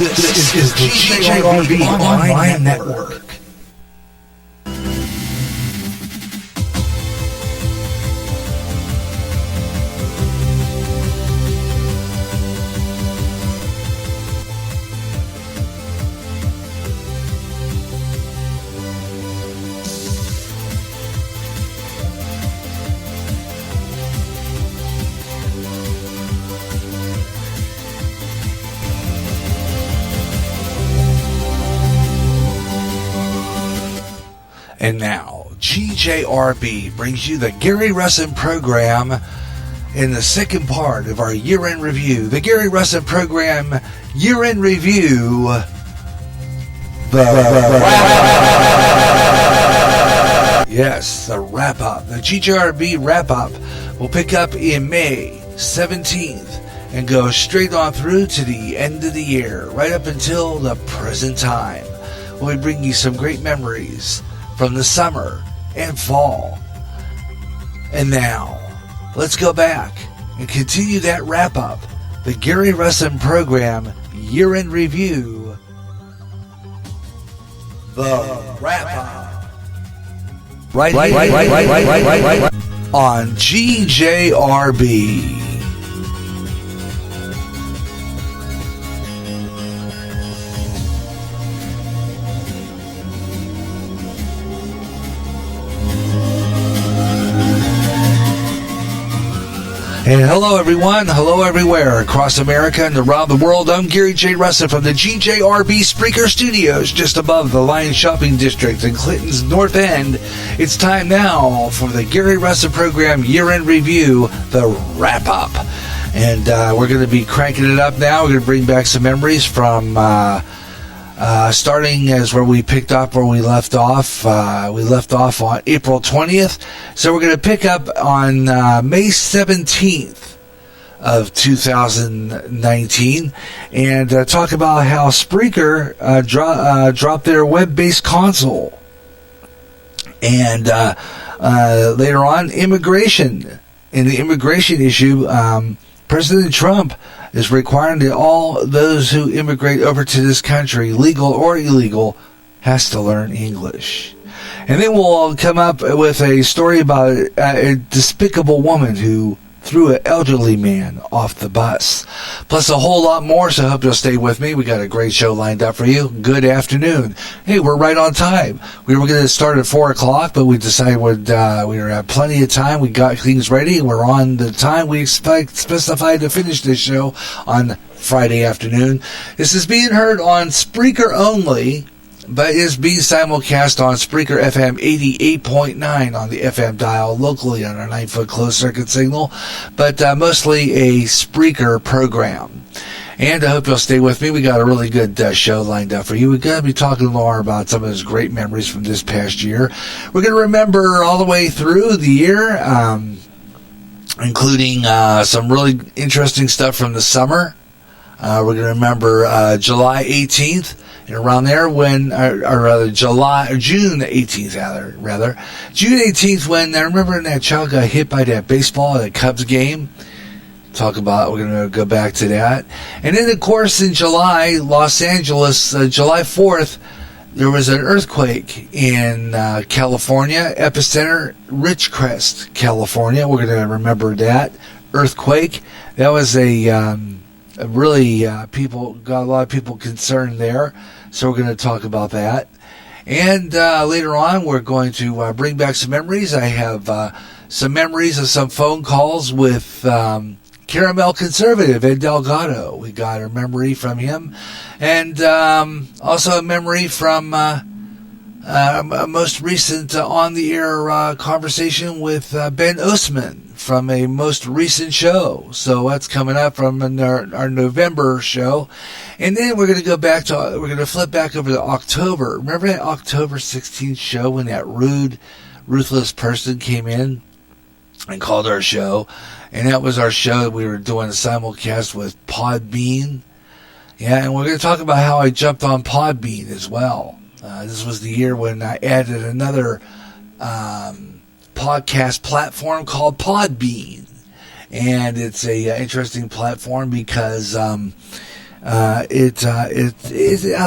This is the GJRB Online Network. And now, GJRB brings you the Gary Russen program in the second part of our year-end review. The Gary Russen program year-end review. Yes, the wrap-up. The GJRB wrap-up will pick up in May 17th and go straight on through to the end of the year, right up until the present time. We'll be bringing you some great memories from the summer and fall. And now, let's go back and continue that wrap-up. The Gary Russen program year-end review. The wrap-up. Right on GJRB. And hello everyone, hello everywhere across America and around the world. I'm Gary J. Russen from the GJRB Spreaker Studios just above the Lion Shopping District in Clinton's North End. It's time now for the Gary Russen program year-end review, the wrap-up. And we're going to be cranking it up now. We're going to bring back some memories from starting as where we picked up where we left off. We left off on April 20th. So we're going to pick up on May 17th of 2019 and talk about how Spreaker dropped their web-based console. And later on, immigration. In the immigration issue, President Trump is requiring that all those who immigrate over to this country, legal or illegal, has to learn English. And then we'll come up with a story about a despicable woman who threw an elderly man off the bus. Plus a whole lot more, so I hope you'll stay with me. We got a great show lined up for you. Good afternoon. Hey, we're right on time. We were going to start at 4 o'clock, but we decided we had plenty of time. We got things ready. We're on the time we specified to finish this show on Friday afternoon. This is being heard on Spreaker only, but is being simulcast on Spreaker FM 88.9 on the FM dial locally on our 9-foot closed circuit signal, but mostly a Spreaker program. And I hope you'll stay with me. We got a really good show lined up for you. We're going to be talking more about some of those great memories from this past year. We're going to remember all the way through the year, including some really interesting stuff from the summer. We're going to remember July 18th. And around there when, June 18th, rather. June 18th when, I remember when that child got hit by that baseball at a Cubs game. We're going to go back to that. And then, of course, in July, Los Angeles, July 4th, there was an earthquake in California, epicenter, Ridgecrest, California. We're going to remember that earthquake. That was really people got a lot of people concerned there, so we're going to talk about that. And later on, we're going to bring back some memories. I have some memories of some phone calls with Caramel Conservative Ed Delgado. We got a memory from him, and also a memory from a most recent on-the-air conversation with Ben Osman from a most recent show. So that's coming up from our November show. And then we're going to we're going to flip back over to October. Remember that October 16th show when that rude, ruthless person came in and called our show? And that was our show. We were doing a simulcast with Podbean. Yeah, and we're going to talk about how I jumped on Podbean as well. This was the year when I added another podcast platform called Podbean. And it's a interesting platform because I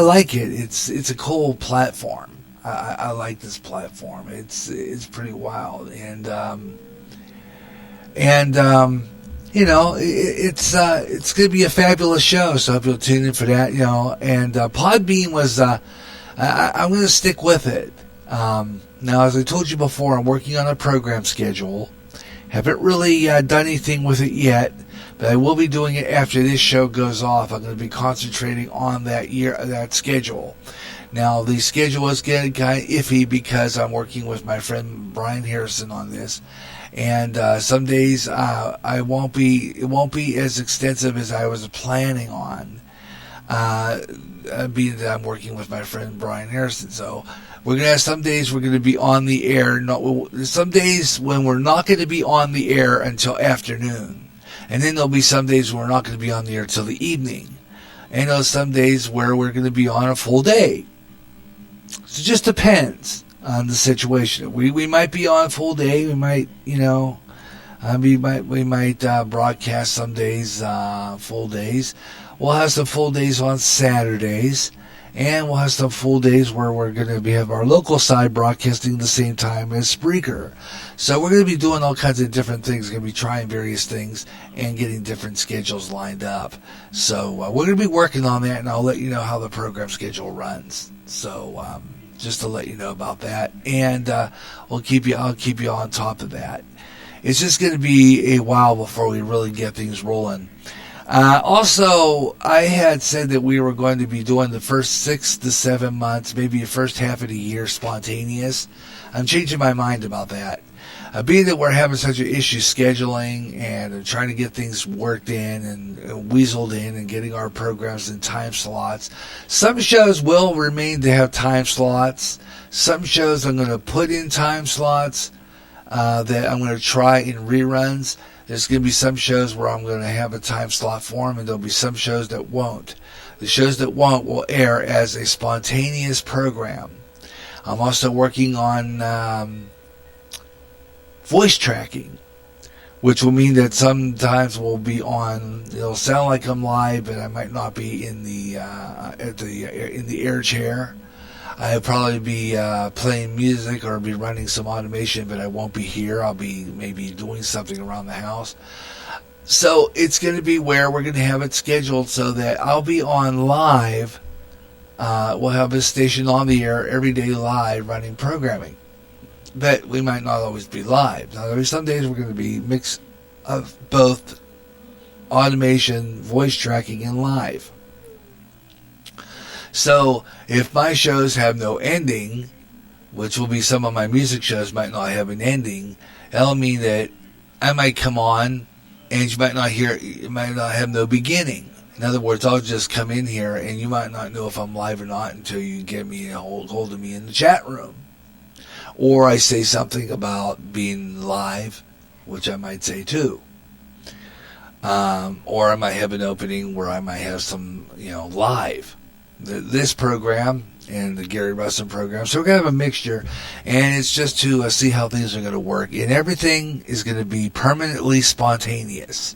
like it. It's a cool platform. I like this platform. It's pretty wild, and it's going to be a fabulous show. So I hope you'll tune in for that. And Podbean was I'm going to stick with it. Now, as I told you before, I'm working on a program schedule. Haven't really done anything with it yet, but I will be doing it after this show goes off. I'm going to be concentrating on that schedule. Now, the schedule is getting kind of iffy because I'm working with my friend Brian Harrison on this, and some days it won't be as extensive as I was planning on. Being that I'm working with my friend Brian Harrison, so we're gonna have some days we're gonna be on the air. Some days when we're not going to be on the air until afternoon, and then there'll be some days when we're not going to be on the air till the evening, and there's some days where we're going to be on a full day. So it just depends on the situation. We might be on a full day. We might we might broadcast some days full days. We'll have some full days on Saturdays, and we'll have some full days where we're going to have our local side broadcasting the same time as Spreaker. So we're going to be doing all kinds of different things. We're going to be trying various things and getting different schedules lined up. So we're going to be working on that, and I'll let you know how the program schedule runs. So just to let you know about that, and I'll keep you on top of that. It's just going to be a while before we really get things rolling. Also, I had said that we were going to be doing the first 6 to 7 months, maybe the first half of the year, spontaneous. I'm changing my mind about that. Being that we're having such an issue scheduling and trying to get things worked in and weaseled in and getting our programs in time slots, some shows will remain to have time slots. Some shows I'm going to put in time slots that I'm going to try in reruns. There's going to be some shows where I'm going to have a time slot for them, and there'll be some shows that won't. The shows that won't will air as a spontaneous program. I'm also working on voice tracking, which will mean that sometimes we'll be on. It'll sound like I'm live, but I might not be in the in the air chair. I'll probably be playing music or be running some automation, but I won't be here. I'll be maybe doing something around the house. So it's going to be where we're going to have it scheduled so that I'll be on live. We'll have a station on the air every day live running programming. But we might not always be live. Now, there'll be some days we're going to be mix of both automation, voice tracking, and live. So if my shows have no ending, which will be some of my music shows might not have an ending, that'll mean that I might come on and you might not have no beginning. In other words, I'll just come in here and you might not know if I'm live or not until you get me a hold of me in the chat room. Or I say something about being live, which I might say too. Or I might have an opening where I might have some, live. This program and the Gary Russen program. So we're going to have a mixture, and it's just to see how things are going to work. And everything is going to be permanently spontaneous.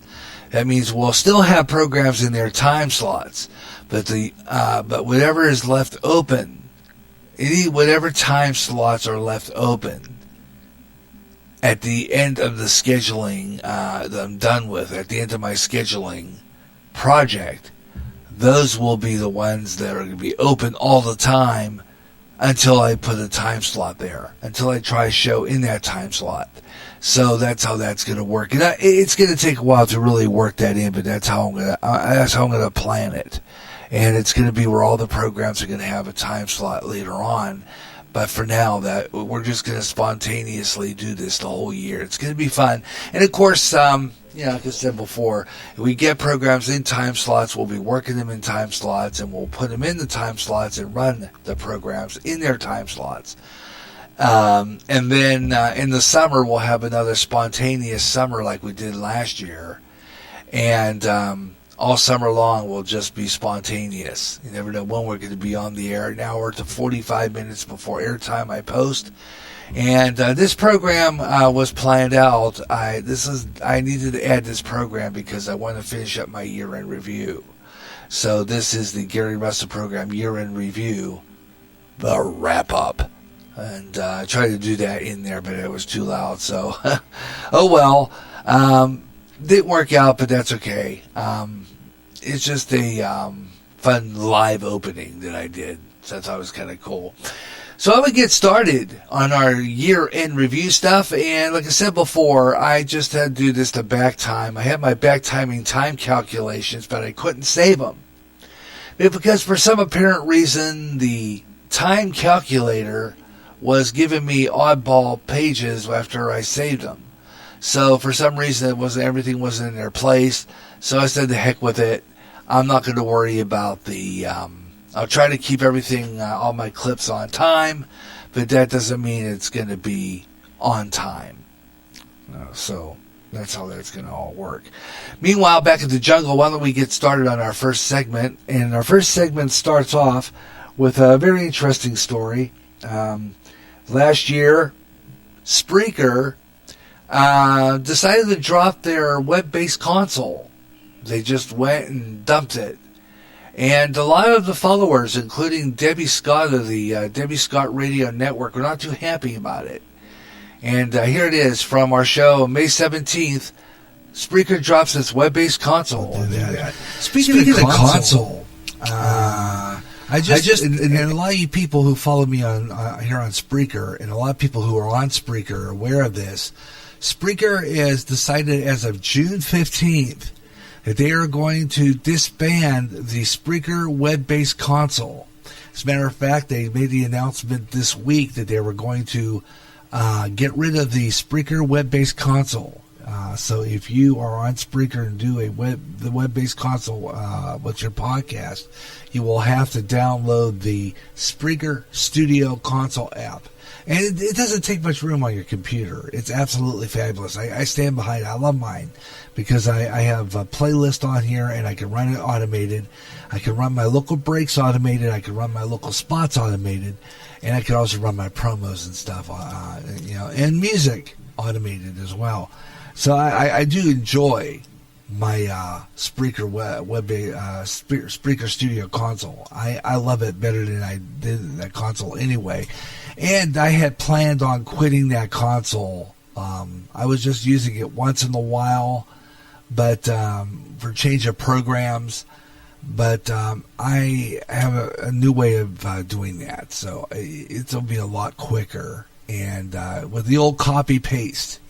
That means we'll still have programs in their time slots, but whatever is left open, whatever time slots are left open at the end of the scheduling that I'm done with, at the end of my scheduling project, those will be the ones that are going to be open all the time until I put a time slot there, until I try a show in that time slot. So that's how that's going to work. And it's going to take a while to really work that in, but that's how I'm going to plan it. And it's going to be where all the programs are going to have a time slot later on. But for now, that we're just going to spontaneously do this the whole year. It's going to be fun. And of course, like I said before, if we get programs in time slots, we'll be working them in time slots, and we'll put them in the time slots and run the programs in their time slots. And then in the summer, we'll have another spontaneous summer like we did last year. And all summer long will just be spontaneous. You never know when we're going to be on the air. An hour to 45 minutes before airtime I post. And this program was planned out. I needed to add this program because I want to finish up my year-end review. So this is the Gary Russen program year-end review, the wrap-up. And I tried to do that in there, but it was too loud. So, oh well. Didn't work out, but that's okay. It's just a fun live opening that I did. So I thought it was kind of cool. So I would get started on our year-end review stuff. And like I said before, I just had to do this to back time. I had my back timing time calculations, but I couldn't save them. Because for some apparent reason, the time calculator was giving me oddball pages after I saved them. So for some reason, everything wasn't in their place. So I said, the heck with it. I'm not going to worry about I'll try to keep everything, all my clips on time, but that doesn't mean it's going to be on time. So that's how that's going to all work. Meanwhile, back in the jungle, why don't we get started on our first segment? And our first segment starts off with a very interesting story. Last year, Spreaker decided to drop their web-based console. They just went and dumped it. And a lot of the followers, including Debbie Scott of the Debbie Scott Radio Network, were not too happy about it. And here it is from our show, May 17th. Spreaker drops its web-based console. Speaking of console, and a lot of you people who follow me on here on Spreaker, and a lot of people who are on Spreaker are aware of this. Spreaker has decided as of June 15th that they are going to disband the Spreaker web-based console. As a matter of fact, they made the announcement this week that they were going to get rid of the Spreaker web-based console. So if you are on Spreaker and do the web-based console with your podcast, you will have to download the Spreaker Studio Console app. And it doesn't take much room on your computer. It's absolutely fabulous. I stand behind it. I love mine because I have a playlist on here and I can run it automated. I can run my local breaks automated. I can run my local spots automated. And I can also run my promos and stuff, and music automated as well. So I do enjoy my Spreaker Spreaker Studio console. I love it better than I did that console anyway. And I had planned on quitting that console. I was just using it once in a while, but for change of programs. But I have a new way of doing that, so it'll be a lot quicker. And with the old copy paste,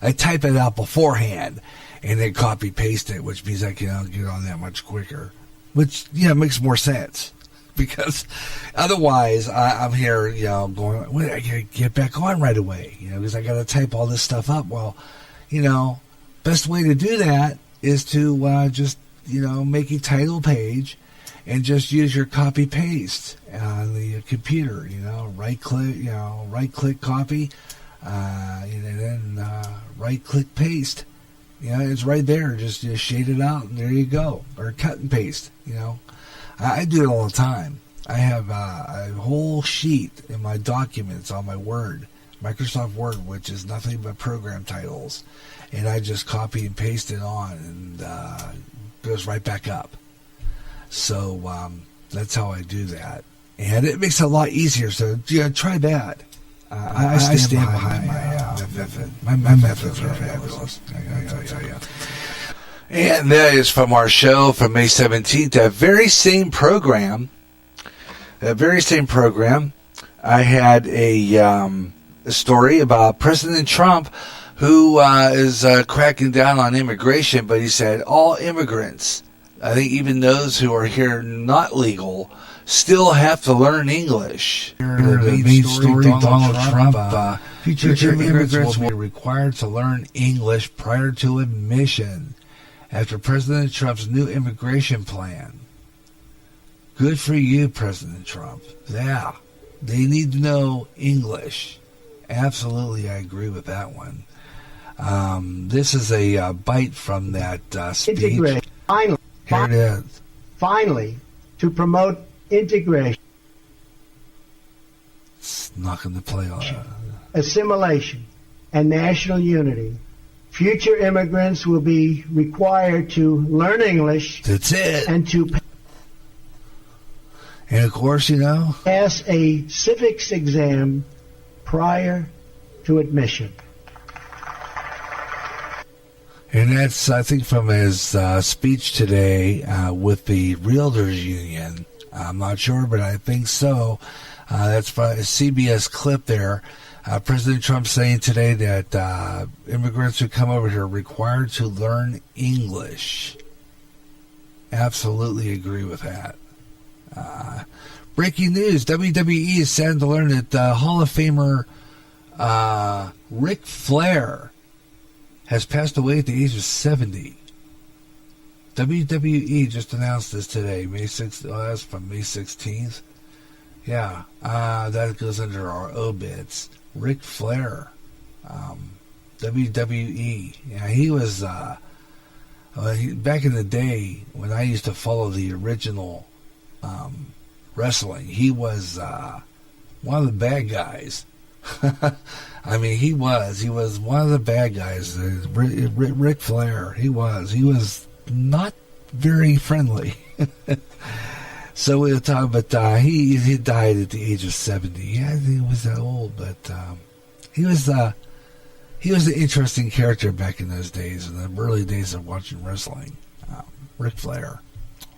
I type it out beforehand and then copy paste it, which means I can get on that much quicker, which makes more sense. Because otherwise, I'm here, going, wait, I gotta get back on right away, because I gotta type all this stuff up. Well, best way to do that is to just, make a title page and just use your copy paste on the computer. Right click copy, and then right click paste. It's right there. Just shade it out, and there you go. Or cut and paste. I do it all the time. I have a whole sheet in my documents on my Microsoft Word, which is nothing but program titles, and I just copy and paste it on, and goes right back up. So that's how I do that, and it makes it a lot easier. So try that. I stand behind my method. My methods are fabulous. I gotta tell you. And that is from our show from May 17th. That very same program, I had a story about President Trump, who is cracking down on immigration, but he said all immigrants, I think even those who are here not legal, still have to learn English. The main story, Donald Trump, future immigrants will be required to learn English prior to admission after President Trump's new immigration plan. Good for you, President Trump. Yeah, they need to know English. Absolutely, I agree with that one. This is a bite from that speech. Integration. Finally, here it is. Finally, to promote integration. It's not going to play on assimilation, and national unity Future immigrants will be required to learn English. That's it. And to And of course, pass a civics exam prior to admission. And that's, I think, from his speech today with the Realtors Union. I'm not sure, but I think so. That's from a CBS clip there. President Trump saying today that immigrants who come over here are required to learn English. Absolutely agree with that. Breaking news, WWE is saddened to learn that Hall of Famer Ric Flair has passed away at the age of 70. WWE just announced this today, May 6th. Oh, that's from May 16th. Yeah, that goes under our obits. Ric Flair, WWE. Yeah, he was back in the day when I used to follow the original wrestling. He was one of the bad guys. I mean, he was one of the bad guys. Ric Flair. He was not very friendly. So we'll talk, but he died at the age of 70. Yeah, he was that old, but he was an interesting character back in those days, in the early days of watching wrestling. Ric Flair.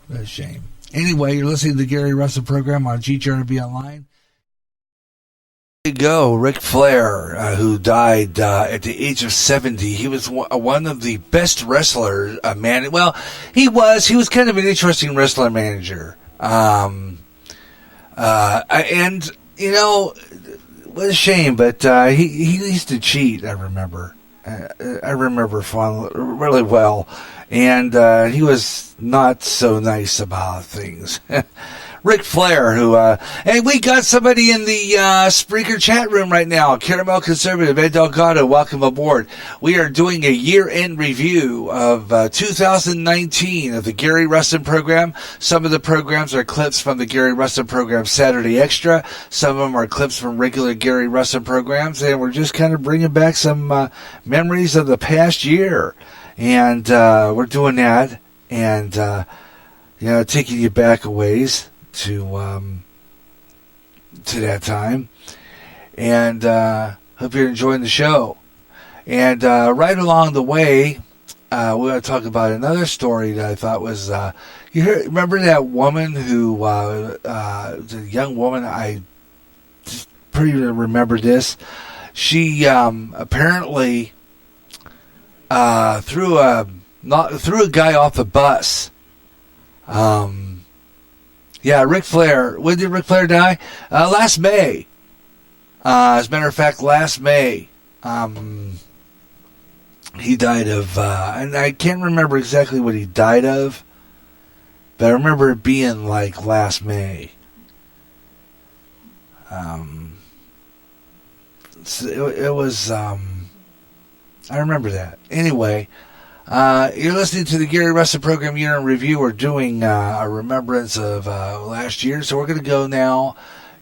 What a shame. Anyway, you're listening to the Gary Russen program on GJRB Online. There you go, Ric Flair, who died at the age of 70. He was one of the best wrestlers, well, he was kind of an interesting wrestler manager. And what a shame, but he used to cheat, I remember. I remember really well. And he was not so nice about things. Ric Flair, who, hey, we got somebody in the Spreaker chat room right now. Caramel Conservative, Ed Delgado, welcome aboard. We are doing a year-end review of 2019 of the Gary Russen program. Some of the programs are clips from the Gary Russen program Saturday Extra. Some of them are clips from regular Gary Russen programs, and we're just kind of bringing back some memories of the past year. And we're doing that, and taking you back a ways to that time, and hope you're enjoying the show. And right along the way, we're going to talk about another story that I thought was remember that woman who the young woman, I just pretty remember this. She apparently threw a guy off the bus. Yeah, Ric Flair. When did Ric Flair die? Last May. As a matter of fact, last May. He died of, and I can't remember exactly what he died of, but I remember it being like last May. So it was, I remember that. Anyway, you're listening to the Gary Russen program year in review. We're doing a remembrance of last year. So we're going to go now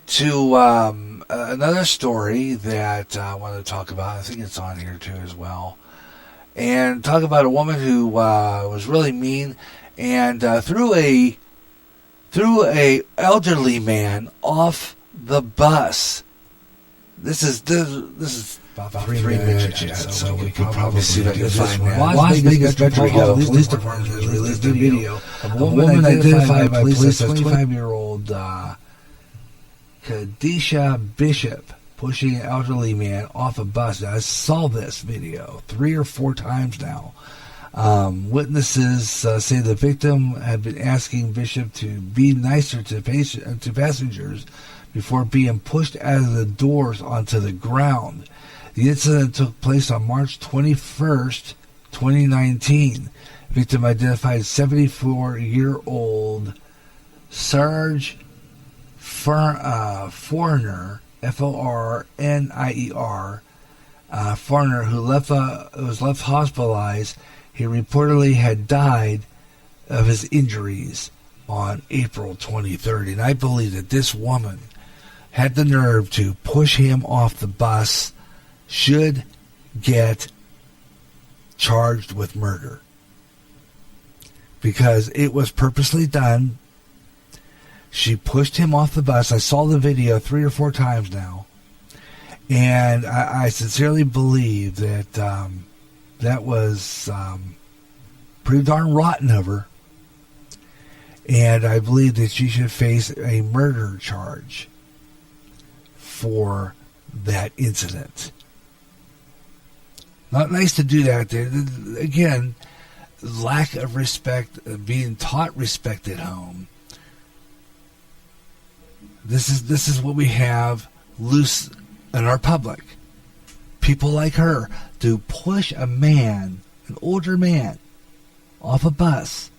to another story that I want to talk about. I think it's on here too as well. And talk about a woman who was really mean and threw a elderly man off the bus. This is about 3 minutes yet, so we could probably see that you'll find that. Las Vegas Metropolitan Police Department has released a video of a woman identified by police as 25-year-old Kadisha Bishop pushing an elderly man off a bus. Now, I saw this video 3 or 4 times now. Witnesses say the victim had been asking Bishop to be nicer to passengers before being pushed out of the doors onto the ground. The incident took place on March 21st, 2019. Victim identified 74-year-old Sarge Foreigner, F-O-R-N-I-E-R, Foreigner, who was left hospitalized. He reportedly had died of his injuries on April 23rd. And I believe that this woman had the nerve to push him off the bus, should get charged with murder because it was purposely done. She pushed him off the bus. I saw the video 3 or 4 times now, and I sincerely believe that that was pretty darn rotten of her, and I believe that she should face a murder charge for that incident. Not nice to do that. Again, lack of respect, being taught respect at home. This is what we have loose in our public. People like her to push a man, an older man, off a bus.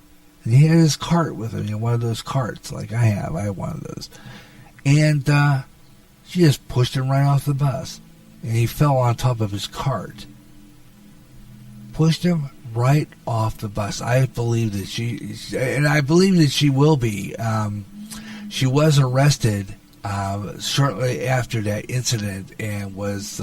And he had his cart with him, one of those carts like I have. I have one of those. And she just pushed him right off the bus. And he fell on top of his cart. Pushed him right off the bus. I believe that I believe that she will be. She was arrested shortly after that incident and was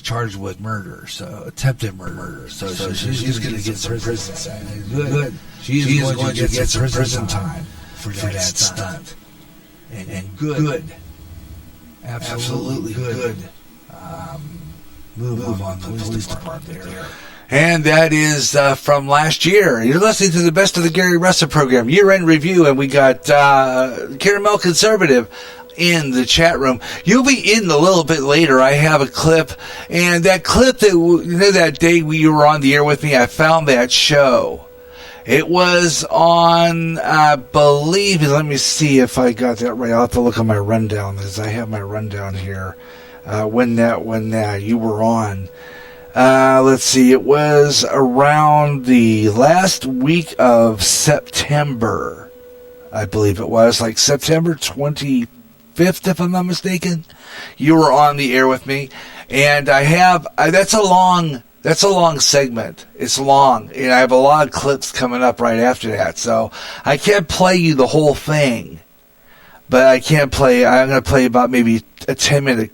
charged with murder, so attempted murder. So she's going to get some prison time. Good. She is going to get some prison time for that stunt. And good. Absolutely good. Move on the police department there. And that is from last year. You're listening to the Best of the Gary Russen program, year-end review, and we got Caramel Conservative in the chat room. You'll be in a little bit later. I have a clip, and that clip that day you were on the air with me, I found that show. It was on, I believe, let me see if I got that right. I'll have to look at my rundown, because I have my rundown here. When you were on. Let's see, it was around the last week of September, I believe it was, like September 25th, if I'm not mistaken. You were on the air with me, and that's a long segment. It's long, and I have a lot of clips coming up right after that, so I can't play you the whole thing, but I'm going to play about maybe a 10-minute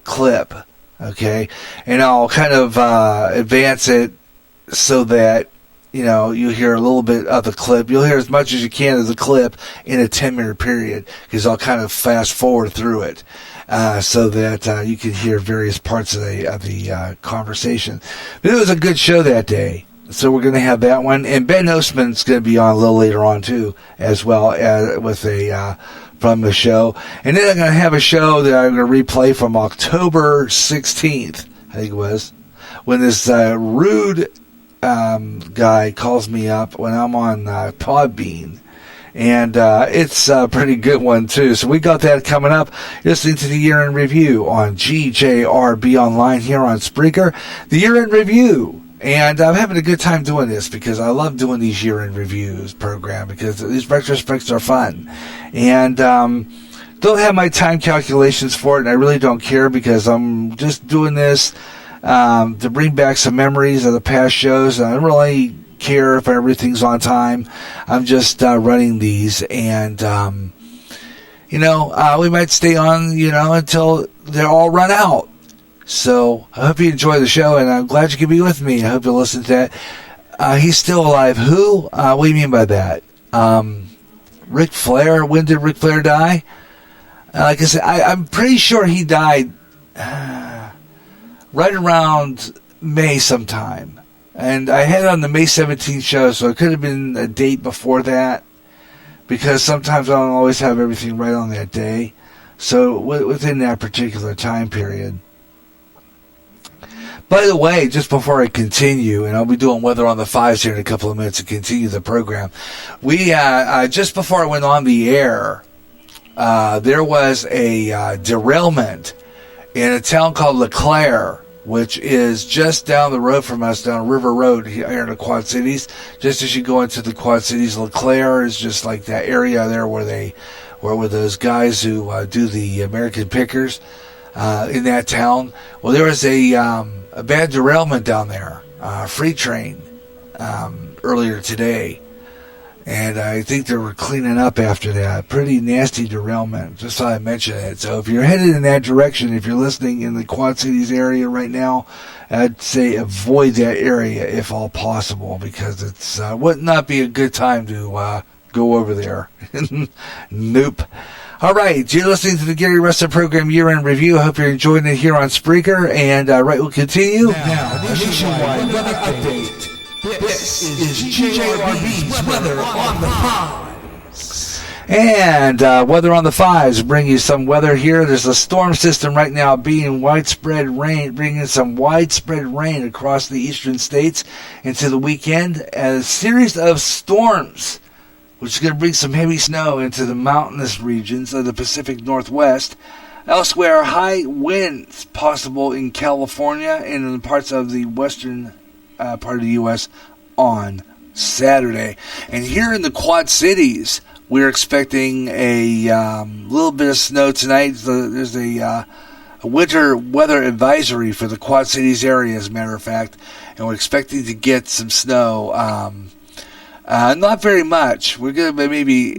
clip. Okay, and I'll kind of advance it so that, you hear a little bit of the clip. You'll hear as much as you can of the clip in a 10-minute period, because I'll kind of fast forward through it so that you can hear various parts of the conversation. But it was a good show that day, so we're going to have that one. And Ben Ostman's going to be on a little later on, too, as well, with from the show. And then I'm going to have a show that I'm going to replay from October 16th, I think it was, when this rude guy calls me up when I'm on Podbean. And it's a pretty good one, too. So we got that coming up. You're listening to the Year-End Review on GJRB Online here on Spreaker. The Year-End Review. And I'm having a good time doing this because I love doing these year-end reviews program because these retrospects are fun. And don't have my time calculations for it, and I really don't care because I'm just doing this to bring back some memories of the past shows. I don't really care if everything's on time. I'm just running these, and we might stay on, until they're all run out. So I hope you enjoy the show, and I'm glad you could be with me. I hope you'll listen to that. He's still alive. Who? What do you mean by that? Ric Flair? When did Ric Flair die? Like I said, I'm pretty sure he died right around May sometime. And I had it on the May 17th show, so it could have been a date before that, because sometimes I don't always have everything right on that day. So within that particular time period. By the way, just before I continue, and I'll be doing Weather on the Fives here in a couple of minutes to continue the program, we just before I went on the air, there was a derailment in a town called LeClaire, which is just down the road from us, down River Road here in the Quad Cities. Just as you go into the Quad Cities, LeClaire is just like that area there where those guys who do the American Pickers in that town. Well, there was a bad derailment down there, freight train, earlier today. And I think they were cleaning up after that. Pretty nasty derailment. Just thought I'd mention it. So if you're headed in that direction, if you're listening in the Quad Cities area right now, I'd say avoid that area if all possible, because it's would not be a good time to go over there. Nope. All right, you're listening to the Gary Russen Program Year-End Review. I hope you're enjoying it here on Spreaker. And we'll continue. Now nationwide weather update. This is GJRB's Weather on the 5s. And weather on the 5s bring you some weather here. There's a storm system right now bringing some widespread rain across the eastern states into the weekend. A series of storms, which is going to bring some heavy snow into the mountainous regions of the Pacific Northwest. Elsewhere, high winds possible in California and in parts of the western part of the U.S. on Saturday. And here in the Quad Cities, we're expecting a little bit of snow tonight. There's a winter weather advisory for the Quad Cities area, as a matter of fact, and we're expecting to get some snow. Not very much. We're going to maybe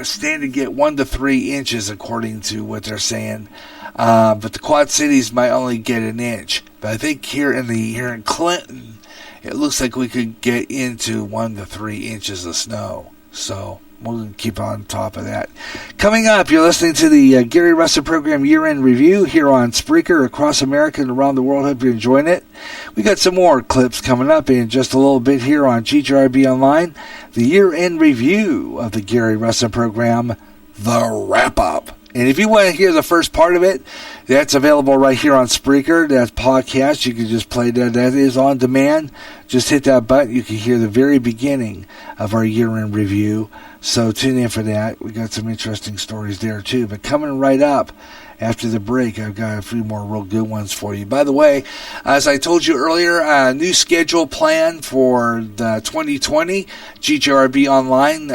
stand to get 1 to 3 inches, according to what they're saying. But the Quad Cities might only get an inch. But I think here in Clinton, it looks like we could get into 1 to 3 inches of snow. So we'll keep on top of that. Coming up, you're listening to the Gary Russen Program Year-End Review here on Spreaker across America and around the world. Hope you're enjoying it. We got some more clips coming up in just a little bit here on GJRB Online. The Year-End Review of the Gary Russen Program, The Wrap-Up. And if you want to hear the first part of it, that's available right here on Spreaker. That's podcast. You can just play that. That is on demand. Just hit that button. You can hear the very beginning of our year-end review. So tune in for that. We got some interesting stories there too. But coming right up after the break, I've got a few more real good ones for you. By the way, as I told you earlier, a new schedule plan for the 2020 GJRB Online.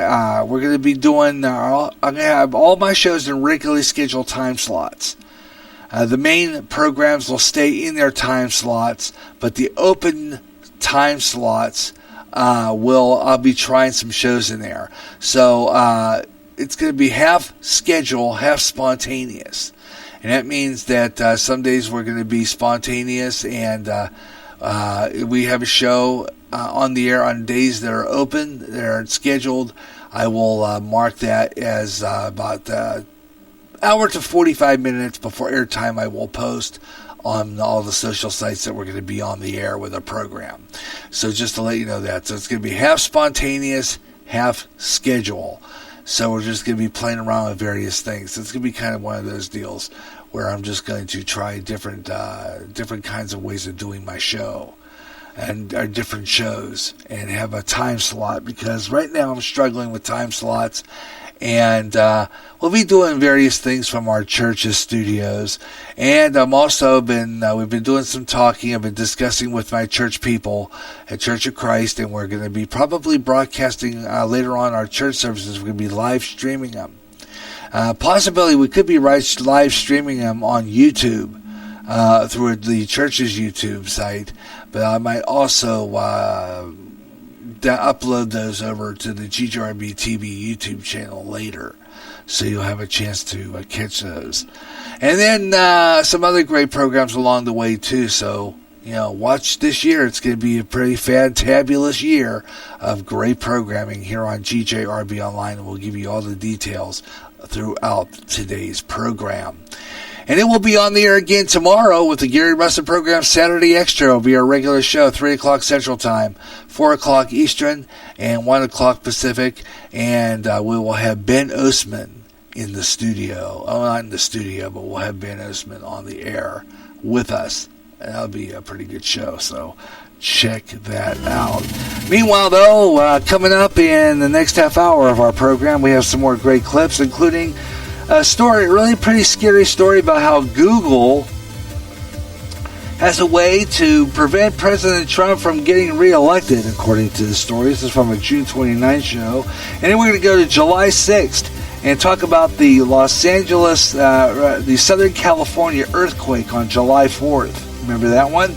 We're going to be doing, I'm going to have all my shows in regularly scheduled time slots. The main programs will stay in their time slots, but the open time slots I'll be trying some shows in there. So it's going to be half schedule, half spontaneous. And that means that some days we're going to be spontaneous, and we have a show on the air on days that are open, that are scheduled. I will mark that as about hour to 45 minutes before airtime. I will post on all the social sites that we're going to be on the air with our program. So just to let you know that. So it's going to be half spontaneous, half schedule. So we're just going to be playing around with various things. So it's going to be kind of one of those deals where I'm just going to try different kinds of ways of doing my show and our different shows and have a time slot, because right now I'm struggling with time slots. And we'll be doing various things from our church's studios. And we've been doing some talking. I've been discussing with my church people at Church of Christ, and we're going to be probably broadcasting later on our church services. We're going to be live streaming them. Possibility we could be live streaming them on YouTube through the church's YouTube site, but I might also upload those over to the GJRB TV YouTube channel later, so you'll have a chance to catch those. And then some other great programs along the way too. So watch this year. It's going to be a pretty fantabulous year of great programming here on GJRB Online, and we'll give you all the details throughout today's program. And it will be on the air again tomorrow with the Gary Russen Program Saturday Extra. It will be our regular show, 3 o'clock Central Time, 4 o'clock Eastern, and 1 o'clock Pacific. And we will have Ben Osman in the studio. Oh, not in the studio, but we'll have Ben Osman on the air with us. And that'll be a pretty good show, so check that out. Meanwhile, though, coming up in the next half hour of our program, we have some more great clips, including a story, really pretty scary story about how Google has a way to prevent President Trump from getting reelected, according to the story. This is from a June 29th show. And then we're going to go to July 6th and talk about the the Southern California earthquake on July 4th. Remember that one?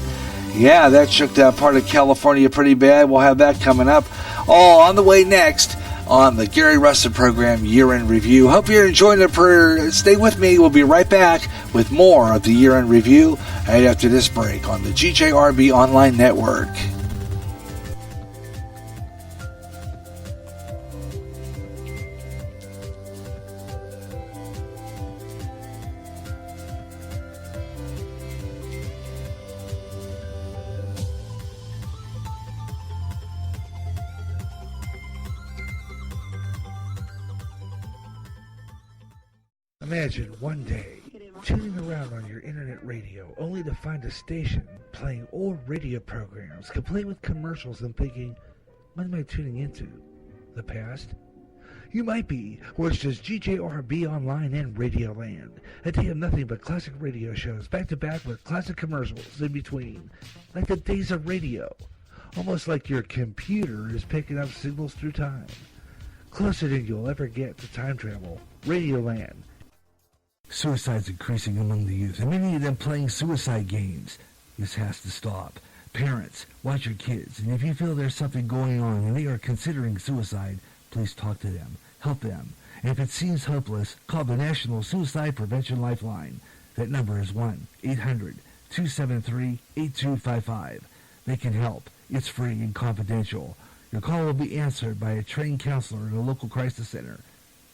Yeah, that shook that part of California pretty bad. We'll have that coming up. All on the way next on the Gary Russen Program Year-End Review. Hope you're enjoying it. Stay with me. We'll be right back with more of the Year-End Review right after this break on the GJRB Online Network. Imagine one day tuning around on your internet radio only to find a station playing old radio programs complete with commercials and thinking, what am I tuning into? The past? You might be, or it's just GJRB Online and Radio Land. A day of nothing but classic radio shows back to back with classic commercials in between. Like the days of radio. Almost like your computer is picking up signals through time. Closer than you'll ever get to time travel. Radio Land. Suicide's increasing among the youth, and many of them playing suicide games. This has to stop. Parents, watch your kids, and if you feel there's something going on and they are considering suicide, please talk to them, help them. And if it seems hopeless, call the National Suicide Prevention Lifeline. That number is 1-800-273-8255. They can help. It's free and confidential. Your call will be answered by a trained counselor in a local crisis center.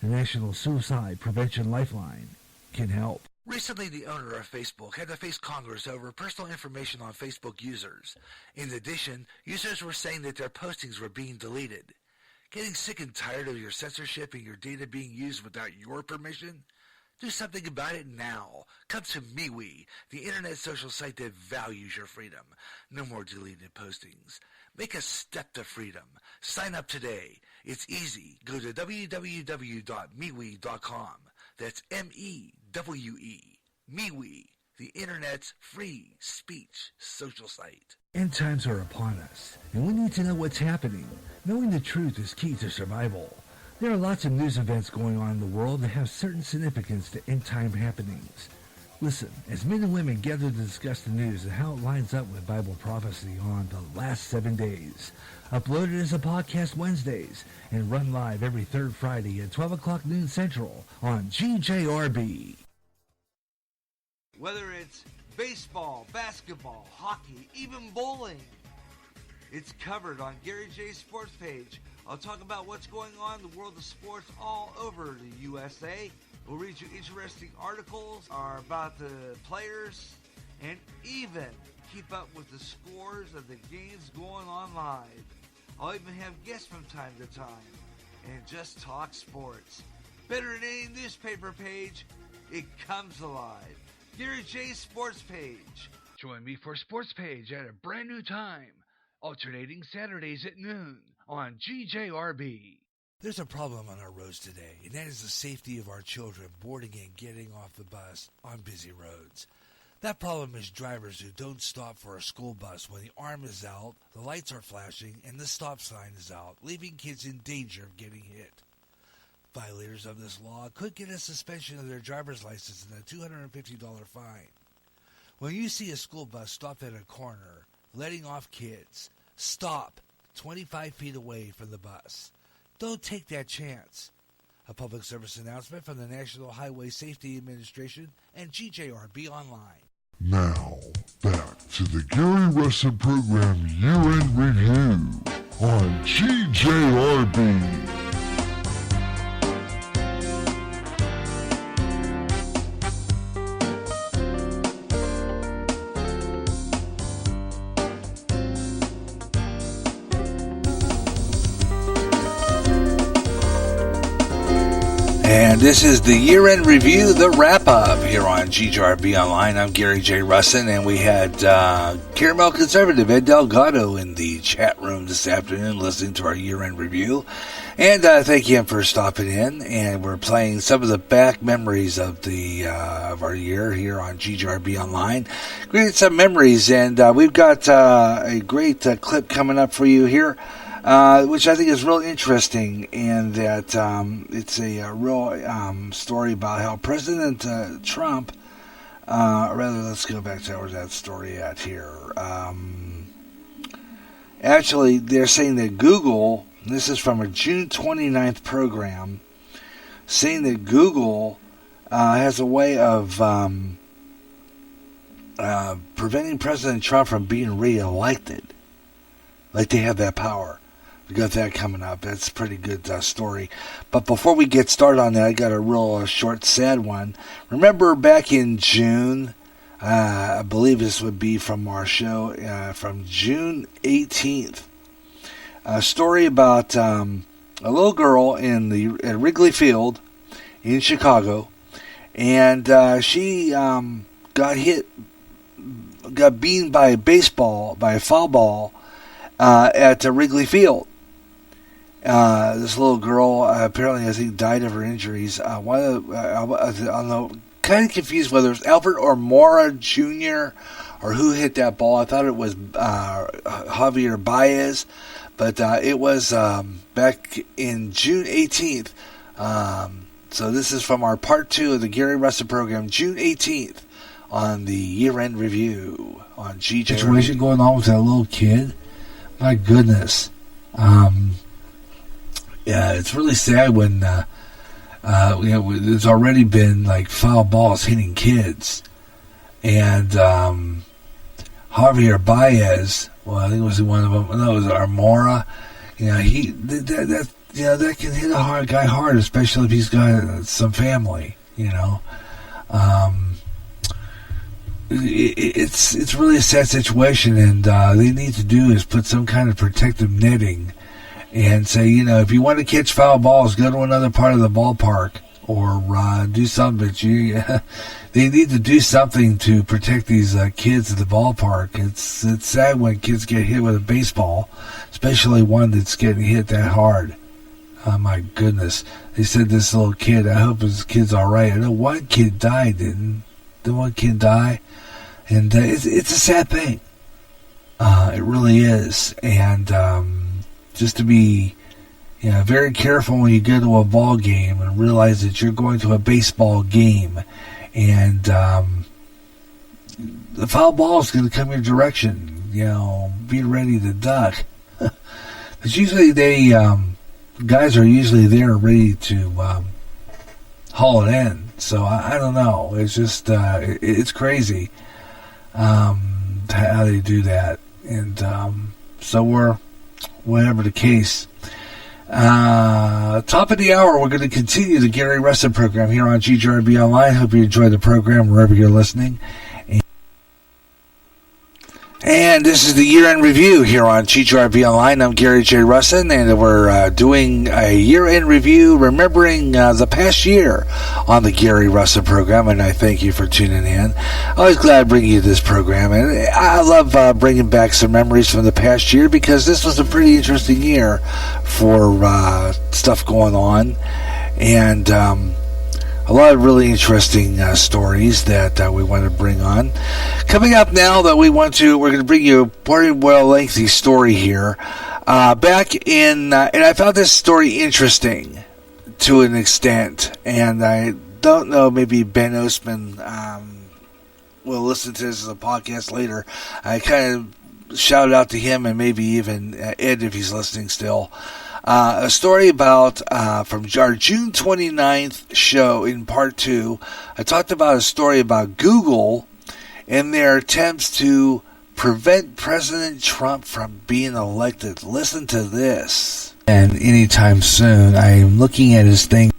The National Suicide Prevention Lifeline can help. Recently, the owner of Facebook had to face Congress over personal information on Facebook users. In addition, users were saying that their postings were being deleted. Getting sick and tired of your censorship and your data being used without your permission? Do something about it now. Come to MeWe, the internet social site that values your freedom. No more deleted postings. Make a step to freedom. Sign up today. It's easy. Go to www.MeWe.com. That's M-E-W-E. MeWe, the internet's free speech social site. End times are upon us, and we need to know what's happening. Knowing the truth is key to survival. There are lots of news events going on in the world that have certain significance to end-time happenings. Listen, as men and women gather to discuss the news and how it lines up with Bible prophecy on the last 7 days. Uploaded as a podcast Wednesdays and run live every third Friday at 12 o'clock noon Central on GJRB. Whether it's baseball, basketball, hockey, even bowling, it's covered on Gary J's Sports page. I'll talk about what's going on in the world of sports all over the USA. We'll read you interesting articles about the players and even keep up with the scores of the games going on live. I'll even have guests from time to time and just talk sports. Better than any newspaper page, it comes alive. Gary J's Sports page. Join me for Sports Page at a brand new time, alternating Saturdays at noon on GJRB. There's a problem on our roads today, and that is the safety of our children boarding and getting off the bus on busy roads. That problem is drivers who don't stop for a school bus when the arm is out, the lights are flashing, and the stop sign is out, leaving kids in danger of getting hit. Violators of this law could get a suspension of their driver's license and a $250 fine. When you see a school bus stop at a corner, letting off kids, stop 25 feet away from the bus. Don't take that chance. A public service announcement from the National Highway Safety Administration and GJRB Online. Now, back to the Gary Russen Program Year-End Review on GJRB. And this is the Year-End Review, the wrap-up here on GJRB Online. I'm Gary J. Russen, and we had Caramel Conservative Ed Delgado in the chat room this afternoon listening to our Year-End Review. And thank you for stopping in, and we're playing some of the back memories of the of our year here on GJRB Online. Creating some memories, and we've got a great clip coming up for you here. Which I think is real interesting, in that it's a real story about how President Trump, let's go back to where that story at here. Actually, they're saying that Google This is from a June 29th program saying that Google has a way of preventing President Trump from being reelected. Like they have that power. We got that coming up. That's a pretty good story. But before we get started on that, I got a real short, sad one. Remember back in June, I believe this would be from our show, from June 18th, a story about a little girl at Wrigley Field in Chicago, and she got beaten by a foul ball at Wrigley Field. This little girl apparently, I think, died of her injuries. I don't know, kind of confused whether it was Albert or Mora Jr. or who hit that ball. I thought it was Javier Baez, but it was back in June 18th. So this is from our part 2 of the Gary Russen program, June 18th, on the year-end review on GJRB. Situation going on with that little kid. My goodness. Yeah, it's really sad when there's already been like foul balls hitting kids, and Javier Baez. Well, I think it was one of them. No, it was Armora. That can hit a guy hard, especially if he's got some family. It's really a sad situation, and they need to do is put some kind of protective netting. And say, if you want to catch foul balls, go to another part of the ballpark or do something. But they need to do something to protect these kids at the ballpark. It's sad when kids get hit with a baseball, especially one that's getting hit that hard. Oh, my goodness. They said this little kid, I hope his kid's all right. I know one kid died, didn't one kid die? And it's a sad thing. It really is. And just to be very careful when you go to a ball game and realize that you're going to a baseball game, and the foul ball is going to come your direction. Be ready to duck. Because usually guys are usually there ready to haul it in. So I don't know. It's just it's crazy how they do that, and so whatever the case. Top of the hour, we're going to continue the Gary Russen program here on GJRB Online. Hope you enjoy the program wherever you're listening. And this is the year-end review here on GJRB Online. I'm Gary J. Russen, and we're doing a year-end review, remembering the past year on the Gary Russen program, and I thank you for tuning in. Always glad to bring you this program, and I love bringing back some memories from the past year, because this was a pretty interesting year for stuff going on, and a lot of really interesting stories that we want to bring on. Coming up now, we're going to bring you a pretty lengthy story here. Back in, and I found this story interesting to an extent, and I don't know, maybe Ben Ostman will listen to this as a podcast later. I kind of shout out to him, and maybe even Ed if he's listening still. A story about, from our June 29th show in part 2, I talked about a story about Google and their attempts to prevent President Trump from being elected. Listen to this. And anytime soon, I am looking at his thing.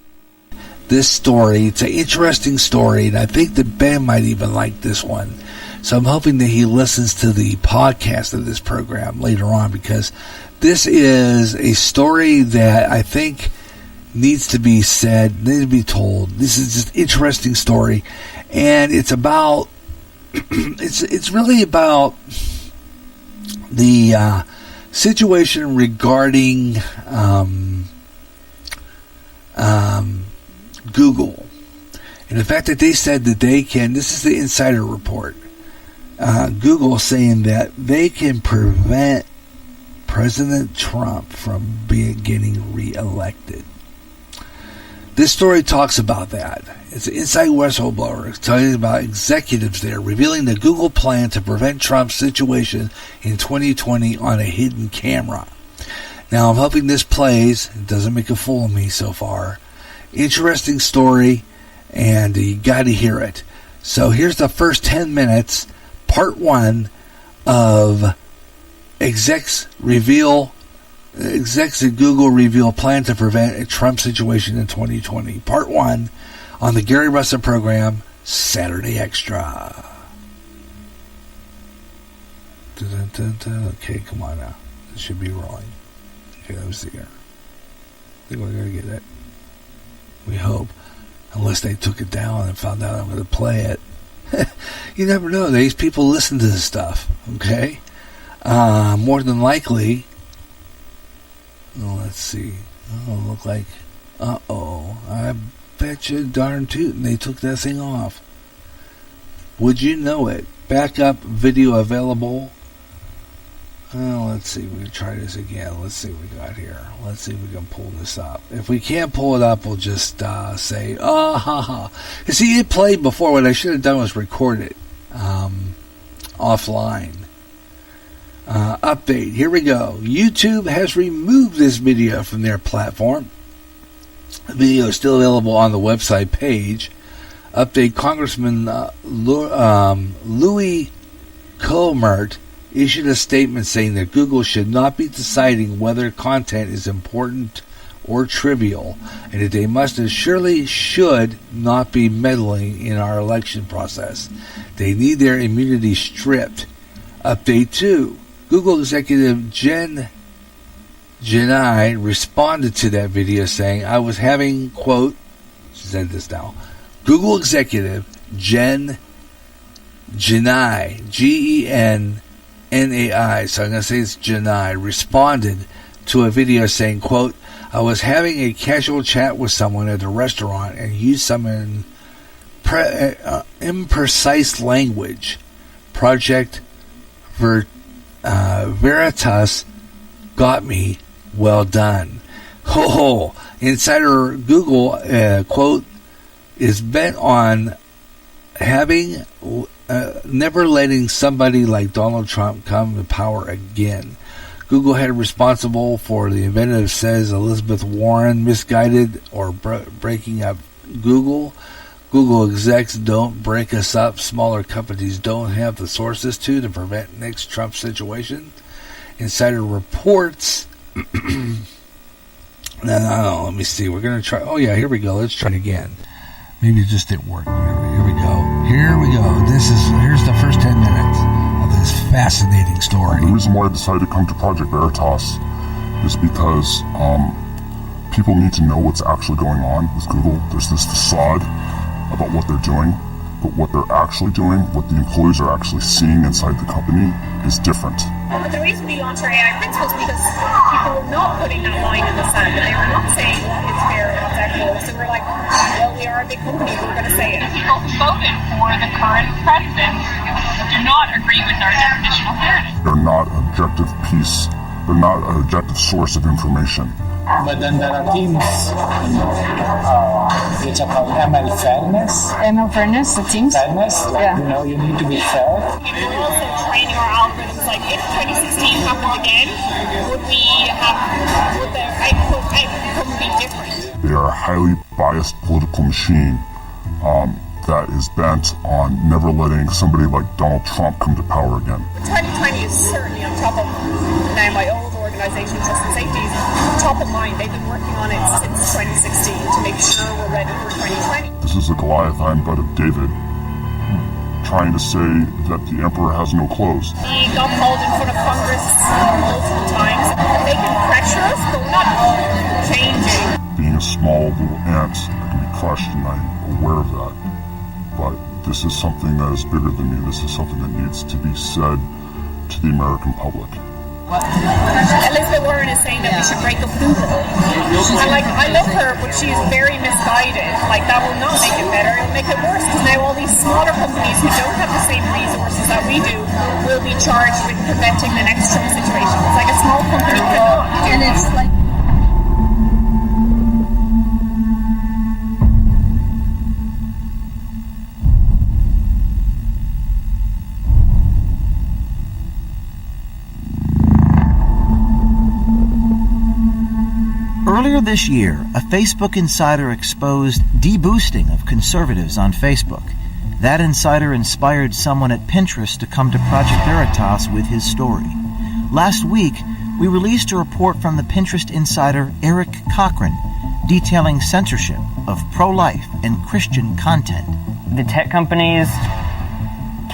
This story, it's an interesting story, and I think that Ben might even like this one. So I'm hoping that he listens to the podcast of this program later on, because this is a story that I think needs to be said, needs to be told. This is just an interesting story, and it's about it's really about the situation regarding Google, and the fact that they said that they can. This is the insider report. Google saying that they can prevent President Trump from getting reelected. This story talks about that. It's an inside whistleblower talking about executives there revealing the Google plan to prevent Trump's situation in 2020 on a hidden camera. Now, I'm hoping this plays. It doesn't make a fool of me so far. Interesting story, and you got to hear it. So here's the first 10 minutes, part 1 of execs at Google reveal plan to prevent a Trump situation in 2020. Part 1 on the Gary Russen program, Saturday Extra. Okay, come on now. It should be rolling. Okay, let me see here. I think we're going to get it. We hope. Unless they took it down and found out I'm going to play it. You never know. These people listen to this stuff. Okay? More than likely. Oh, let's see. Oh, look like. I bet you darn tootin' they took that thing off. Would you know it? Backup video available. Oh, let's see. We can try this again. Let's see what we got here. Let's see if we can pull this up. If we can't pull it up, we'll just say, ha ha. You see, it played before. What I should have done was record it offline. Update. Here we go. YouTube has removed this video from their platform. The video is still available on the website page. Update. Congressman Louis Colmert issued a statement saying that Google should not be deciding whether content is important or trivial, and that they must and surely should not be meddling in our election process. They need their immunity stripped. Update 2. Google executive Jen Janai responded to that video saying, I was having, quote, she said this now, Google executive Jen Janai, Genai, so I'm going to say it's Janai, responded to a video saying, quote, I was having a casual chat with someone at a restaurant and used some imprecise language. Project Veritas got me. Well done. Insider Google, quote, is bent on having never letting somebody like Donald Trump come to power again. Google head responsible for the inventive says Elizabeth Warren misguided or breaking up Google. Google execs don't break us up. Smaller companies don't have the sources to prevent next Trump situation. Insider reports. No, let me see. We're going to try. Oh, yeah, here we go. Let's try it again. Maybe it just didn't work. Here we go. Here's the first 10 minutes of this fascinating story. The reason why I decided to come to Project Veritas is because people need to know what's actually going on with Google. There's this facade about what they're doing, but what they're actually doing, what the employees are actually seeing inside the company is different. But the reason we launched our AI principles was because people were not putting that line in the sand, and they were not saying what is fair and what's equitable. So we're like, well, we are a big company, we're going to say it. The people who voted for the current president do not agree with our definition of fairness. They're not an objective piece. They're not an objective source of information. But then there are teams which are called ML fairness. ML fairness, the teams? Fairness, like, you need to be fair. And we're also training our algorithms, like if 2016 happened again, would the outcome be different? They are a highly biased political machine that is bent on never letting somebody like Donald Trump come to power again. 2020 is certainly on top of now my old organization, Trust and Safety, is top of mind. They've been working on it since 2016 to make sure we're ready for 2020. This is a Goliathine butt of David trying to say that the emperor has no clothes. He got called in front of Congress multiple times. They can pressure us, but we're not changing. Being a small little ant, I can be crushed, and I'm aware of that. But this is something that is bigger than me. This is something that needs to be said to the American public. Elizabeth Warren is saying that we should break up Google. And I love her, but she's very misguided. That will not make it better. It'll make it worse, because now all these smaller companies who don't have the same resources that we do will be charged with preventing the next Trump situation. It's like a small company cannot do. And it's like Earlier this year, a Facebook insider exposed deboosting of conservatives on Facebook. That insider inspired someone at Pinterest to come to Project Veritas with his story. Last week, we released a report from the Pinterest insider Eric Cochran detailing censorship of pro-life and Christian content. The tech companies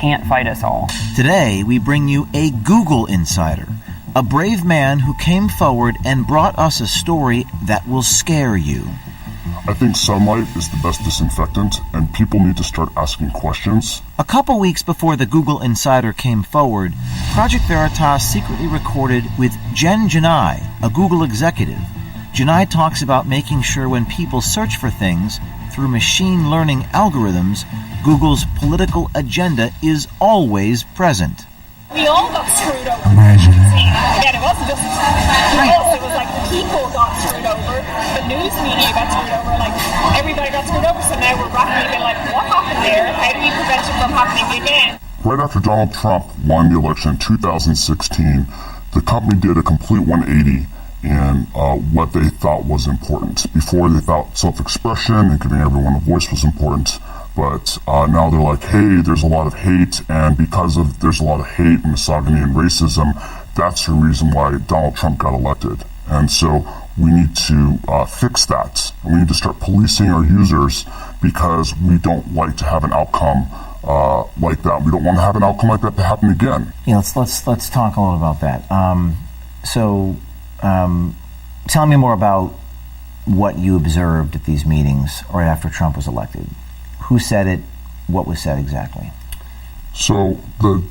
can't fight us all. Today, we bring you a Google insider, a brave man who came forward and brought us a story that will scare you. I think sunlight is the best disinfectant, and people need to start asking questions. A couple weeks before the Google insider came forward, Project Veritas secretly recorded with Jen Janai, a Google executive. Janai talks about making sure when people search for things through machine learning algorithms, Google's political agenda is always present. We all got screwed over. Imagine it. Again, it wasn't just us, it was like people got screwed over, the news media got screwed over, like everybody got screwed over, so now we're rapidly being like, what happened there? How do we prevent it from happening again? Right after Donald Trump won the election in 2016, the company did a complete 180 in what they thought was important. Before, they thought self-expression and giving everyone a voice was important. But now they're like, hey, there's a lot of hate, and because of there's a lot of hate, misogyny, and racism, that's the reason why Donald Trump got elected. And so we need to fix that. We need to start policing our users because we don't like to have an outcome like that. We don't want to have an outcome like that to happen again. Yeah, let's talk a little about that. Tell me more about what you observed at these meetings right after Trump was elected. Who said it? What was said exactly? So the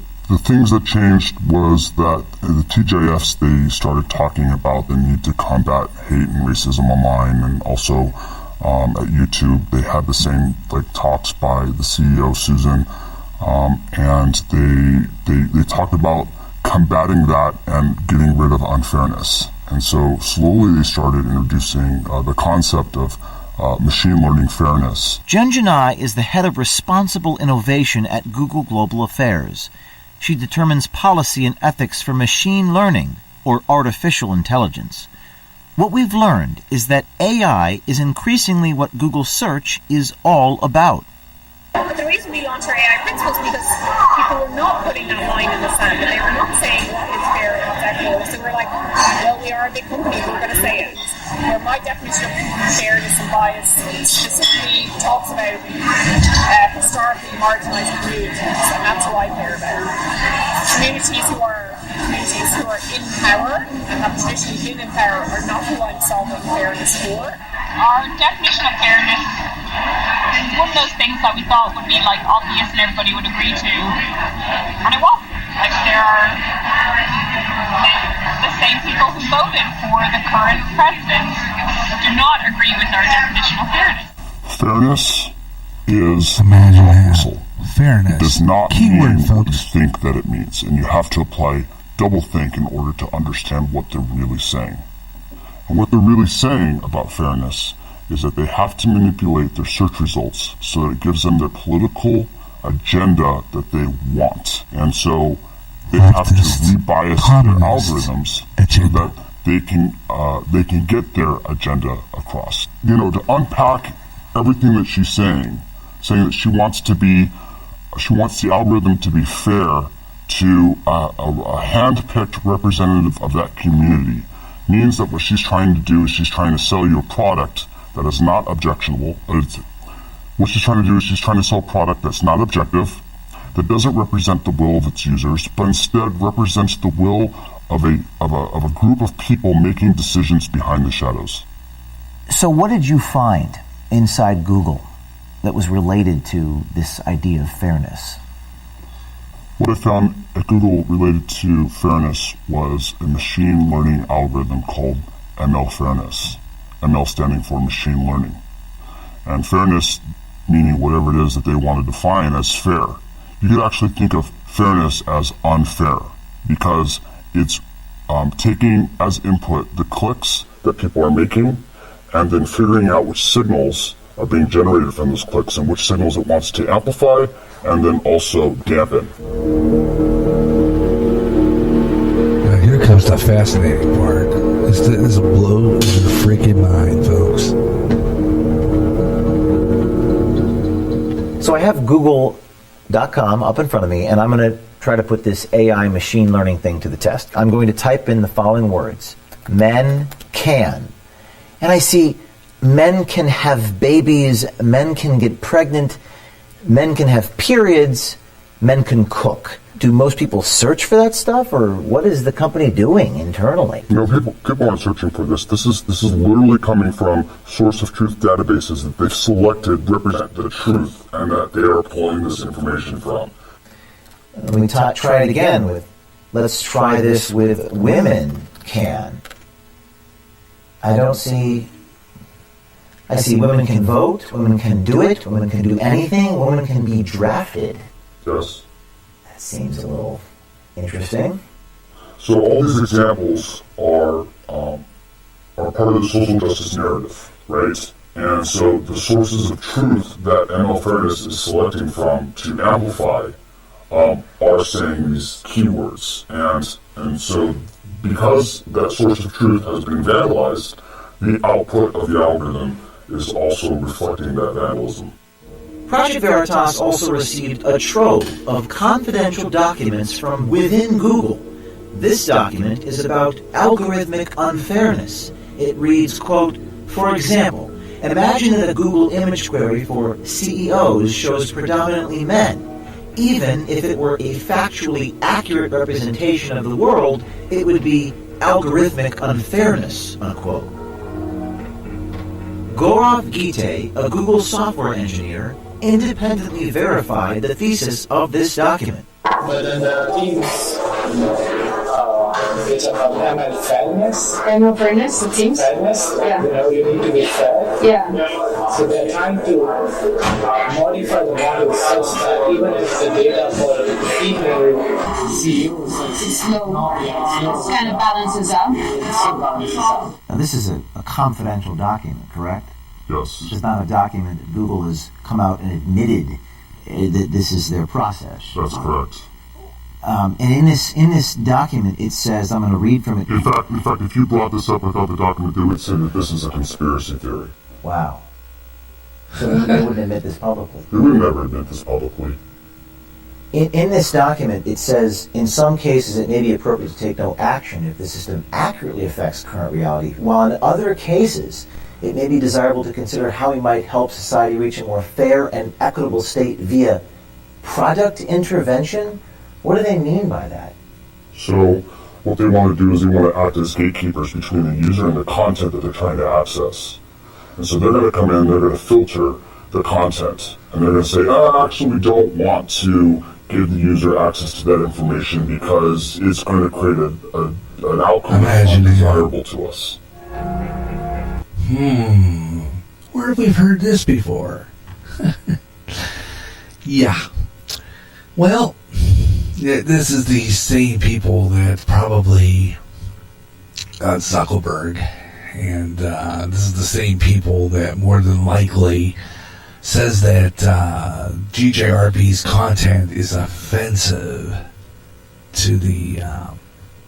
things that changed was that the TJFs, they started talking about the need to combat hate and racism online, and also at YouTube they had the same talks by the CEO Susan, and they talked about combating that and getting rid of unfairness. And so slowly they started introducing the concept of machine learning fairness. Jen Janai is the head of responsible innovation at Google Global Affairs. She determines policy and ethics for machine learning, or artificial intelligence. What we've learned is that AI is increasingly what Google Search is all about. But the reason we launched our AI principles is because people were not putting that line in the sand, and they were not saying what is fair and what's equitable. So we're like, well, we are a big company, we're going to say it. Where my definition of fairness and bias specifically talks about historically marginalized communities, and that's what I care about. Communities who are in power and have traditionally been in power are not who I'm solving fairness for. Our definition of fairness is one of those things that we thought would be obvious and everybody would agree to, and it wasn't. There are the same people who voted for the current president do not agree with our definition of fairness. Fairness is Imagine fairness. It does not Keyword, mean folks. what you think that it means, and you have to apply double think in order to understand what they're really saying. And what they're really saying about fairness is that they have to manipulate their search results so that it gives them their political agenda that they want. And so they have to rebias their algorithms so that they can get their agenda across. To unpack everything that she's saying that she wants the algorithm to be fair to a hand-picked representative of that community, means that what she's trying to do is she's trying to sell you a product that is not objectionable. What she's trying to do is she's trying to sell a product that's not objective, that doesn't represent the will of its users, but instead represents the will of a group of people making decisions behind the shadows. So what did you find inside Google that was related to this idea of fairness? What I found at Google related to fairness was a machine learning algorithm called ML Fairness. ML standing for machine learning. And fairness meaning whatever it is that they want to define as fair. You could actually think of fairness as unfair because it's taking as input the clicks that people are making and then figuring out which signals are being generated from those clicks and which signals it wants to amplify and then also dampen. Now here comes the fascinating part. This will blow your freaking mind, folks. So I have Google.com up in front of me, and I'm going to try to put this AI machine learning thing to the test. I'm going to type in the following words. Men can. And I see men can have babies, men can get pregnant, men can have periods, men can cook. Do most people search for that stuff, or what is the company doing internally? People aren't searching for this. This is literally coming from source of truth databases that they've selected represent the truth and that they are pulling this information from. And we try it again with, let's try this with women can. I see women can vote, women can do it, women can do anything, women can be drafted. Yes. That seems a little interesting. So all these examples are part of the social justice narrative, right? And so the sources of truth that ML Fairness is selecting from to amplify are saying these keywords. And so because that source of truth has been vandalized, the output of the algorithm is also reflecting that vandalism. Project Veritas also received a trove of confidential documents from within Google. This document is about algorithmic unfairness. It reads, quote, for example, imagine that a Google image query for CEOs shows predominantly men. Even if it were a factually accurate representation of the world, it would be algorithmic unfairness, unquote. Gaurav Gite, a Google software engineer, independently verified the thesis of this document. But then the teams, it's about ML fairness. ML fairness, the teams? Fairness, yeah. You need to be fair. Yeah. So they're trying to modify the model such that even if the data for female CEOs it's low, it kind of balances out. Now, this is a confidential document, correct? Yes. This is not a document that Google has come out and admitted that this is their process. That's correct. And in this document, it says, I'm going to read from it. In fact, if you brought this up without the document, they would say that this is a conspiracy theory. Wow. So they wouldn't admit this publicly. They would never admit this publicly. In this document, it says, in some cases, it may be appropriate to take no action if the system accurately affects current reality, while in other cases, it may be desirable to consider how we might help society reach a more fair and equitable state via product intervention. What do they mean by that? So what they want to do is they want to act as gatekeepers between the user and the content that they're trying to access. And so they're going to come in, they're going to filter the content, and they're going to say, actually we don't want to give the user access to that information because it's going to create an outcome that's undesirable to us. Where have we heard this before? Yeah. Well, this is the same people that probably Zuckerberg, and this is the same people that more than likely says that GJRB's content is offensive to the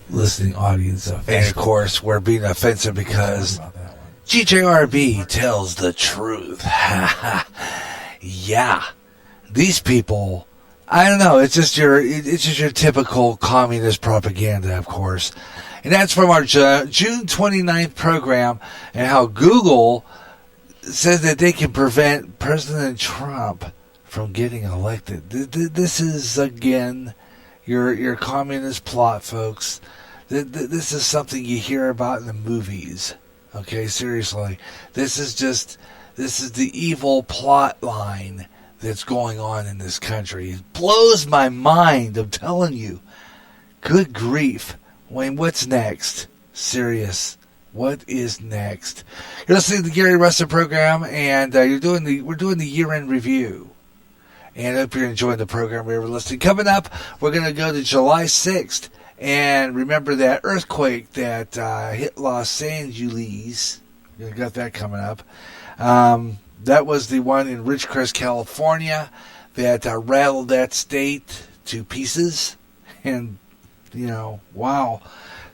listening audience. And of course, we're being offensive because GJRB tells the truth. Yeah. These people, I don't know, it's just your typical communist propaganda, of course. And that's from our June 29th program, and how Google says that they can prevent President Trump from getting elected. This is, again, your communist plot, folks. This is something you hear about in the movies. Okay, seriously. This is the evil plot line that's going on in this country. It blows my mind, I'm telling you. Good grief. Wayne, what's next? Serious. What is next? You're listening to the Gary Russen program, and we're doing the year-end review. And I hope you're enjoying the program we were listening. Coming up, we're going to go to July 6th. And remember that earthquake that hit Los Angeles. We got that coming up. That was the one in Ridgecrest, California, that rattled that state to pieces. And, wow.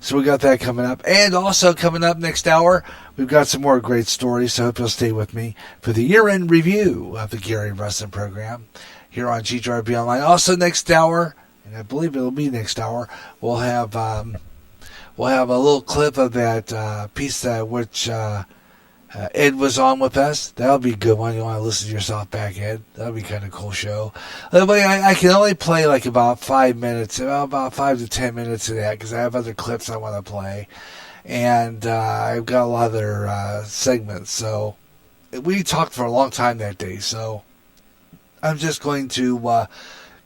So we got that coming up. And also coming up next hour, we've got some more great stories, so I hope you'll stay with me for the year-end review of the Gary Russen program here on GJRB Online. Also next hour, and I believe it'll be next hour, we'll have a little clip of that piece which Ed was on with us. That'll be a good one. You want to listen to yourself back, Ed. That'll be kind of a cool show. I can only play like about 5 minutes, about 5 to 10 minutes of that, because I have other clips I want to play. And I've got a lot of other segments. So we talked for a long time that day. So I'm just going to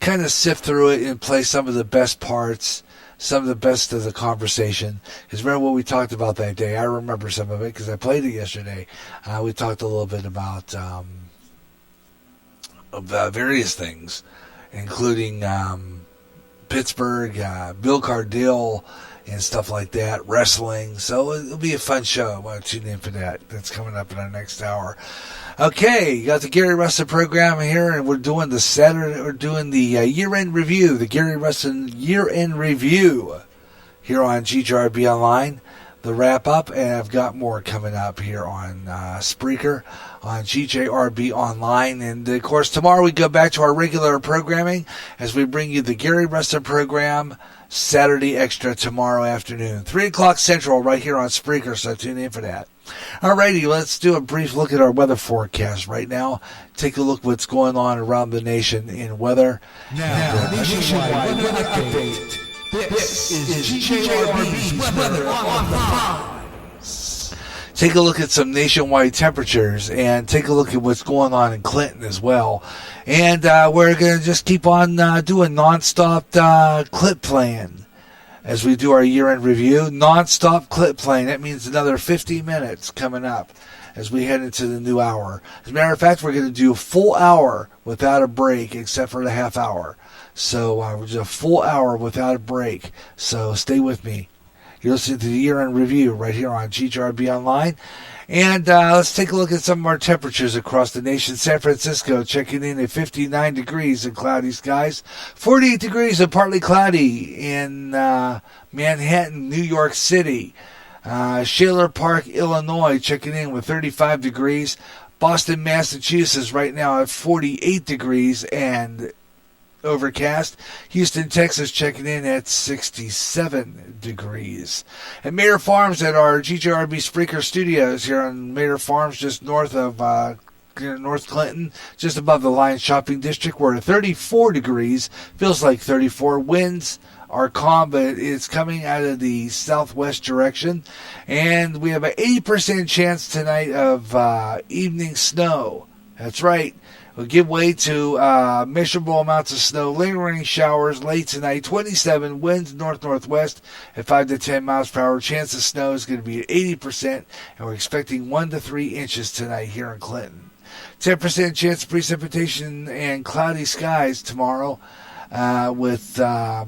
kind of sift through it and play some of the best parts, some of the best of the conversation. Because remember what we talked about that day? I remember some of it because I played it yesterday. We talked a little bit about various things, including Pittsburgh, Bill Cardille, and stuff like that, wrestling. So it'll be a fun show. I want to tune in for that. That's coming up in our next hour. Okay, you got the Gary Russen program here, and we're doing the year-end review, the Gary Russen year-end review here on GJRB Online, the wrap-up, and I've got more coming up here on Spreaker, on GJRB Online, and of course tomorrow we go back to our regular programming as we bring you the Gary Russen program, Saturday Extra tomorrow afternoon, 3 o'clock Central, right here on Spreaker, so tune in for that. Alrighty, let's do a brief look at our weather forecast right now. Take a look what's going on around the nation in weather. Now, nationwide weather update. This is GJRB's Weather on the Pod. Take a look at some nationwide temperatures and take a look at what's going on in Clinton as well. And we're going to just keep on doing nonstop clip playing as we do our year-end review. Non-stop clip playing. That means another 50 minutes coming up as we head into the new hour. As a matter of fact, we're going to do a full hour without a break except for the half hour. So we're just a full hour without a break. So stay with me. You're listening to the year-end review right here on GJRB Online. And let's take a look at some of our temperatures across the nation. San Francisco checking in at 59 degrees and cloudy skies. 48 degrees and partly cloudy in Manhattan, New York City. Shaler Park, Illinois checking in with 35 degrees. Boston, Massachusetts right now at 48 degrees and overcast. Houston, Texas checking in at 67 degrees. At Mayer Farms at our GJRB Spreaker Studios here on Mayer Farms, just north of North Clinton, just above the Lions Shopping District, we're at 34 degrees. Feels like 34. Winds are calm, but it's coming out of the southwest direction. And we have an 80% chance tonight of evening snow. That's right. We'll give way to measurable amounts of snow, lingering showers late tonight. 27 winds north-northwest at 5 to 10 miles per hour. Chance of snow is going to be at 80%, and we're expecting 1 to 3 inches tonight here in Clinton. 10% chance of precipitation and cloudy skies tomorrow, with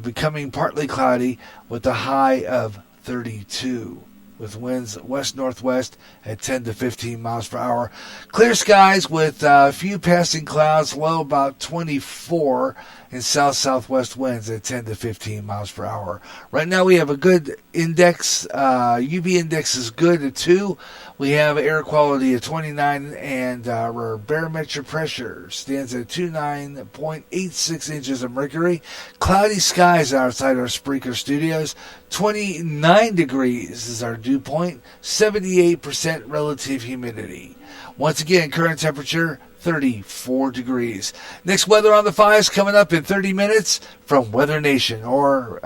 becoming partly cloudy with a high of 32. With winds west-northwest at 10 to 15 miles per hour. Clear skies with a few passing clouds, low about 24, and south-southwest winds at 10 to 15 miles per hour. Right now we have a good index. UV index is good at 2. We have air quality at 29, and our barometric pressure stands at 29.86 inches of mercury. Cloudy skies outside our Spreaker Studios. 29 degrees is our dew point. 78% relative humidity. Once again, current temperature 34 degrees. Next Weather on the 5 is coming up in 30 minutes from Weather Nation, or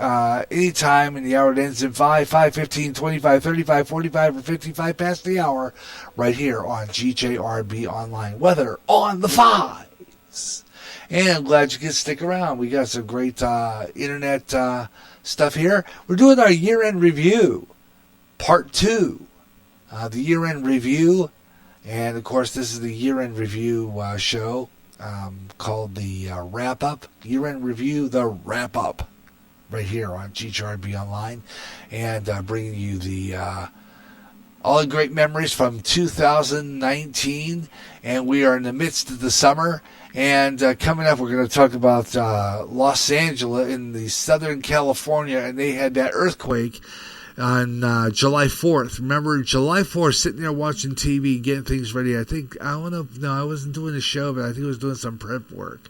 any time in the hour that ends in 5, 5, 15, 25, 35, 45, or 55 past the hour, right here on GJRB Online. Weather on the 5s. And I'm glad you could stick around. We got some great internet stuff here. We're doing our year-end review, part 2. The year-end review. And, of course, this is the year-end review show called the Wrap-Up. Year-end review, the Wrap-Up, right here on GJRB Online. And bringing you the all the great memories from 2019. And we are in the midst of the summer. And coming up, we're going to talk about Los Angeles in the Southern California. And they had that earthquake on July 4th. Remember, July 4th, sitting there watching TV, getting things ready. I wasn't doing the show, but I think I was doing some prep work.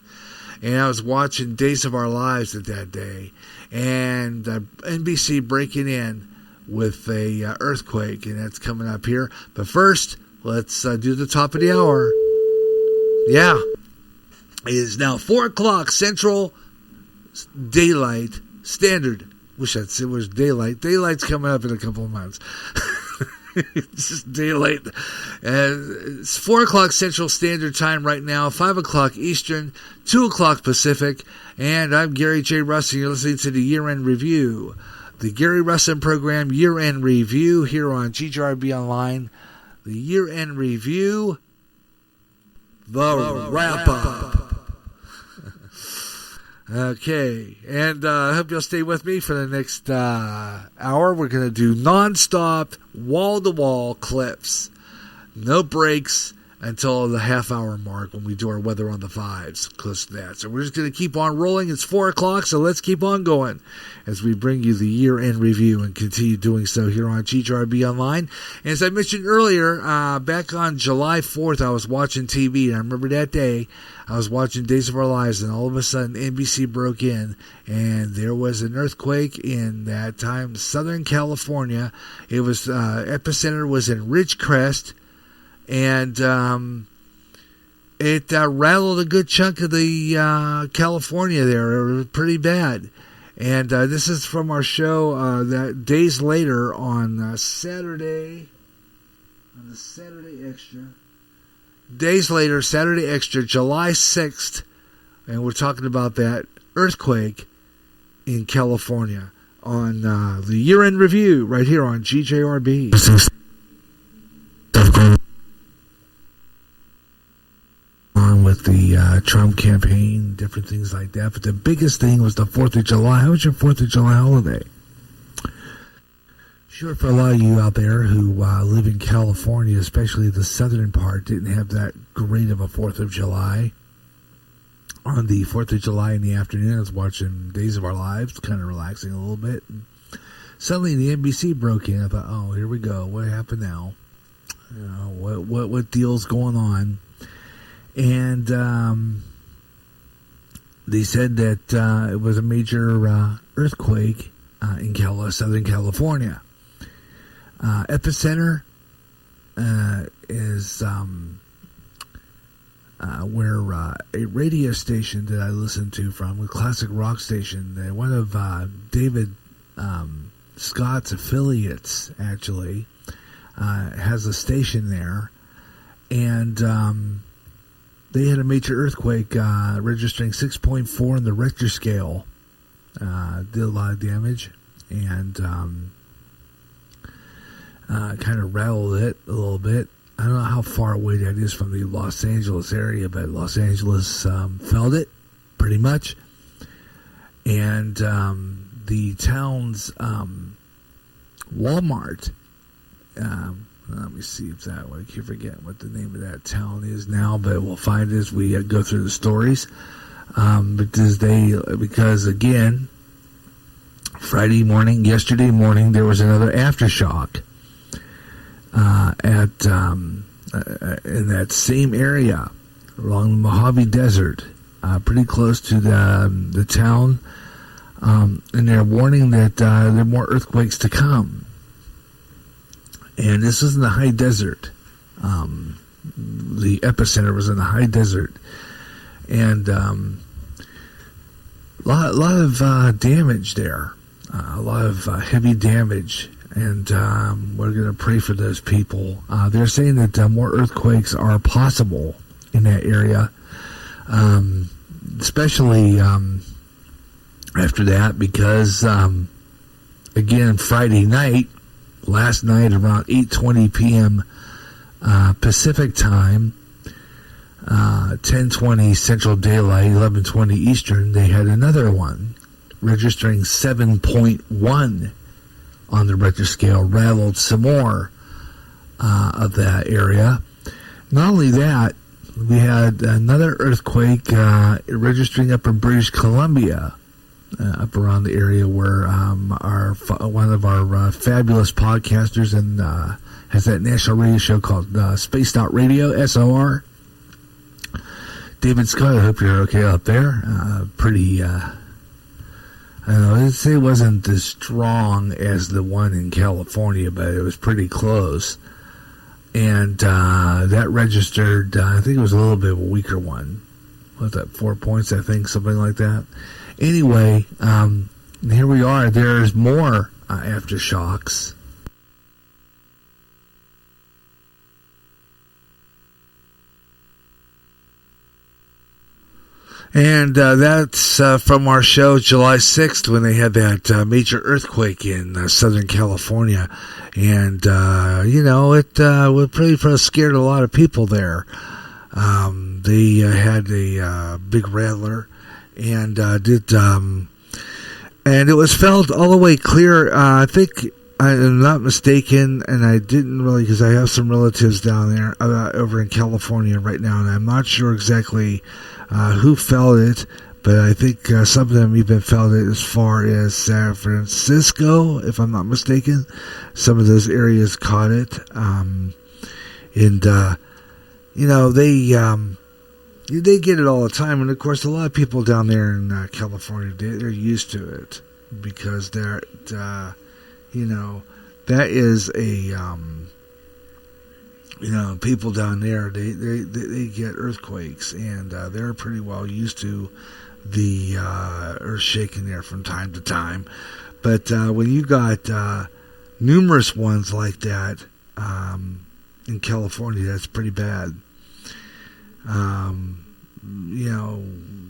And I was watching Days of Our Lives at that day. And NBC breaking in with a earthquake, and that's coming up here. But first, let's do the top of the hour. Yeah. It is now 4 o'clock Central Daylight Standard. Wish it was daylight. Daylight's coming up in a couple of months. It's just daylight. It's 4 o'clock Central Standard Time right now, 5 o'clock Eastern, 2 o'clock Pacific, and I'm Gary J. Russen. You're listening to the Year-End Review. The Gary Russen Program Year-End Review here on GJRB Online. The Year-End Review, the wrap-up. Okay, and I hope you'll stay with me for the next hour. We're going to do non-stop, wall-to-wall clips. No breaks until the half-hour mark when we do our weather on the fives, close to that. So we're just going to keep on rolling. It's 4 o'clock, so let's keep on going as we bring you the year-end review and continue doing so here on GJRB Online. And as I mentioned earlier, back on July 4th, I was watching TV, and I remember that day. I was watching Days of Our Lives, and all of a sudden NBC broke in, and there was an earthquake in that time, Southern California. It was epicenter was in Ridgecrest, and it rattled a good chunk of the California there. It was pretty bad. And this is from our show that days later on Saturday, on the Saturday Extra. Days later, Saturday Extra, July 6th, and we're talking about that earthquake in California on the year-end review right here on GJRB. On with the Trump campaign, different things like that, but the biggest thing was the 4th of July. How was your 4th of July holiday? Sure, for a lot of you out there who live in California, especially the southern part, didn't have that great of a 4th of July. On the 4th of July in the afternoon, I was watching Days of Our Lives, kind of relaxing a little bit. And suddenly the NBC broke in. I thought, oh, here we go. What happened now? You know, what deal's going on? And they said that it was a major earthquake in Southern California. Epicenter is where a radio station that I listen to from, a classic rock station, one of David Scott's affiliates actually has a station there, and they had a major earthquake registering 6.4 in the Richter scale. Did a lot of damage, and kind of rattled it a little bit. I don't know how far away that is from the Los Angeles area, but Los Angeles felt it pretty much. And the town's Walmart, let me see if that one, I keep forgetting what the name of that town is now, but we'll find it as we go through the stories. Because again, yesterday morning, there was another aftershock in that same area along the Mojave Desert, pretty close to the town, and they're warning that there are more earthquakes to come. And this was in the high desert. The epicenter was in the high desert, and a lot of damage there, a lot of heavy damage. And we're going to pray for those people. They're saying that more earthquakes are possible in that area, especially after that, because, again, Friday night, last night around 8:20 p.m. Pacific time, 10:20 Central Daylight, 11:20 Eastern, they had another one registering 7.1 on the Richter scale, rattled some more of that area. Not only that, we had another earthquake registering up in British Columbia up around the area where one of our fabulous podcasters and has that national radio show called Spaced Out Radio, SOR. David Scott, I hope you're okay out there. Pretty, I don't know, I'd say it wasn't as strong as the one in California, but it was pretty close. And that registered, I think it was a little bit of a weaker one. What's that, 4 points, I think, something like that. Anyway, here we are. There's more aftershocks. And that's from our show July 6th when they had that major earthquake in Southern California. And, it pretty scared a lot of people there. They had a big rattler and and it was felt all the way clear. I think I'm not mistaken, and I didn't really, because I have some relatives down there over in California right now, and I'm not sure exactly who felt it, but I think some of them even felt it as far as San Francisco, if I'm not mistaken. Some of those areas caught it, they get it all the time, and of course, a lot of people down there in California, they're used to it because that is a people down there, they get earthquakes, and they're pretty well used to the earth shaking there from time to time. But when you got numerous ones like that in California, that's pretty bad.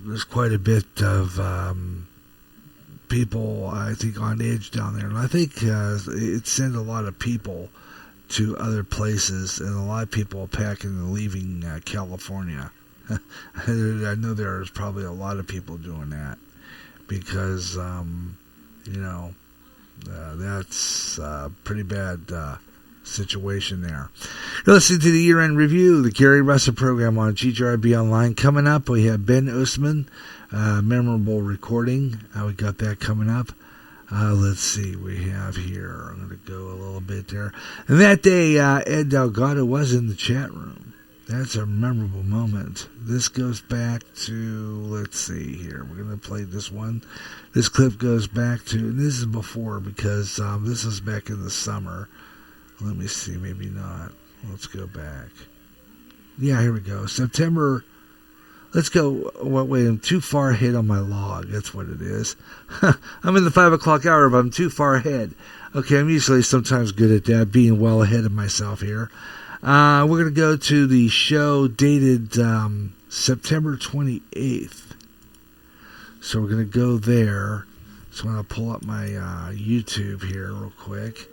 There's quite a bit of people, I think, on edge down there, and I think it sent a lot of people to other places, and a lot of people packing and leaving California. I know there's probably a lot of people doing that because that's a pretty bad situation there. You're listening to the year-end review, the Gary Russen program on GJRB Online. Coming up, we have Ben Ostman, memorable recording. We got that coming up. Let's see, we have here, I'm going to go a little bit there. And that day, Ed Delgado was in the chat room. That's a memorable moment. This goes back to, let's see here, we're going to play this one. This clip goes back to, and this is before because this is back in the summer. Let me see, maybe not. Let's go back. Yeah, here we go. September. Let's go. Wait, I'm too far ahead on my log. That's what it is. I'm in the 5 o'clock hour, but I'm too far ahead. Okay, I'm usually sometimes good at that, being well ahead of myself here. We're going to go to the show dated September 28th. So we're going to go there. So I'm going to pull up my YouTube here real quick.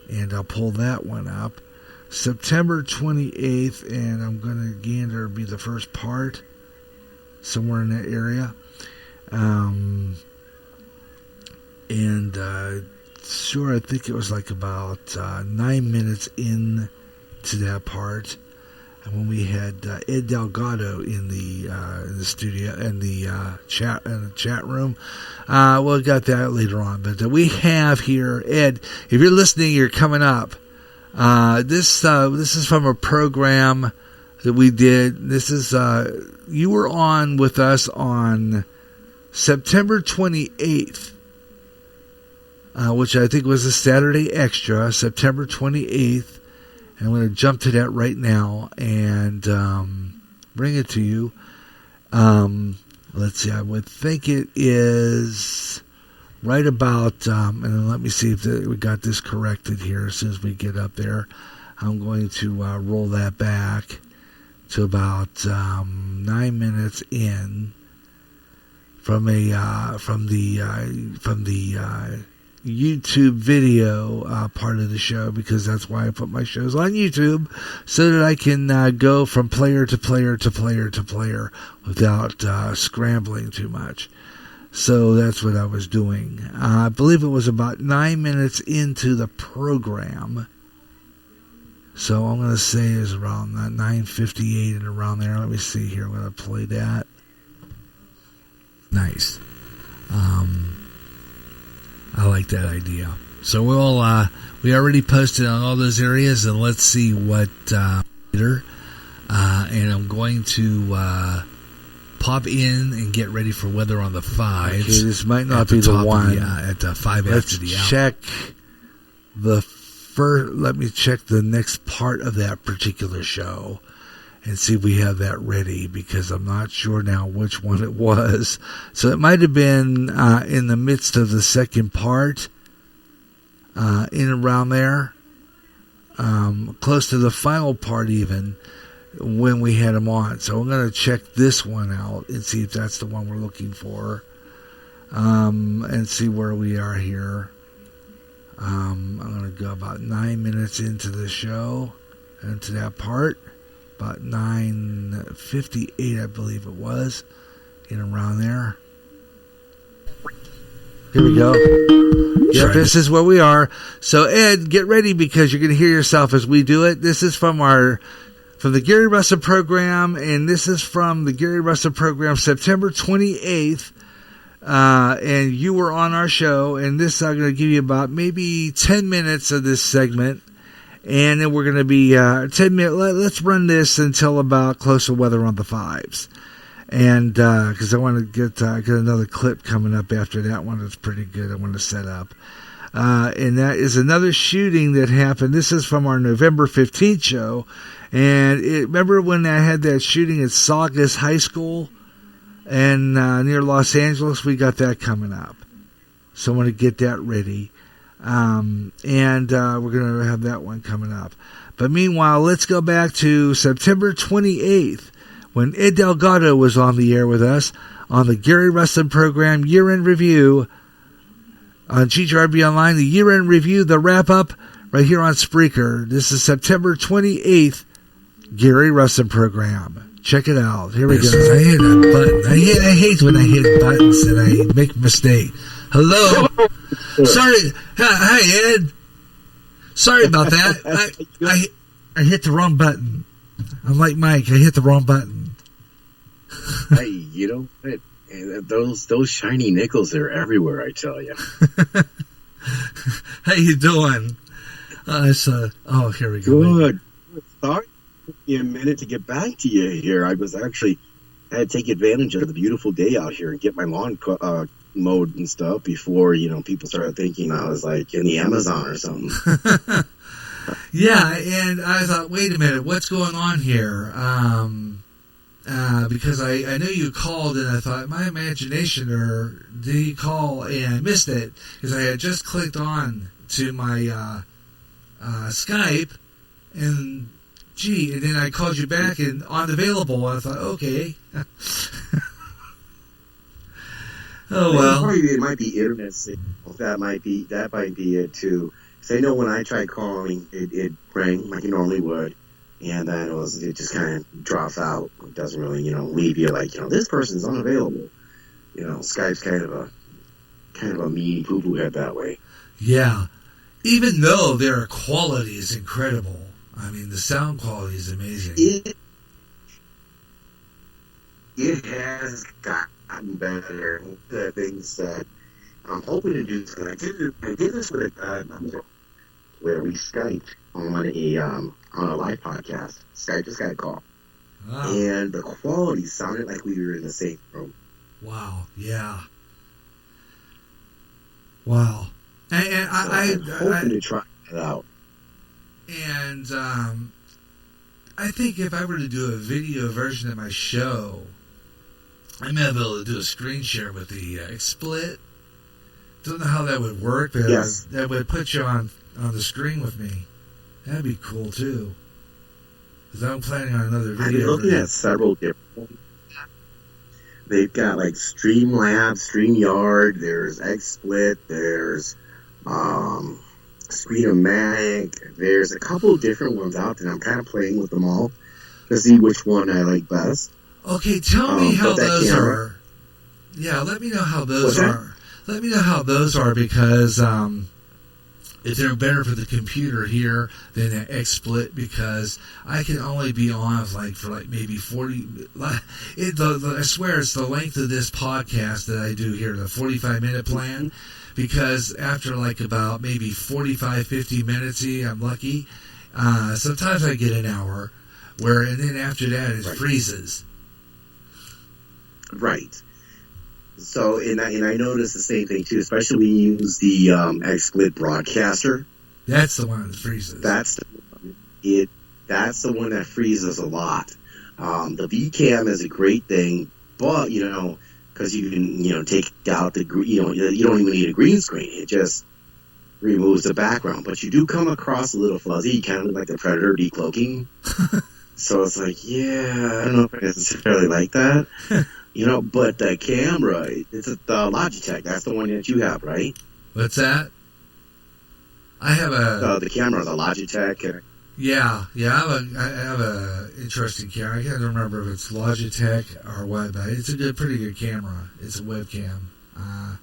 And I'll pull that one up. September 28th, and I'm going to gander be the first part, somewhere in that area. Sure, I think it was like about 9 minutes in to that part. And when we had Ed Delgado in the studio, in the chat room. We'll got that later on. But we have here, Ed, if you're listening, you're coming up. This is from a program that we did. This is, you were on with us on September 28th, which I think was a Saturday extra, September 28th. And I'm going to jump to that right now and bring it to you. Let's see, I would think it is right about, and let me see if we got this corrected here as soon as we get up there. I'm going to roll that back to about 9 minutes in from the YouTube video part of the show, because that's why I put my shows on YouTube, so that I can go from player to player to player to player without scrambling too much. So that's what I was doing. I believe it was about 9 minutes into the program. So I'm going to say is around 9:58 and around there. Let me see here. I'm going to play that. Nice. that idea. So we already posted on all those areas, and let's see what later. And I'm going to pop in and get ready for weather on the 5s. Okay, this might not be the one. At the 5 Let's after the hour. check the first. Let me check the next part of that particular show and see if we have that ready, because I'm not sure now which one it was. So it might have been in the midst of the second part, in around there, close to the final part even, when we had them on. So I'm going to check this one out and see if that's the one we're looking for, and see where we are here. I'm going to go about 9 minutes into the show, into that part. About 9:58, I believe it was, in around there. Here we go. Yeah, this is where we are. So Ed, get ready, because you're going to hear yourself as we do it. This is from the Gary Russen program, and this is from the Gary Russen program, September 28th. And you were on our show, and this I'm going to give you about maybe 10 minutes of this segment. And then we're going to be 10 minutes. Let's run this until about close to weather on the 5s. And because I want to get another clip coming up after that one that's pretty good I want to set up. And that is another shooting that happened. This is from our November 15th show. And remember when I had that shooting at Saugus High School and near Los Angeles? We got that coming up. So I want to get that ready. And we're going to have that one coming up. But meanwhile, let's go back to September 28th when Ed Delgado was on the air with us on the Gary Russen program year-end review on GJRB Online, the year-end review, the wrap-up right here on Spreaker. This is September 28th, Gary Russen program. Check it out. Here we go. I hit a button. I hate when I hit buttons and I make a mistake. Hello? Sorry. Hi, Ed. Sorry about that. I hit the wrong button. I'm like Mike. I hit the wrong button. Hey, you know what? Those shiny nickels are everywhere, I tell you. How you doing? Here we go. Good. Sorry, it took me a minute to get back to you here. I had to take advantage of the beautiful day out here and get my lawn mowed and stuff before, people started thinking I was like in the Amazon or something. Yeah, and I thought, wait a minute, what's going on here? Because I knew you called, and I thought, my imagination, or did he call and I missed it? Because I had just clicked on to my Skype, and then I called you back and unavailable. I thought, okay. Oh well. Probably it might be internet signal. That might be it too. Because I know when I tried calling, it rang like it normally would, and then it just kind of drops out. It doesn't really leave you like this person's unavailable. Skype's kind of a mean poo-poo head that way. Yeah, even though their quality is incredible. I mean, the sound quality is amazing. It has gotten better. The things that I'm hoping to do, I did this with a guy where we Skyped on a live podcast. Skype just got a call. Wow. And the quality sounded like we were in the same room. Wow, yeah. Wow. And I'm hoping to try that out. And I think if I were to do a video version of my show, I may be able to do a screen share with the XSplit. Don't know how that would work, but yes, that would put you on the screen with me. That'd be cool too. Because I'm planning on another video. I've been looking at several different ones. They've got like Streamlabs, StreamYard, there's XSplit, there's Screenomatic. There's a couple of different ones out there. I'm kind of playing with them all to see which one I like best. Okay, tell me how those are. Yeah, let me know how those are. Let me know how those are, because if they're better for the computer here than an XSplit, because I can only be on for maybe 40. I swear it's the length of this podcast that I do here, the 45-minute plan, because after about maybe 45, 50 minutes, I'm lucky. Sometimes I get an hour, and then after that it freezes. Right. So, and I noticed the same thing too, especially when you use the XSplit broadcaster. That's the one that freezes. That's the one that freezes a lot. The VCam is a great thing, but because you can take out the you don't even need a green screen. It just removes the background, but you do come across a little fuzzy, kind of like the Predator decloaking. So it's I don't know if I necessarily like that. But the camera, it's the Logitech. That's the one that you have, right? What's that? I have the camera, the Logitech. Yeah. I have a interesting camera. I can't remember if it's Logitech or what, but it's a pretty good camera. It's a webcam. I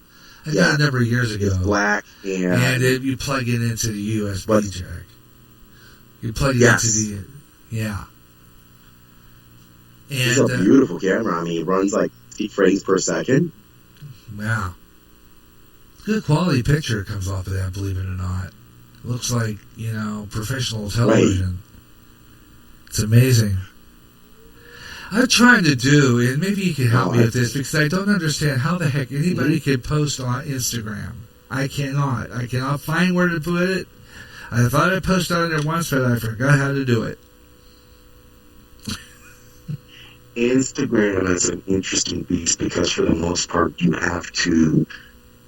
got it a number of years ago. It's black, and you plug it into the USB jack. You plug it into the And it's a beautiful camera. I mean, it runs 50 frames per second. Wow. Good quality picture comes off of that, believe it or not. It looks like, professional television. Right. It's amazing. I'm trying to do, and maybe you can help me with this, because I don't understand how the heck anybody can post on Instagram. I cannot. I cannot find where to put it. I thought I posted on there once, but I forgot how to do it. Instagram is an interesting beast because for the most part you have to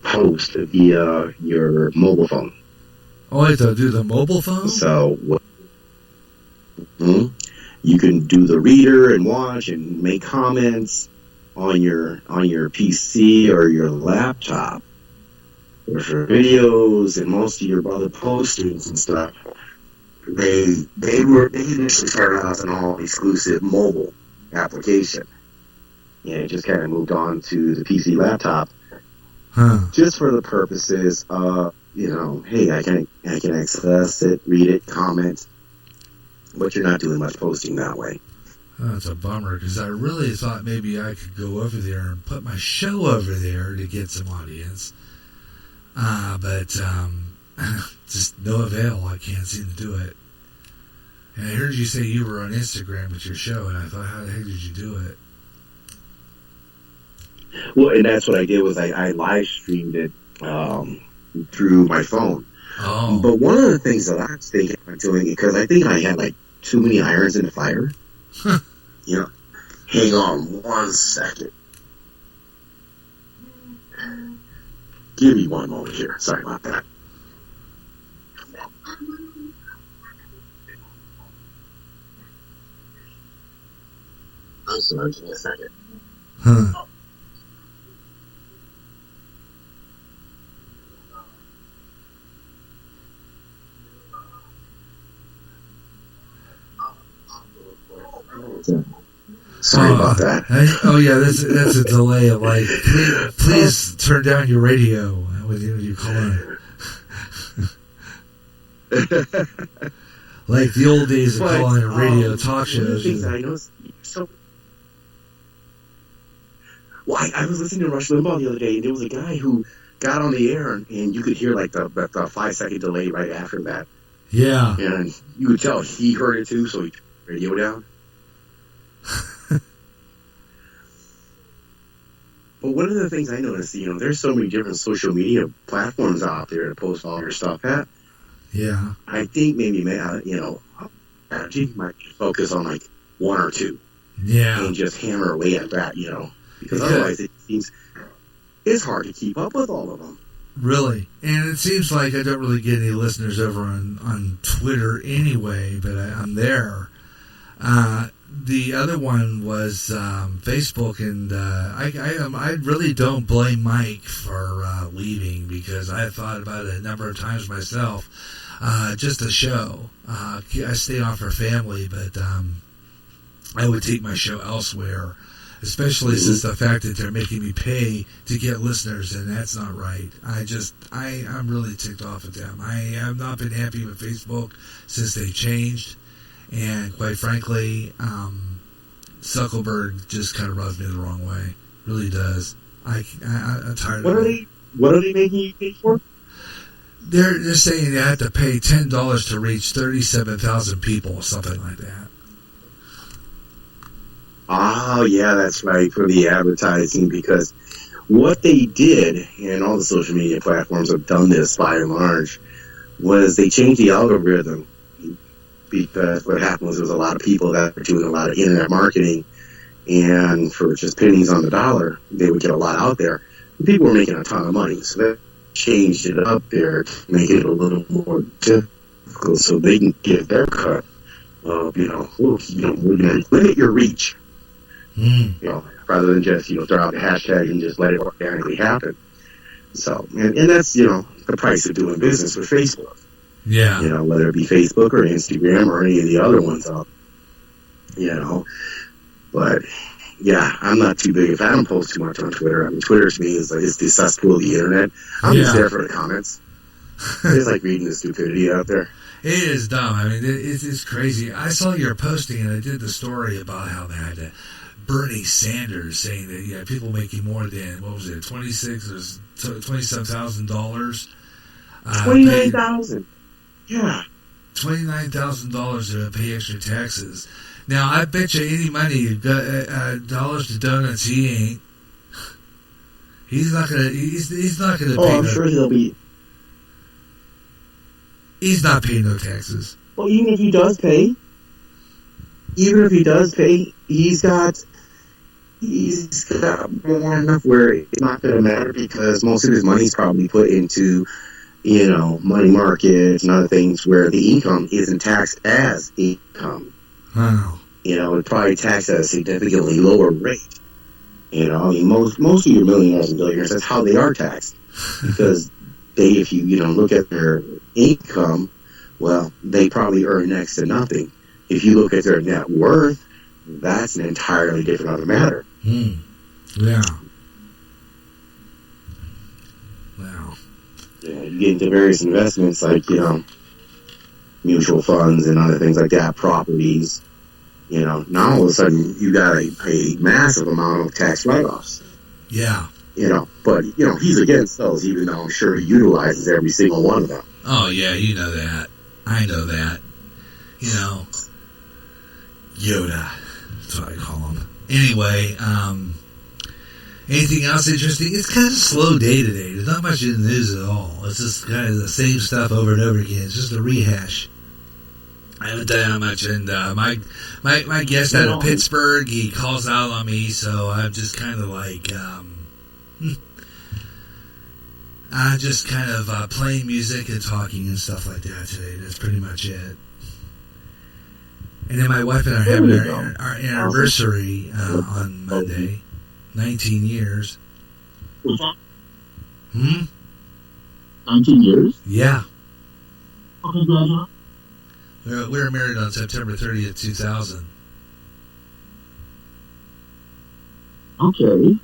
post via your mobile phone. Oh, I have to do the mobile phone? So you can do the reader and watch and make comments on your PC or your laptop. Or for videos and most of your other postings and stuff, they initially started out as an all exclusive mobile application. It just kind of moved on to the PC laptop, just for the purposes of hey, I can access it, read it, comment, but you're not doing much posting that way. Oh, that's a bummer, because I really thought maybe I could go over there and put my show over there to get some audience, but just no avail. I can't seem to do it. And I heard you say you were on Instagram with your show, and I thought, how the heck did you do it? Well, and that's what I did was I live streamed it through my phone. Oh. But one of the things that I was thinking about doing, because I think I had too many irons in the fire. Hang on one second. Give me one moment here. Sorry about that. I'm sorry, give me a second. Sorry about that. That's a delay of please turn down your radio when you call in. Like the old days of calling a radio talk shows. I was listening to Rush Limbaugh the other day, and there was a guy who got on the air, and you could hear the 5-second delay right after that. Yeah. And you could tell he heard it too, so he turned the radio down. But one of the things I noticed, there's so many different social media platforms out there to post all your stuff at. Yeah. I think maybe, strategy might focus on one or two. Yeah. And just hammer away at that, because otherwise it seems it's hard to keep up with all of them. Really. And it seems like I don't really get any listeners over on Twitter anyway, but I'm there. The other one was Facebook, and I really don't blame Mike for leaving, because I thought about it a number of times myself. Just a show. I stay on for family, but I would take my show elsewhere. especially since the fact that they're making me pay to get listeners, and that's not right. I'm really ticked off at them. I have not been happy with Facebook since they changed, and quite frankly, Zuckerberg just kind of rubs me the wrong way. Really does. I'm tired of it. What are they making you pay for? They're saying they have to pay $10 to reach 37,000 people or something like that. Oh, yeah, that's right, for the advertising, because what they did, and all the social media platforms have done this by and large, was they changed the algorithm, because what happened was there was a lot of people that were doing a lot of internet marketing, and for just pennies on the dollar, they would get a lot out there. People were making a ton of money, so they changed it up there to make it a little more difficult so they can get their cut of, we're going to limit your reach. Rather than just, throw out the hashtag and just let it organically happen. So, and that's, the price of doing business with Facebook. Yeah. Whether it be Facebook or Instagram or any of the other ones up, but yeah, I'm not too big. If I don't post too much on Twitter, I mean, Twitter to me is like, it's the cesspool of the internet. I'm just there for the comments. It's like reading the stupidity out there. It is dumb. I mean, it's crazy. I saw your posting, and I did the story about how they had Bernie Sanders saying that people making more than, what was it, $27,000. $29,000. Yeah. $29,000 to pay extra taxes. Now, I bet you any money you've got dollars to donuts, he ain't. He's not gonna. He's not gonna. I'm sure he'll be. He's not paying no taxes. Well, even if he does pay, he's got more enough where it's not going to matter, because most of his money's probably put into, money markets and other things where the income isn't taxed as income. Wow. It's probably taxed at a significantly lower rate. Most of your millionaires and billionaires, that's how they are taxed. Because if you look at their income, well, they probably earn next to nothing. If you look at their net worth, that's an entirely different other matter. Yeah. Wow. Yeah, you get into various investments like, mutual funds and other things like that, properties. Now all of a sudden you got a massive amount of tax write-offs. Yeah. But, he's against those, even though I'm sure he utilizes every single one of them. Oh, yeah, you know that. I know that. Yoda. That's what I call him. Anyway, anything else interesting? It's kind of a slow day today. There's not much in the news at all. It's just kind of the same stuff over and over again. It's just a rehash. I haven't done that much, and my guest out of Pittsburgh, he calls out on me, so I'm just kind of like, I'm just kind of playing music and talking and stuff like that today. That's pretty much it. And then my wife and I are having our anniversary on Monday. 19 years. 19 years? Yeah. Okay, Grandma. We were married on September 30th, 2000. Okay.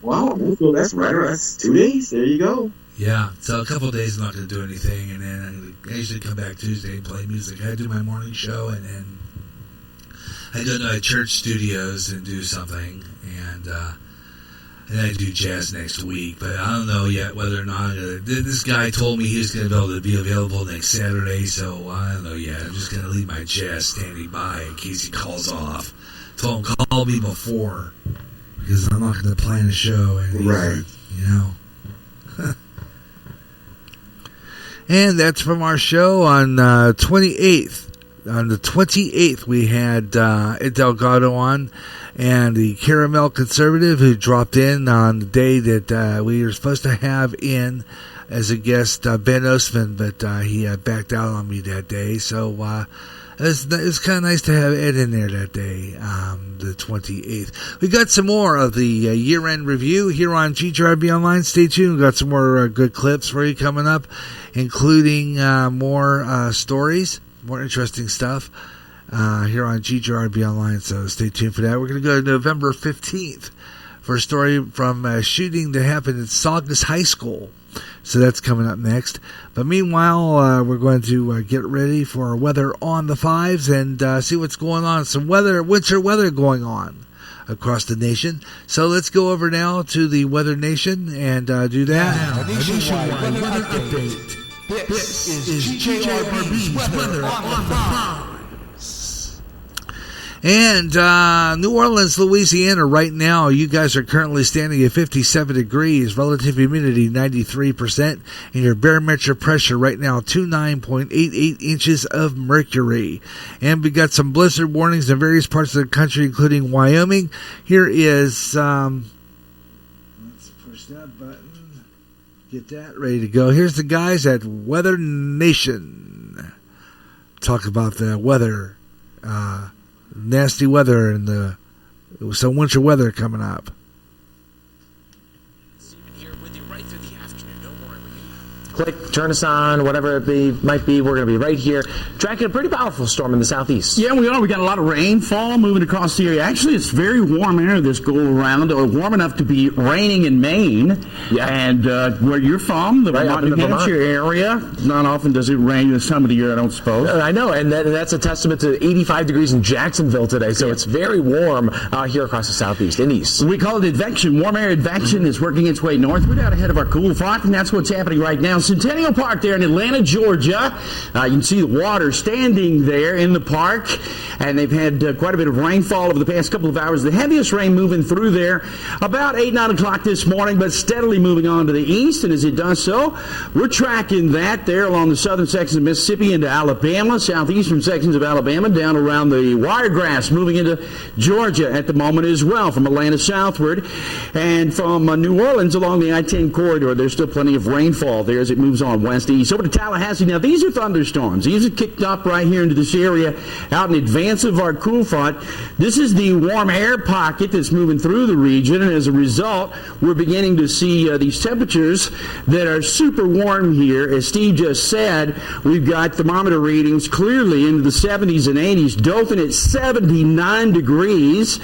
Wow, that's right. That's 2 days. There you go. Yeah, so a couple of days I'm not going to do anything, and then I usually come back Tuesday and play music. I do my morning show, and then I go to church studios and do something, and I do jazz next week. But I don't know yet whether or not this guy told me he was going to be available next Saturday, so I don't know yet. I'm just going to leave my jazz standing by in case he calls off. Told him call me before, because I'm not going to plan a show, and right, And that's from our show on 28th. On the 28th, we had Ed Delgado on, and the Caramel Conservative, who dropped in on the day that we were supposed to have in as a guest Ben Ostman, but he backed out on me that day. So it was kind of nice to have Ed in there that day, the 28th. We got some more of the year-end review here on GJRB Online. Stay tuned. We got some more good clips for you coming up, including more stories. More interesting stuff. here on GJRB Online, so stay tuned for that. We're going to go to November 15th for a story from a shooting that happened at Saugus High School. So that's coming up next. But meanwhile, we're going to get ready for our weather on the fives and see what's going on. Some winter weather going on across the nation. So let's go over now to the Weather Nation and do that. Now, nationwide weather update. This is GJRB's weather on the fives. And New Orleans, Louisiana, right now, you guys are currently standing at 57 degrees, relative humidity 93%, and your barometric pressure right now 29.88 inches of mercury. And we got some blizzard warnings in various parts of the country, including Wyoming. Here is, let's push that button, get that ready to go. Here's the guys at Weather Nation. Talk about the weather, nasty weather and some winter weather coming up. Click, turn us on, whatever it might be. We're going to be right here tracking a pretty powerful storm in the southeast. Yeah, we are. We got a lot of rainfall moving across the area. Actually, it's very warm air this go around, warm enough to be raining in Maine. Yeah. And where you're from, the Vermont, New Hampshire area, not often does it rain this time of the year, I don't suppose. I know, and that's a testament to 85 degrees in Jacksonville today, so it's very warm here across the southeast and east. We call it advection. Warm air advection is working its way northward out ahead of our cool front, and that's what's happening right now. Centennial Park there in Atlanta, Georgia. You can see the water standing there in the park, and they've had quite a bit of rainfall over the past couple of hours. The heaviest rain moving through there about 8, 9 o'clock this morning, but steadily moving on to the east, and as it does so, we're tracking that there along the southern sections of Mississippi into Alabama, southeastern sections of Alabama, down around the Wiregrass, moving into Georgia at the moment as well, from Atlanta southward, and from New Orleans along the I-10 corridor. There's still plenty of rainfall there as it moves on west to east. Over to Tallahassee. Now, these are thunderstorms. These are kicked up right here into this area out in advance of our cool front. This is the warm air pocket that's moving through the region, and as a result, we're beginning to see these temperatures that are super warm here. As Steve just said, we've got thermometer readings clearly into the 70s and 80s. Dothan at 79 degrees.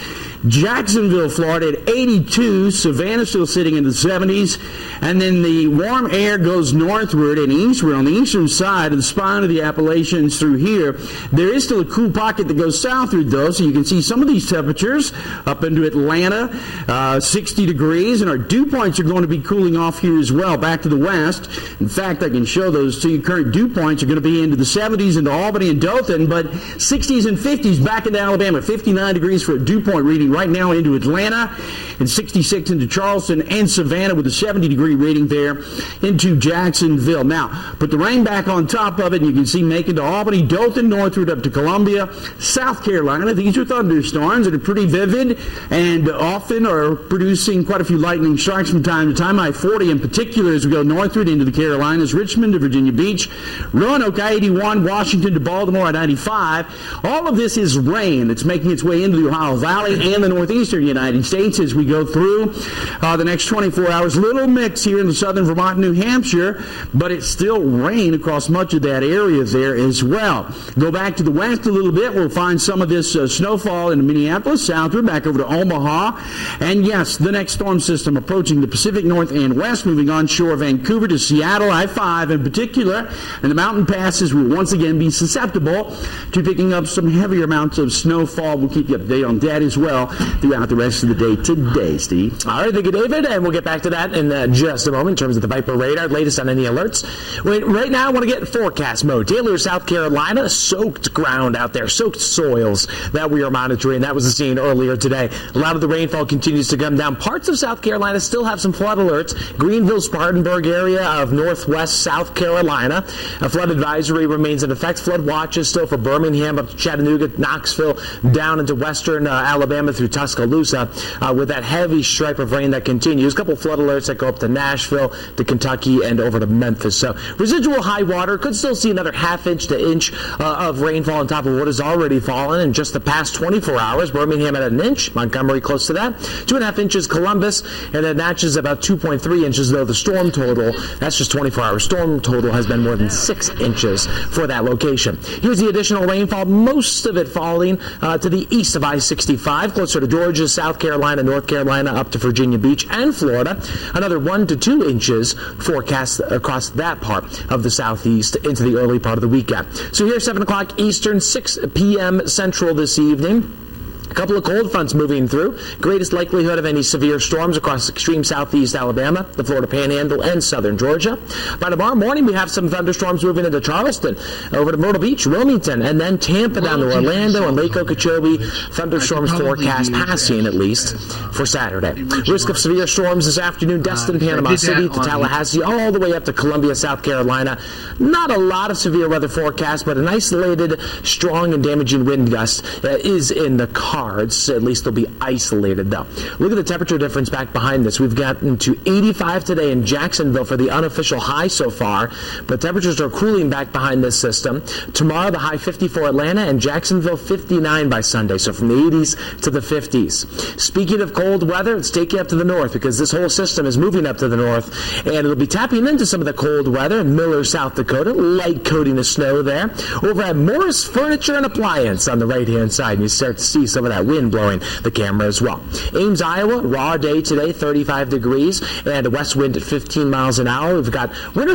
Jacksonville, Florida at 82. Savannah still sitting in the 70s. And then the warm air goes northward and eastward on the eastern side of the spine of the Appalachians through here. There is still a cool pocket that goes southward, though, so you can see some of these temperatures up into Atlanta, 60 degrees, and our dew points are going to be cooling off here as well, back to the west. In fact, I can show those to you. Current dew points are going to be into the 70s into Albany and Dothan, but 60s and 50s back into Alabama. 59 degrees for a dew point reading right now into Atlanta, and 66 into Charleston and Savannah with a 70-degree reading there into Jacksonville. Now, put the rain back on top of it, and you can see making to Albany, Dothan, northward up to Columbia, South Carolina. These are thunderstorms that are pretty vivid and often are producing quite a few lightning strikes from time to time. I-40 in particular as we go northward into the Carolinas, Richmond to Virginia Beach, Roanoke, I-81, Washington to Baltimore, I-95. All of this is rain that's making its way into the Ohio Valley and the northeastern United States as we go through the next 24 hours. Little mix here in the southern Vermont, New Hampshire, but it's still rain across much of that area there as well. Go back to the west a little bit. We'll find some of this snowfall in Minneapolis, southward, back over to Omaha. And yes, the next storm system approaching the Pacific North and West, moving onshore Vancouver to Seattle, I-5 in particular. And the mountain passes will once again be susceptible to picking up some heavier amounts of snowfall. We'll keep you updated on that as well throughout the rest of the day today, Steve. All right, thank you, David, and we'll get back to that in just a moment in terms of the Viper radar, latest on any alerts. Right now, I want to get forecast mode. Taylor, South Carolina, soaked ground out there, soaked soils that we are monitoring. That was the scene earlier today. A lot of the rainfall continues to come down. Parts of South Carolina still have some flood alerts. Greenville, Spartanburg area of northwest South Carolina. A flood advisory remains in effect. Flood watches still for Birmingham up to Chattanooga, Knoxville, down into western Alabama through Tuscaloosa with that heavy stripe of rain that continues. A couple flood alerts that go up to Nashville, to Kentucky, and over over to Memphis. So residual high water, could still see another half inch to inch of rainfall on top of what has already fallen in just the past 24 hours. Birmingham at an inch, Montgomery close to that, 2.5 inches Columbus, and then Natchez about 2.3 inches, though the storm total, that's just 24 hours, storm total has been more than 6 inches for that location. Here's the additional rainfall, most of it falling to the east of I-65, closer to Georgia, South Carolina, North Carolina, up to Virginia Beach and Florida. Another 1 to 2 inches forecast across that part of the southeast into the early part of the weekend. So here's 7 o'clock Eastern, 6 p.m. Central this evening. A couple of cold fronts moving through. Greatest likelihood of any severe storms across extreme southeast Alabama, the Florida Panhandle, and southern Georgia. By tomorrow morning, we have some thunderstorms moving into Charleston, over to Myrtle Beach, Wilmington, and then Tampa down to Orlando and Lake Okeechobee. Thunderstorms forecast passing, at least, for Saturday. Risk of severe storms this afternoon, Destin, Panama City to Tallahassee, all the way up to Columbia, South Carolina. Not a lot of severe weather forecast, but an isolated, strong, and damaging wind gust is in the cards. At least they'll be isolated, though. Look at the temperature difference back behind this. We've gotten to 85 today in Jacksonville for the unofficial high so far, but temperatures are cooling back behind this system. Tomorrow, the high 54 Atlanta, and Jacksonville 59 by Sunday, so from the 80s to the 50s. Speaking of cold weather, let's take you up to the north, because this whole system is moving up to the north, and it'll be tapping into some of the cold weather in Miller, South Dakota. Light coating of snow there. Over at Morris Furniture and Appliance on the right-hand side, and you start to see some of that wind blowing the camera as well. Ames, Iowa, raw day today, 35 degrees, and a west wind at 15 miles an hour. We've got winter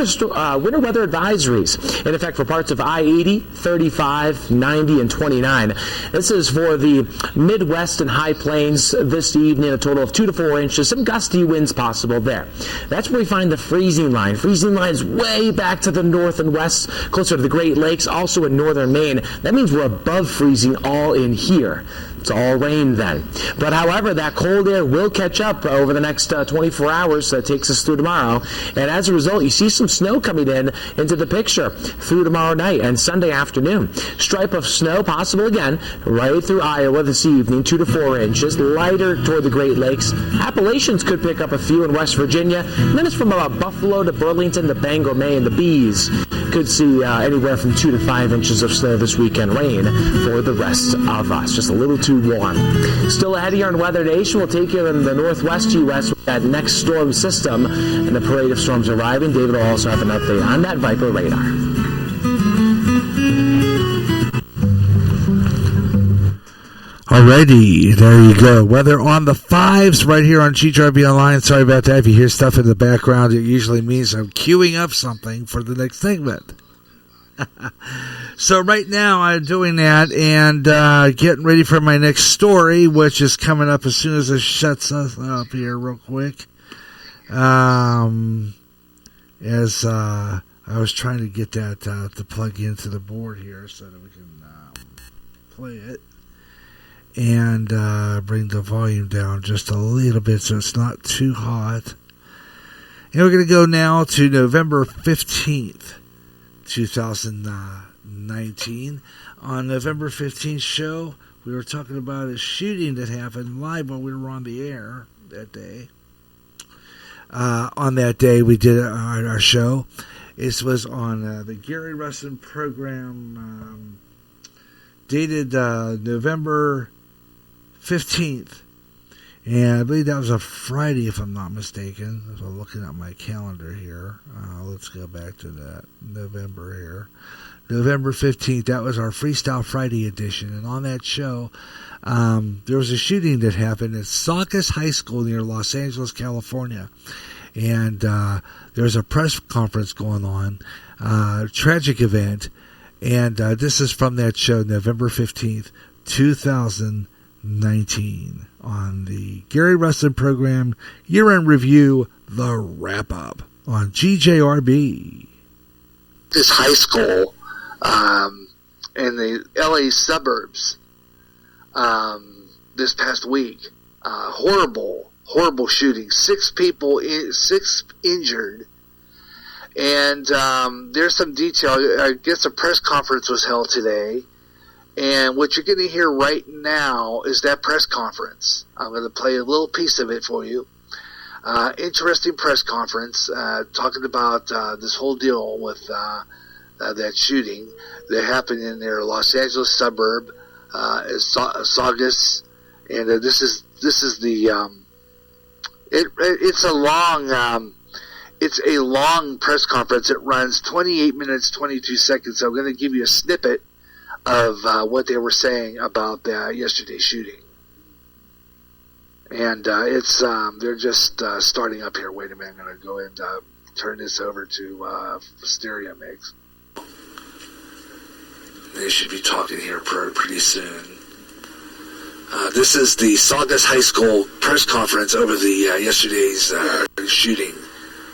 weather advisories in effect for parts of I-80, 35, 90, and 29. This is for the Midwest and High Plains this evening, a total of 2 to 4 inches. Some gusty winds possible there. That's where we find the freezing line. Freezing line's way back to the north and west, closer to the Great Lakes, also in northern Maine. That means we're above freezing all in here. It's all rain then. But however, that cold air will catch up over the next 24 hours. That takes us through tomorrow. And as a result, you see some snow coming into the picture through tomorrow night and Sunday afternoon. Stripe of snow possible again right through Iowa this evening, 2 to 4 inches. Lighter toward the Great Lakes. Appalachians could pick up a few in West Virginia. And then it's from about Buffalo to Burlington to Bangor, Maine. And the Bees could see anywhere from 2 to 5 inches of snow this weekend. Rain for the rest of us. Just a little too warm. Still ahead here on Weather Nation, we'll take you in the northwest U.S. with that next storm system and the parade of storms arriving. David will also have an update on that Viper radar. Alrighty, there you go. Weather on the 5s right here on GJRB Online. Sorry about that. If you hear stuff in the background, it usually means I'm queuing up something for the next segment. So right now I'm doing that and getting ready for my next story, which is coming up as soon as it shuts us up here real quick. As I was trying to get that to plug into the board here so that we can play it and bring the volume down just a little bit so it's not too hot. And we're going to go now to November 15th. 2019. On November 15th show, we were talking about a shooting that happened live when we were on the air that day. On that day, we did our show. It was on the Gary Russen program, dated November 15th. And I believe that was a Friday, if I'm not mistaken. As I'm looking at my calendar here. Let's go back to that. November here. November 15th, that was our Freestyle Friday edition. And on that show, there was a shooting that happened at Saucus High School near Los Angeles, California. And there was a press conference going on. Tragic event. And this is from that show, November 15th, 2019. On the Gary Russen program, year-end review, the wrap-up on GJRB. This high school in the LA suburbs this past week. Horrible shooting. 6 people, 6 injured. And there's some detail. I guess a press conference was held today. And what you're going to hear right now is that press conference. I'm going to play a little piece of it for you. Interesting press conference talking about this whole deal with that shooting that happened in their Los Angeles suburb, Saugus, and this is the it's a long press conference. It runs 28 minutes 22 seconds. So I'm going to give you a snippet of what they were saying about yesterday's shooting. And it's they're just starting up here. Wait a minute, I'm going to go and turn this over to Stereo Mix. They should be talking here pretty soon. This is the Saugus High School press conference over the yesterday's shooting.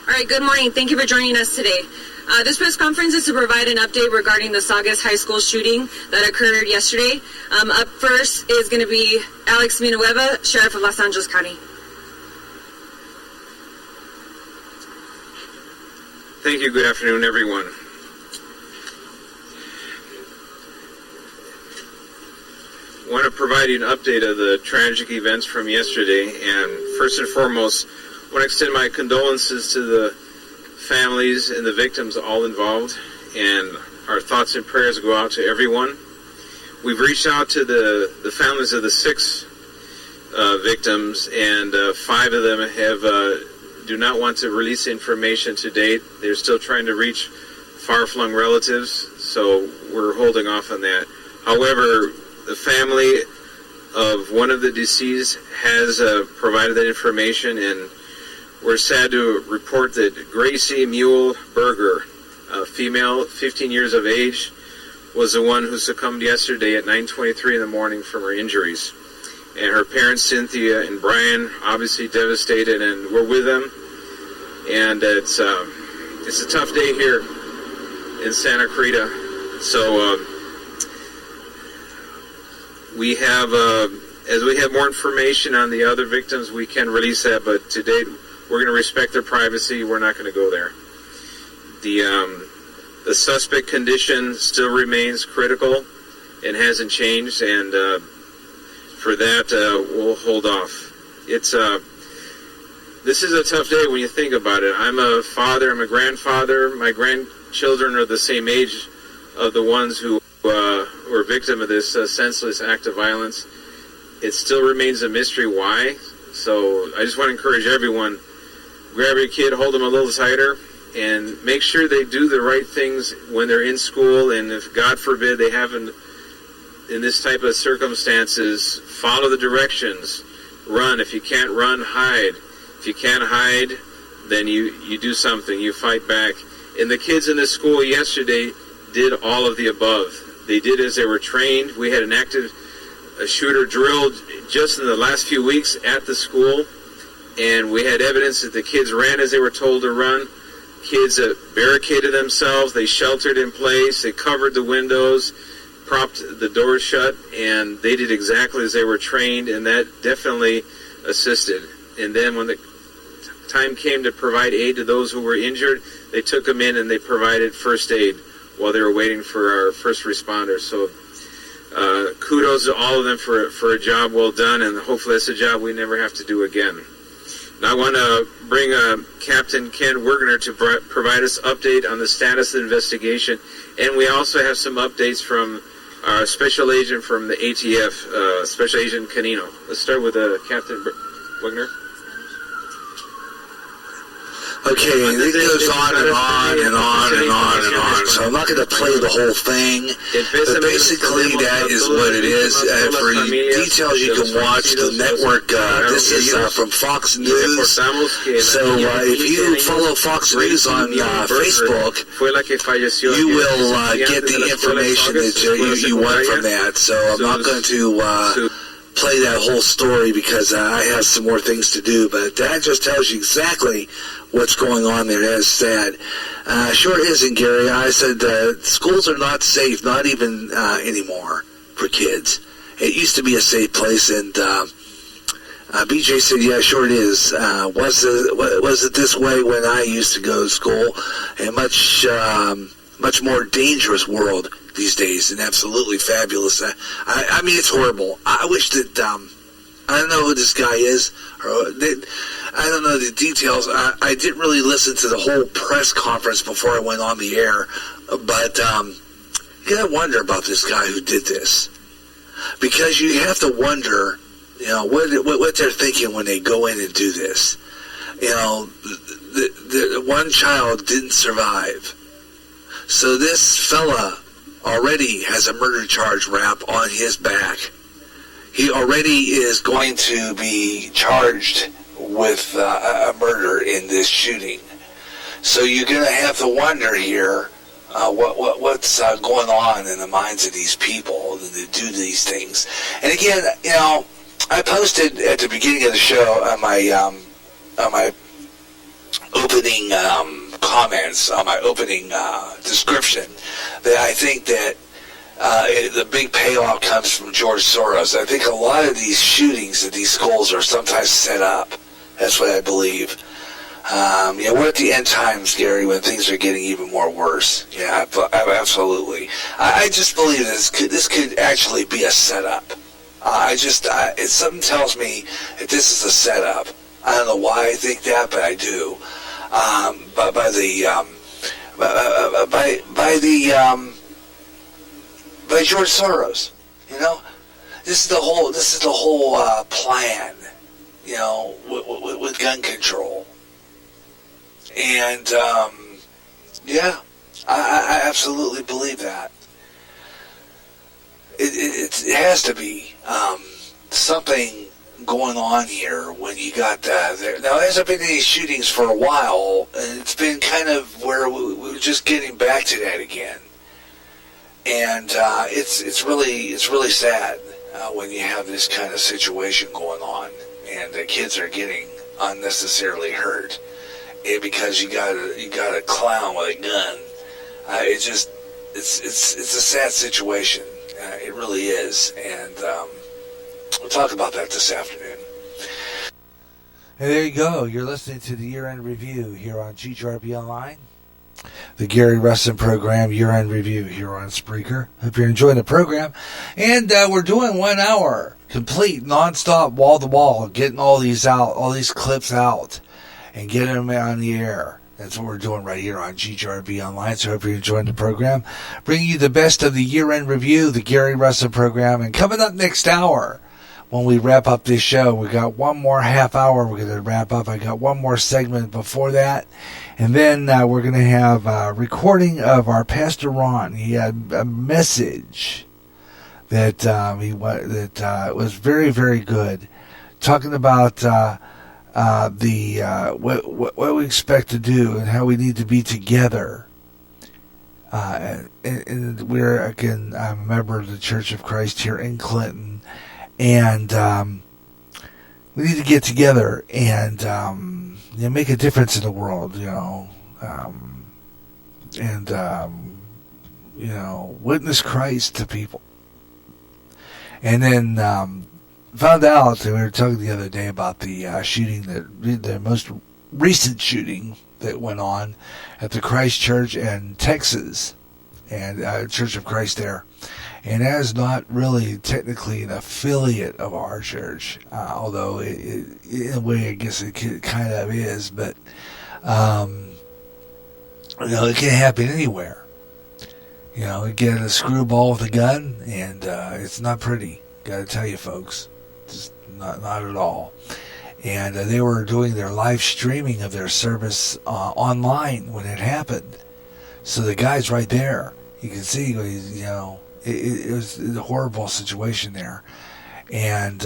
All right, good morning. Thank you for joining us today. This press conference is to provide an update regarding the Saugus High School shooting that occurred yesterday. Up first is going to be Alex Villanueva, Sheriff of Los Angeles County. Thank you. Good afternoon, everyone. I want to provide you an update of the tragic events from yesterday, and first and foremost, I want to extend my condolences to the families and the victims all involved, and our thoughts and prayers go out to everyone. We've reached out to the families of the 6 victims, and 5 of them do not want to release information to date. They're still trying to reach far-flung relatives, so we're holding off on that. However, the family of one of the deceased has provided that information, and we're sad to report that Gracie Mule Berger, a female, 15 years of age, was the one who succumbed yesterday at 9:23 in the morning from her injuries. And her parents, Cynthia and Brian, obviously devastated, and we're with them. And it's a tough day here in Santa Cruz. So we have, as we have more information on the other victims, we can release that. But to date, we're going to respect their privacy. We're not going to go there. The suspect condition still remains critical and hasn't changed, and for that, we'll hold off. This is a tough day when you think about it. I'm a father, I'm a grandfather. My grandchildren are the same age of the ones who were victim of this senseless act of violence. It still remains a mystery why. So I just want to encourage everyone, grab your kid, hold them a little tighter, and make sure they do the right things when they're in school. And if, God forbid, they haven't, in this type of circumstances, follow the directions. Run. If you can't run, hide. If you can't hide, then you do something. You fight back. And the kids in the school yesterday did all of the above. They did as they were trained. We had an active shooter drilled just in the last few weeks at the school, and we had evidence that the kids ran as they were told to run. Kids barricaded themselves. They sheltered in place. They covered the windows, propped the doors shut, and they did exactly as they were trained, and that definitely assisted. And then when the time came to provide aid to those who were injured, they took them in and they provided first aid while they were waiting for our first responders. So kudos to all of them for a job well done, and hopefully that's a job we never have to do again. Now I want to bring Captain Ken Wergener to provide us update on the status of the investigation, and we also have some updates from our special agent from the ATF, Special Agent Canino. Let's start with Captain Wergener. Okay, it goes on and on and on and on and on, so I'm not going to play the whole thing, but basically that is what it is. For details you can watch the network, this is from Fox News, so if you follow Fox News on Facebook, you will get the information that you want from that, so I'm not going to play that whole story because I have some more things to do, but that just tells you exactly what's going on there. That's sad. Sure isn't, Gary. I said schools are not safe, not even anymore for kids. It used to be a safe place, and BJ said, yeah, sure it is. Was it this way when I used to go to school? A much more dangerous world these days, and absolutely fabulous. I mean, it's horrible. I wish that I don't know who this guy is. I don't know the details. I didn't really listen to the whole press conference before I went on the air, but you gotta wonder about this guy who did this, because you have to wonder, what they're thinking when they go in and do this. The one child didn't survive, so this fella already has a murder charge rap on his back. He already is going to be charged with a murder in this shooting. So you're going to have to wonder here what's going on in the minds of these people that do these things. And again, I posted at the beginning of the show on my opening comments, on my opening description, that I think that the big payoff comes from George Soros. I think a lot of these shootings at these schools are sometimes set up. That's what I believe. We're at the end times, Gary, when things are getting even more worse. Yeah, absolutely. I just believe this could actually be a setup. Something tells me that this is a setup. I don't know why I think that, but I do. But by George Soros, this is the whole plan, with gun control, and I absolutely believe that. It has to be something going on here when you got there. Now, there's been these shootings for a while, and it's been kind of where we're just getting back to that again. And it's really sad when you have this kind of situation going on, and the kids are getting unnecessarily hurt, and because you got a clown with a gun. It's a sad situation. It really is, and we'll talk about that this afternoon. And there you go. You're listening to the year-end review here on GJRB Online. The Gary Russen program, year-end review here on Spreaker. Hope you're enjoying the program. And we're doing 1 hour, complete, non-stop, wall-to-wall, getting all these out, all these clips out, and getting them on the air. That's what we're doing right here on GJRB Online. So I hope you're enjoying the program. Bringing you the best of the year-end review, the Gary Russen program. And coming up next hour, when we wrap up this show, we got one more half hour we're going to wrap up. I got one more segment before that. And then we're going to have a recording of our Pastor Ron. He had a message that was very, very good, talking about what we expect to do and how we need to be together. And we're, again, I'm a member of the Church of Christ here in Clinton, and we need to get together and make a difference in the world, witness Christ to people. And then found out, we were talking the other day about the shooting, the most recent shooting that went on at the Christ Church in Texas, and Church of Christ there. And that is not really technically an affiliate of our church, although in a way I guess it kind of is, but it can happen anywhere. You get a screwball with a gun, and it's not pretty. Got to tell you, folks, just not at all. And they were doing their live streaming of their service online when it happened. So the guy's right there. You can see, it was a horrible situation there. And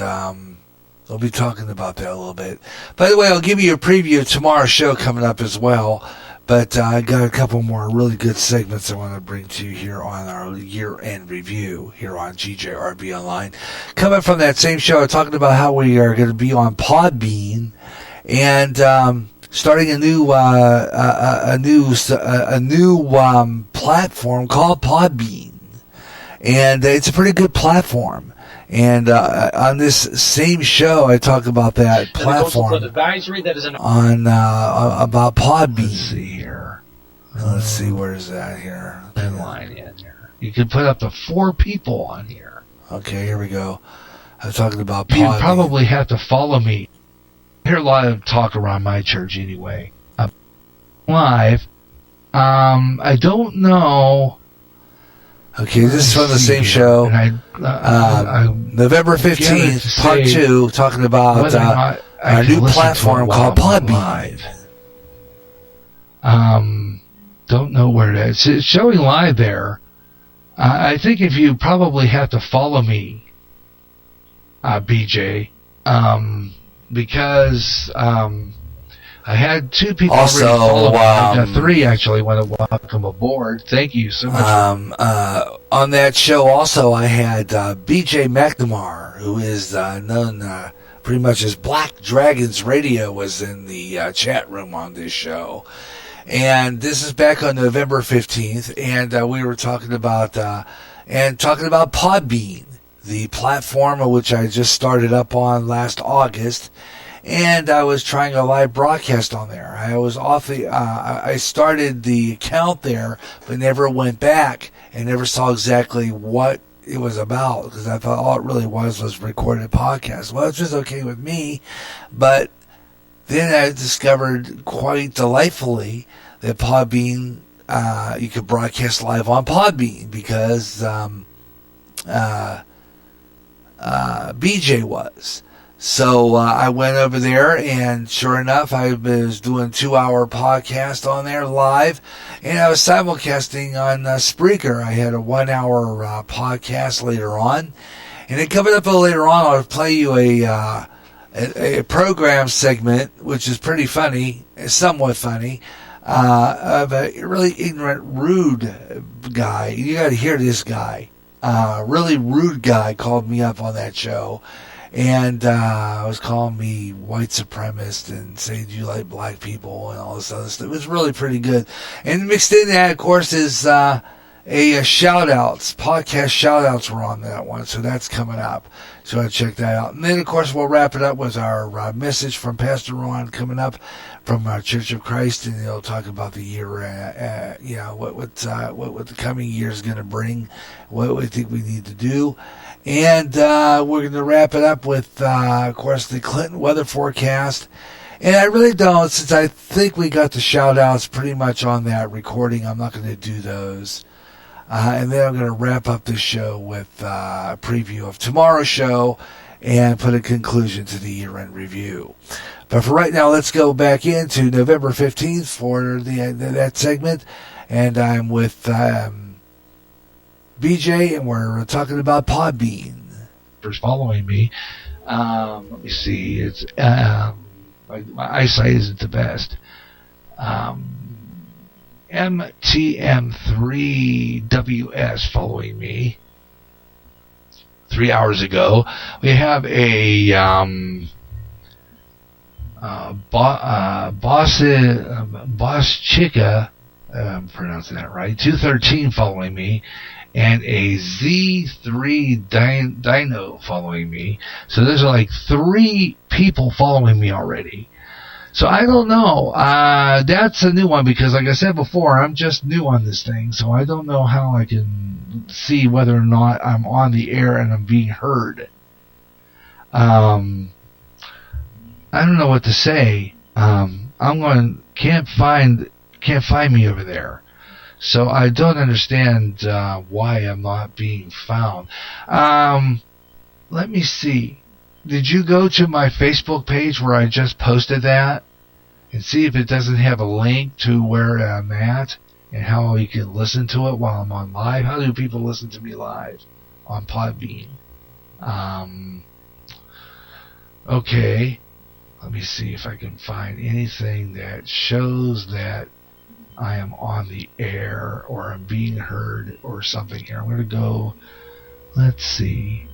we'll be talking about that a little bit. By the way, I'll give you a preview of tomorrow's show coming up as well. But I got a couple more really good segments I want to bring to you here on our year-end review here on GJRB Online. Coming from that same show, talking about how we are going to be on Podbean and starting a new platform called Podbean, and it's a pretty good platform. And on this same show, I talk about that platform advisory that is on about Podbean. Let's see here. Let's see, where is that here? line in here. You can put up to 4 people on here. Okay, here we go. I'm talking about Podbean. You probably have to follow me. hear a lot of talk around my church anyway. Live. I don't know. Okay, this is from the same show. November 15th, part 2, talking about a new platform called Podbean. Don't know where it is. It's showing live there. I think if you probably have to follow me, BJ, because I had 2 people also, already follow me. I've got 3 actually want to welcome aboard. Thank you so much. On that show also I had BJ McNamara, who is known pretty much as Black Dragons Radio, was in the chat room on this show. And this is back on November 15th, and we were talking about Podbean, the platform of which I just started up on last August, and I was trying a live broadcast on there. I was I started the account there, but never went back and never saw exactly what it was about, because I thought all it really was recorded podcast. Well, it's just okay with me, but then I discovered quite delightfully that Podbean, you could broadcast live on Podbean, because BJ was. So I went over there, and sure enough, I was doing a 2-hour podcast on there live, and I was simulcasting on Spreaker. I had a 1-hour podcast later on, and then coming up a little later on, I'll play you a program segment, which is pretty funny, somewhat funny, of a really ignorant, rude guy. You got to hear this guy. Really rude guy called me up on that show, and was calling me white supremacist and saying, "Do you like black people?" and all this other stuff. It was really pretty good. And mixed in that, of course, is a shout-outs. Podcast shout-outs were on that one, so that's coming up. So I check that out. And then, of course, we'll wrap it up with our message from Pastor Ron coming up from our Church of Christ, and he'll talk about the year, what the coming year is going to bring, what we think we need to do. And we're going to wrap it up with, of course, the Clinton weather forecast. And I really don't, since I think we got the shout-outs pretty much on that recording, I'm not going to do those. And then I'm going to wrap up the show with a preview of tomorrow's show and put a conclusion to the year-end review. But for right now, let's go back into November 15th for that segment. And I'm with BJ, and we're talking about Podbean. For following me, let me see. It's my eyesight isn't the best. MTM3WS following me 3 hours ago. We have a Boss Chica, I'm pronouncing that right, 213 following me, and a Z3 Dino following me. So there's like 3 people following me already. So I don't know. That's a new one, because like I said before, I'm just new on this thing, so I don't know how I can see whether or not I'm on the air and I'm being heard. I don't know what to say. Can't find me over there. So I don't understand why I'm not being found. Let me see. Did you go to my Facebook page where I just posted that and see if it doesn't have a link to where I'm at and how you can listen to it while I'm on live? How do people listen to me live on Podbean? Okay. Let me see if I can find anything that shows that I am on the air or I'm being heard or something here. I'm going to go, let's see.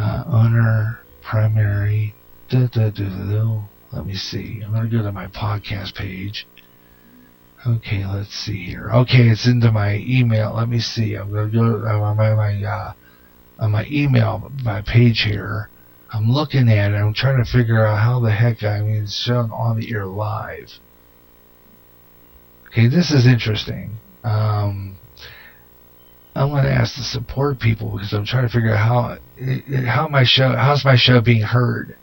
Owner, primary, let me see. I'm going to go to my podcast page. Okay, let's see here. Okay, it's into my email. Let me see. I'm going to go on my email, my page here. I'm looking at it. I'm trying to figure out how the heck it's shown on the air live. Okay, this is interesting. I'm going to ask the support people, because I'm trying to figure out how's my show being heard.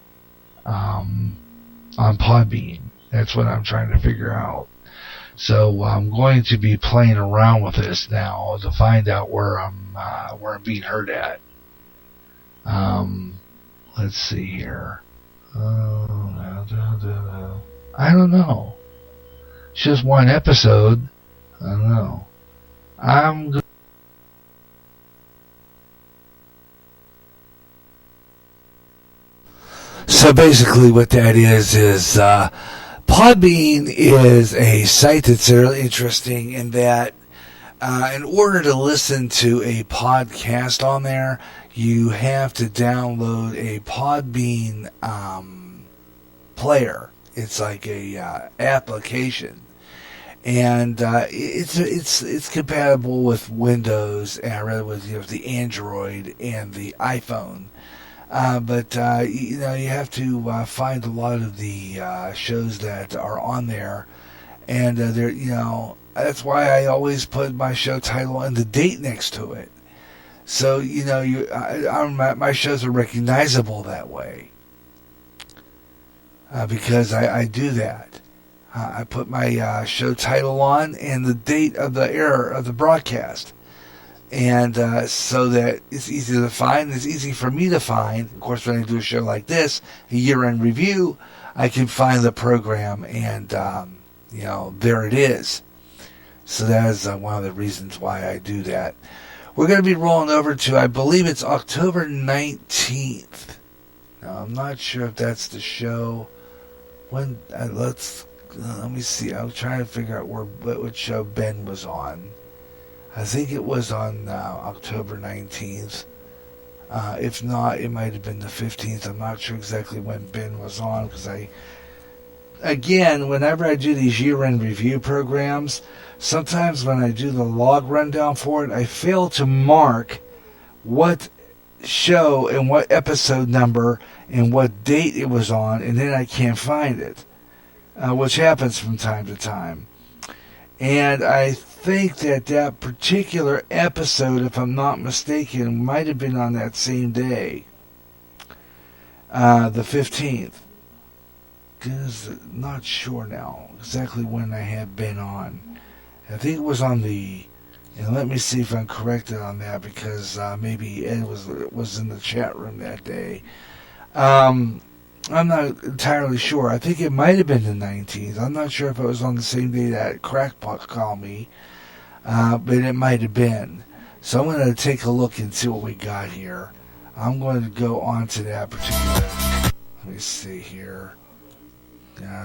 on Podbean. That's what I'm trying to figure out. So I'm going to be playing around with this now to find out where I'm being heard at. Let's see here. I don't know. It's just one episode. I don't know. So basically what that is Podbean is a site that's really interesting in that in order to listen to a podcast on there, you have to download a Podbean player. It's like a application, and it's compatible with Windows and rather with the Android and the iPhone. But you have to find a lot of the shows that are on there, and that's why I always put my show title and the date next to it. So my shows are recognizable that way because I do that. I put my show title on and the date of the air of the broadcast. And so that it's easy to find. It's easy for me to find. Of course, when I do a show like this, a year-end review, I can find the program, and there it is. So that is one of the reasons why I do that. We're going to be rolling over to, I believe it's October 19th. Now, I'm not sure if that's the show. When let me see. I'm trying to figure out what show Ben was on. I think it was on October 19th. If not, it might have been the 15th. I'm not sure exactly when Ben was on because whenever I do these year-end review programs, sometimes when I do the log rundown for it, I fail to mark what show and what episode number and what date it was on, and then I can't find it, which happens from time to time. And I think that particular episode, if I'm not mistaken, might have been on that same day, the 15th. Not sure now exactly when I had been on. I think it was on and let me see if I'm corrected on that because maybe Ed was in the chat room that day. I'm not entirely sure. I think it might have been the 19th. I'm not sure if it was on the same day that Crackpot called me, but it might have been. So I'm going to take a look and see what we got here. I'm going to go on to that particular. Let me see here.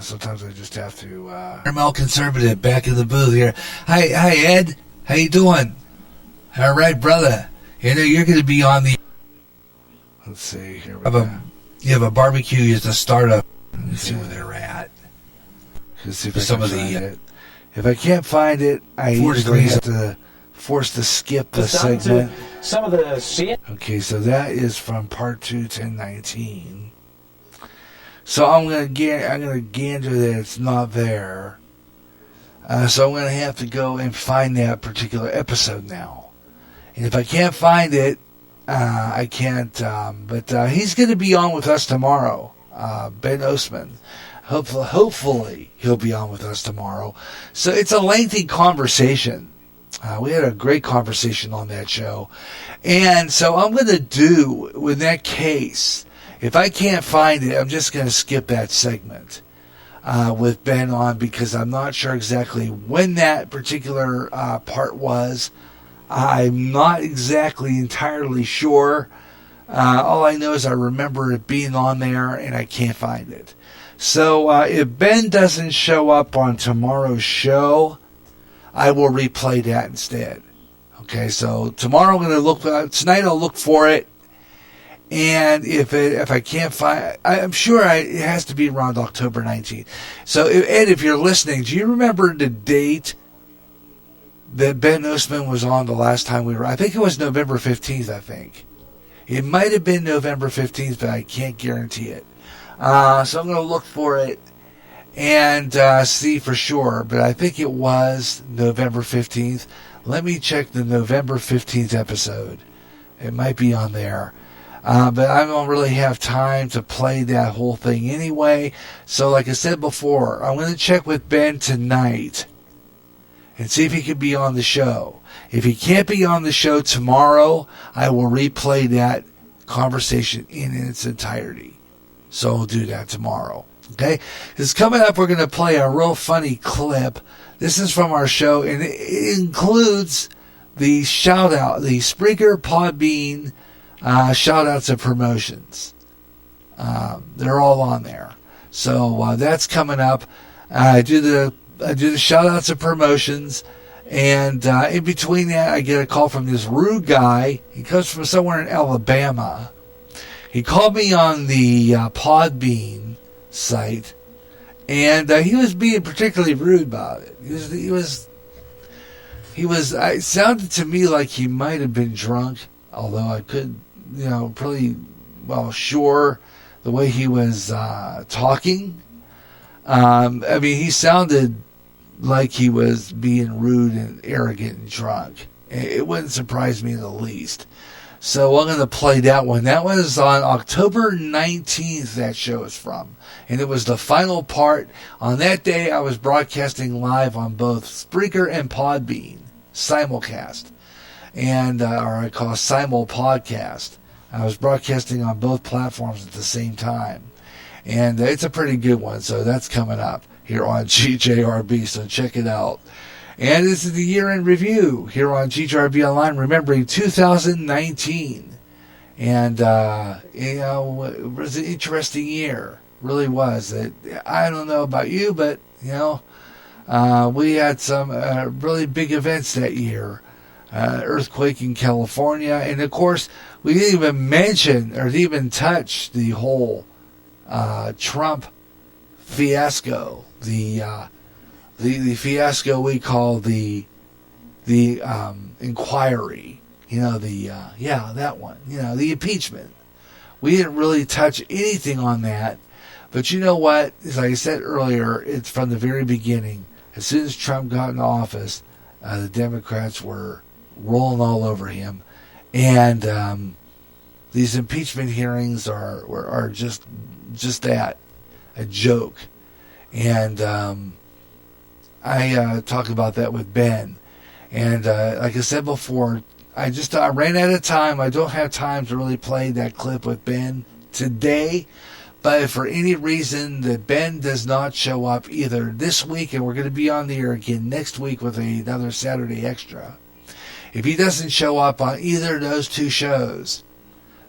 Sometimes I just have to. Mel Conservative back in the booth here. Hi Ed. How you doing? All right, brother. You're going to be on the. Let's see here. You have a barbecue. You have to start up. Let me see where they're at. See if some of the. If I can't find it, I usually have to force to skip the segment. Some of the. Okay, so that is from Part 2, 1019. So I'm gonna gander that it's not there. So I'm gonna have to go and find that particular episode now. And if I can't find it, I can't. But he's gonna be on with us tomorrow. Ben Osman. Hopefully he'll be on with us tomorrow. So it's a lengthy conversation. We had a great conversation on that show. And so I'm going to do, in that case, if I can't find it, I'm just going to skip that segment with Ben on because I'm not sure exactly when that particular part was. I'm not exactly entirely sure. All I know is I remember it being on there and I can't find it. So if Ben doesn't show up on tomorrow's show, I will replay that instead. Okay, so tomorrow I'm going to look. Tonight I'll look for it, and if I can't find, I'm sure it has to be around October 19th. So Ed, if you're listening, do you remember the date that Ben Osman was on the last time we were? I think it was November 15th. I think it might have been November 15th, but I can't guarantee it. So I'm going to look for it and see for sure, but I think it was November 15th. Let me check the November 15th episode. It might be on there. But I don't really have time to play that whole thing anyway. So like I said before, I'm going to check with Ben tonight and see if he can be on the show. If he can't be on the show tomorrow, I will replay that conversation in its entirety. So I'll do that tomorrow. Okay? Because coming up, we're going to play a real funny clip. This is from our show, and it includes the shout-out, the Spreaker Podbean shout-outs and promotions. They're all on there. So that's coming up. I do the shout-outs and promotions, and in between that, I get a call from this rude guy. He comes from somewhere in Alabama. He called me on the Podbean site, and he was being particularly rude about it. It sounded to me like he might have been drunk, although I could, pretty well sure the way he was talking. He sounded like he was being rude and arrogant and drunk. It wouldn't surprise me in the least. So I'm going to play that one. That was on October 19th, that show is from. And it was the final part. On that day, I was broadcasting live on both Spreaker and Podbean, simulcast. Or I call it simul podcast. I was broadcasting on both platforms at the same time. And it's a pretty good one, so that's coming up here on GJRB, so check it out. And this is the year-end review here on GJRB Online, remembering 2019. And, it was an interesting year. Really was. I don't know about you, but, we had some really big events that year. Earthquake in California. And, of course, we didn't even mention or didn't even touch the whole Trump fiasco. The fiasco we call the inquiry, that one, the impeachment. We didn't really touch anything on that, but you know what? As I said earlier, it's from the very beginning. As soon as Trump got in office, the Democrats were rolling all over him, and these impeachment hearings are just that, a joke, and I talked about that with Ben. And like I said before, I ran out of time. I don't have time to really play that clip with Ben today. But if for any reason that Ben does not show up either this week, and we're going to be on the air again next week with another Saturday Extra. If he doesn't show up on either of those two shows,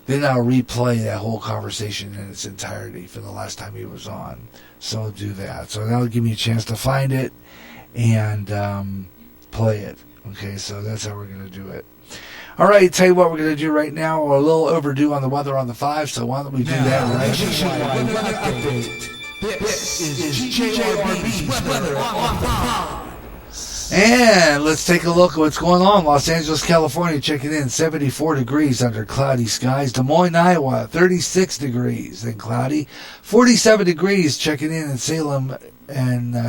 then I'll replay that whole conversation in its entirety for the last time he was on. So I'll do that. So that'll give me a chance to find it and play it. Okay, so that's how we're going to do it. All right, tell you what we're going to do right now. We're a little overdue on the weather on the 5, so why don't we do that right now? This is GJRB's weather on the 5. And let's take a look at what's going on. Los Angeles, California, checking in 74 degrees under cloudy skies. Des Moines, Iowa, 36 degrees and cloudy. 47 degrees checking in Salem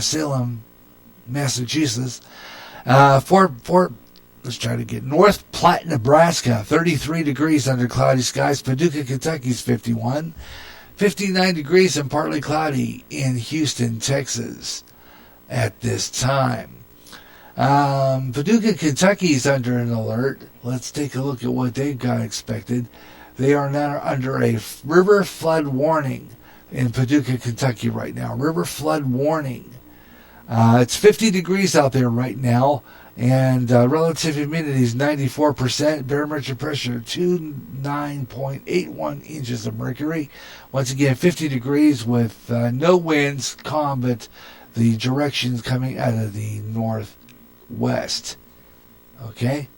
Salem, Massachusetts. Let's try to get North Platte, Nebraska, 33 degrees under cloudy skies. Paducah, Kentucky's 51. 59 degrees and partly cloudy in Houston, Texas at this time. Paducah, Kentucky's under an alert. Let's take a look at what they've got expected. They are now under a river flood warning in Paducah, Kentucky right now. River flood warning. It's 50 degrees out there right now, and relative humidity is 94%. Barometric pressure 29.81 inches of mercury. Once again, 50 degrees with no winds, calm, but the directions coming out of the northwest. Okay?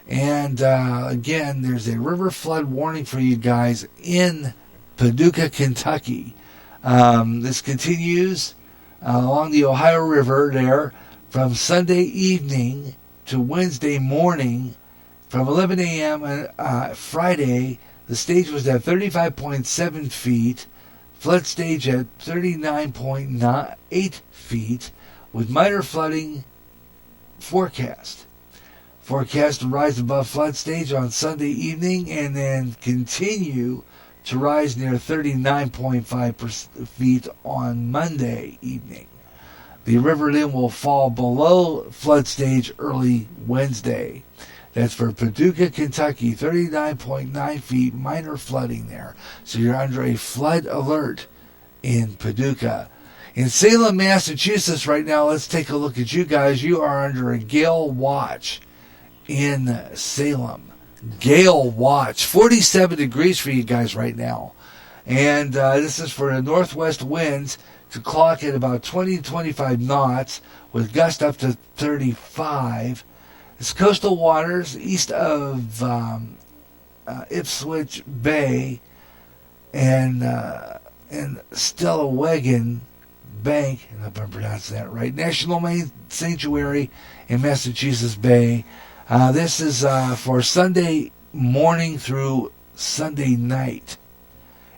And again, there's a river flood warning for you guys in Paducah, Kentucky. This continues along the Ohio River there from Sunday evening to Wednesday morning from 11 a.m. on Friday. The stage was at 35.7 feet, flood stage at 39.8 feet with minor flooding forecast. Forecast to rise above flood stage on Sunday evening and then continue to rise near 39.5 feet on Monday evening. The river then will fall below flood stage early Wednesday. That's for Paducah, Kentucky, 39.9 feet, minor flooding there. So you're under a flood alert in Paducah. In Salem, Massachusetts right now, let's take a look at you guys. You are under a gale watch in Salem. Gale watch, 47 degrees for you guys right now. And this is for the northwest winds to clock at about 20 to 25 knots with gusts up to 35. It's coastal waters east of Ipswich Bay and Stellawagon Bank, I hope I'm pronouncing that right, National Marine Sanctuary in Massachusetts Bay. This is for Sunday morning through Sunday night.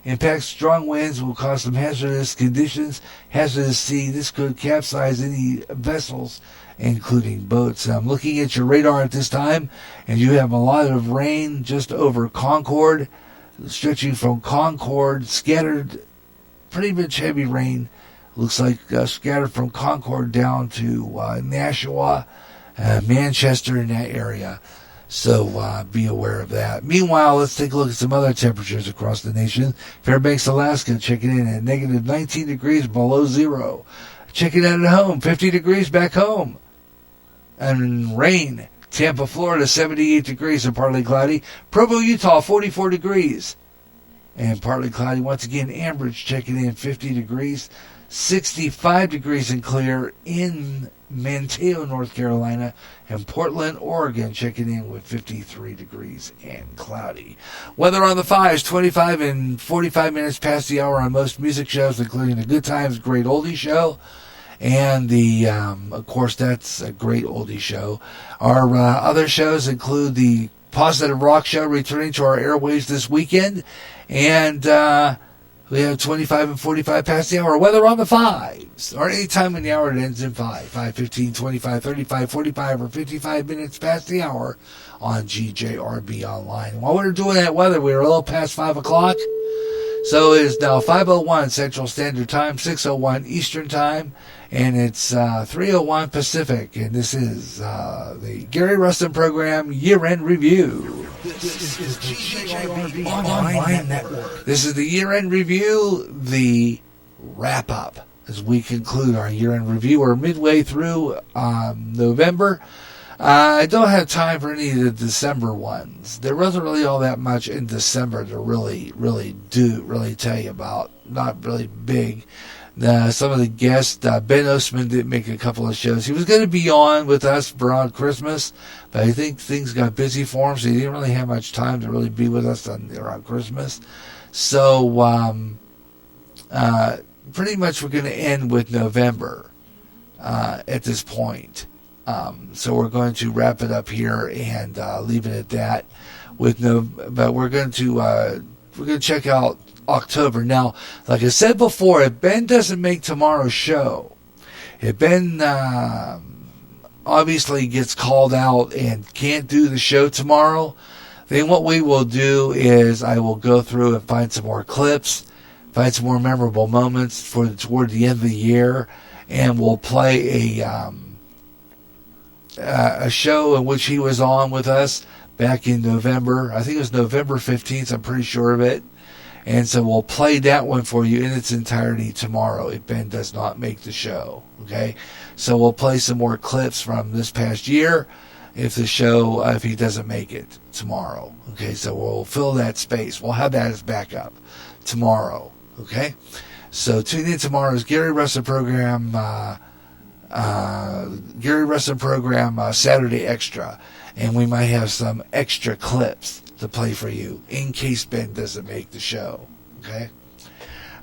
Impact strong winds will cause some hazardous conditions, hazardous sea. This could capsize any vessels, including boats. I'm looking at your radar at this time, and you have a lot of rain just over Concord, stretching from Concord, scattered, pretty much heavy rain. Looks like scattered from Concord down to Nashua, Manchester, in that area. So be aware of that. Meanwhile, let's take a look at some other temperatures across the nation. Fairbanks, Alaska, checking in at negative 19 degrees below zero. Checking out at home, 50 degrees back home. And rain. Tampa, Florida, 78 degrees and partly cloudy. Provo, Utah, 44 degrees and partly cloudy. Once again, Ambridge checking in 50 degrees. 65 degrees and clear in Manteo, North Carolina, and Portland, Oregon, checking in with 53 degrees and cloudy. Weather on the 5s, 25 and 45 minutes past the hour on most music shows, including the Good Times Great Oldie Show. And the, of course, that's a great oldie show. Our other shows include the Positive Rock Show returning to our airwaves this weekend. And we have 25 and 45 past the hour. Weather on the 5s, or any time in the hour that ends in 5. 5, 15, 25, 35, 45, or 55 minutes past the hour on GJRB Online. While we're doing that weather, we're a little past 5 o'clock. So it is now 5:01 Central Standard Time, 6:01 Eastern Time, and it's 3:01 Pacific. And this is the Gary Russen Program Year-End Review. This is GJRB Online Network. This is the Year-End Review, the wrap-up, as we conclude our Year-End Review. We're midway through November. I don't have time for any of the December ones. There wasn't really all that much in December to really tell you about. Not really big. Some of the guests, Ben Osman didn't make a couple of shows. He was going to be on with us around Christmas, but I think things got busy for him, so he didn't really have much time to really be with us around Christmas. So pretty much we're going to end with November at this point. So we're going to wrap it up here and leave it at that. But we're going to check out October. Now, like I said before, if Ben doesn't make tomorrow's show, if Ben obviously gets called out and can't do the show tomorrow, then what we will do is I will go through and find some more clips, find some more memorable moments toward the end of the year, and we'll play a show in which he was on with us back in November. I think it was November 15th. I'm pretty sure of it. And so we'll play that one for you in its entirety tomorrow if Ben does not make the show. Okay? So we'll play some more clips from this past year if he doesn't make it tomorrow. Okay? So we'll fill that space. We'll have that as backup tomorrow. Okay? So tune in tomorrow's Gary Russen Program Saturday Extra, and we might have some extra clips to play for you in case Ben doesn't make the show. Okay?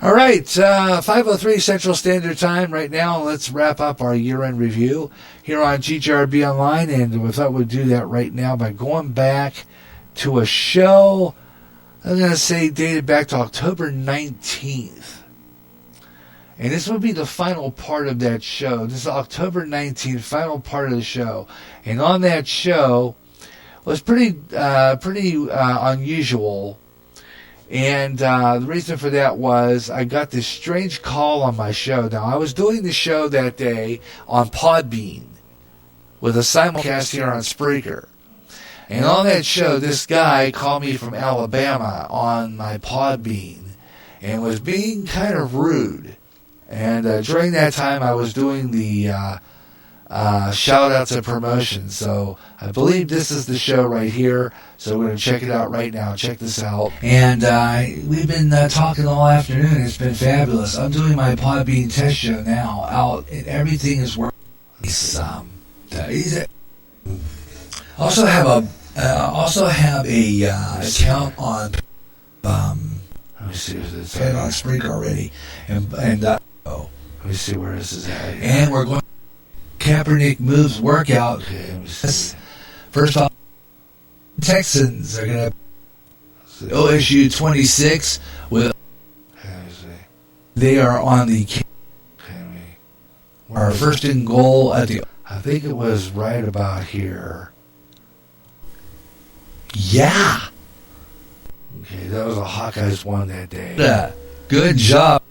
All right, 5:03 Central Standard Time right now. Let's wrap up our year-end review here on GJRB Online, and we thought we'd do that right now by going back to a show, I'm going to say dated back to October 19th. And this will be the final part of that show. This is October 19th, final part of the show. And on that show was pretty unusual. And the reason for that was I got this strange call on my show. Now, I was doing the show that day on Podbean with a simulcast here on Spreaker. And on that show, this guy called me from Alabama on my Podbean and was being kind of rude. And during that time, I was doing the shout-outs and promotions. So I believe this is the show right here. So we're going to check it out right now. Check this out. And we've been talking all afternoon. It's been fabulous. I'm doing my Podbean test show now. Out, and everything is working. Also have a account on. Let me see if it's on Spreaker already. And let me see where this is at. And we're going Kaepernick Moves workout. Okay, first off, Texans are going to OSU 26 with. They are on the. Our first and goal at the. I think it was right about here. Yeah. Okay, that was a Hawkeyes one that day. Good job.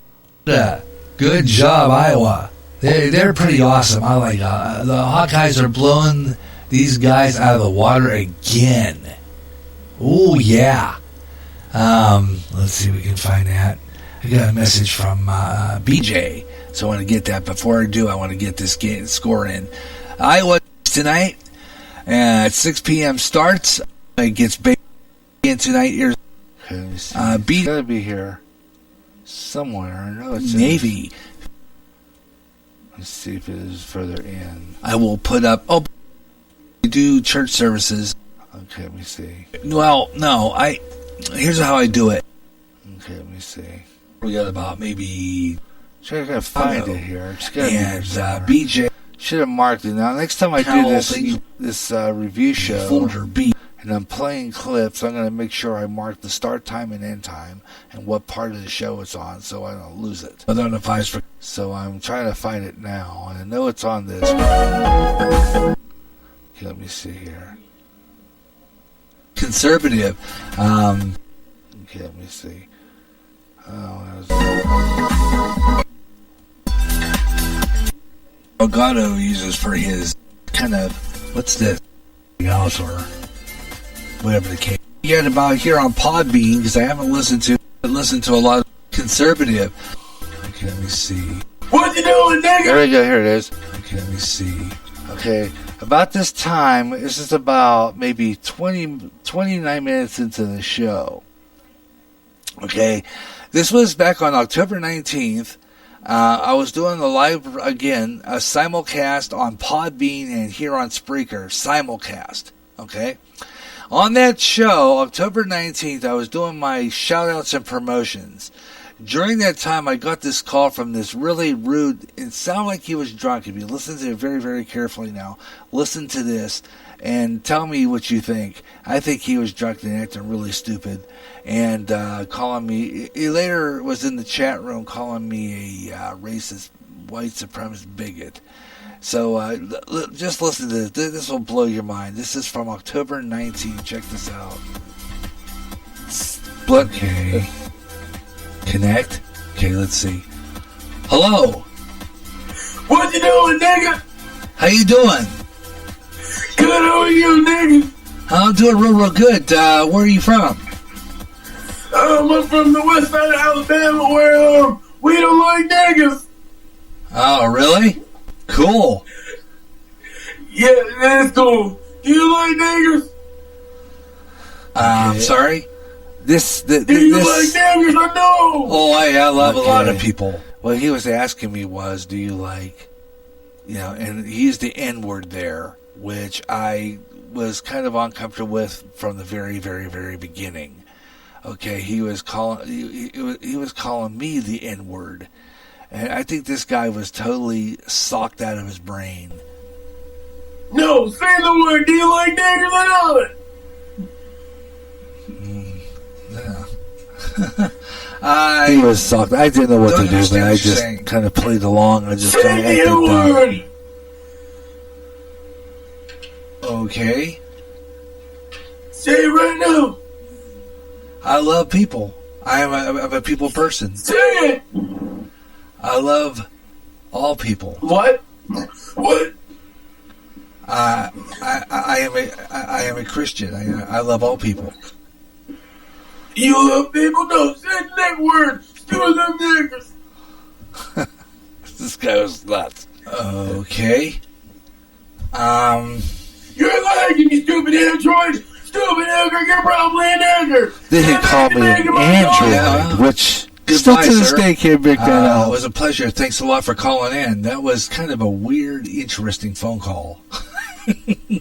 Good job, Iowa. They're pretty awesome. I like the Hawkeyes are blowing these guys out of the water again. Oh, yeah. Let's see if we can find that. I got a message from BJ, so I want to get that. Before I do, I want to get this score in. Iowa tonight at 6 p.m. starts. It gets big in tonight. Here's BJ. Gotta be here somewhere. I know it's Navy. Let's see if it is further in. I will put up. Oh, we do church services. Okay, let me see. Well, no, here's how I do it. Okay, let me see. We got about maybe. I gotta find it here. And BJ should have marked it. Now, next time I do this review show, folder B, and I'm playing clips, I'm gonna make sure I mark the start time and end time and what part of the show it's on, so I don't lose it. So I'm trying to find it now, and I know it's on this. Okay, let me see here. Conservative. Okay, let me see. Elgato uses for his kind of what's this house or whatever the case. You got about here on Podbean because I haven't listened to a lot of conservative. Okay, let me see. What you doing, nigga? There we go. Here it is. Okay, let me see. Okay, about this time, this is about maybe 29 minutes into the show. Okay, this was back on October 19th. I was doing the live, again, a simulcast on Podbean and here on Spreaker, simulcast, okay? On that show, October 19th, I was doing my shout-outs and promotions. During that time, I got this call from this really rude, it sounded like he was drunk. If you listen to it very, very carefully now, listen to this and tell me what you think. I think he was drunk and acting really stupid. And calling me, he later was in the chat room calling me a racist, white supremacist bigot. So just listen to this. This will blow your mind. This is from October 19th. Check this out. Split. Okay. Connect. Okay, let's see. Hello. What you doing, nigga? How you doing? Good, how are you, nigga? I'm doing real good. Where are you from? I'm from the west side of Alabama where we don't like niggas. Oh, really? Cool. Yeah, that's cool. Do you like niggas? I'm sorry? Do you like niggas? I know. Oh, I love a lot of people. What he was asking me was, do you like, and he used the N-word there, which I was kind of uncomfortable with from the very, very, very beginning. Okay, he was calling me the N-word, and I think this guy was totally socked out of his brain. No, say the word. Do you like niggers or not? Yeah. He was talking. I didn't know what to do, but I just kind of played along. I just kind of acted dumb. Okay. Say it right now. I love people. I'm a people person. Say it. I love all people. What? What? I am a Christian. I love all people. You love people? No, say that word. Still love niggas. This guy was nuts. Okay. You're lagging, you stupid android. Stupid nigger, you're probably an nigger. Then he called me an android, which still to this day can't make that out. It was a pleasure. Thanks a lot for calling in. That was kind of a weird, interesting phone call.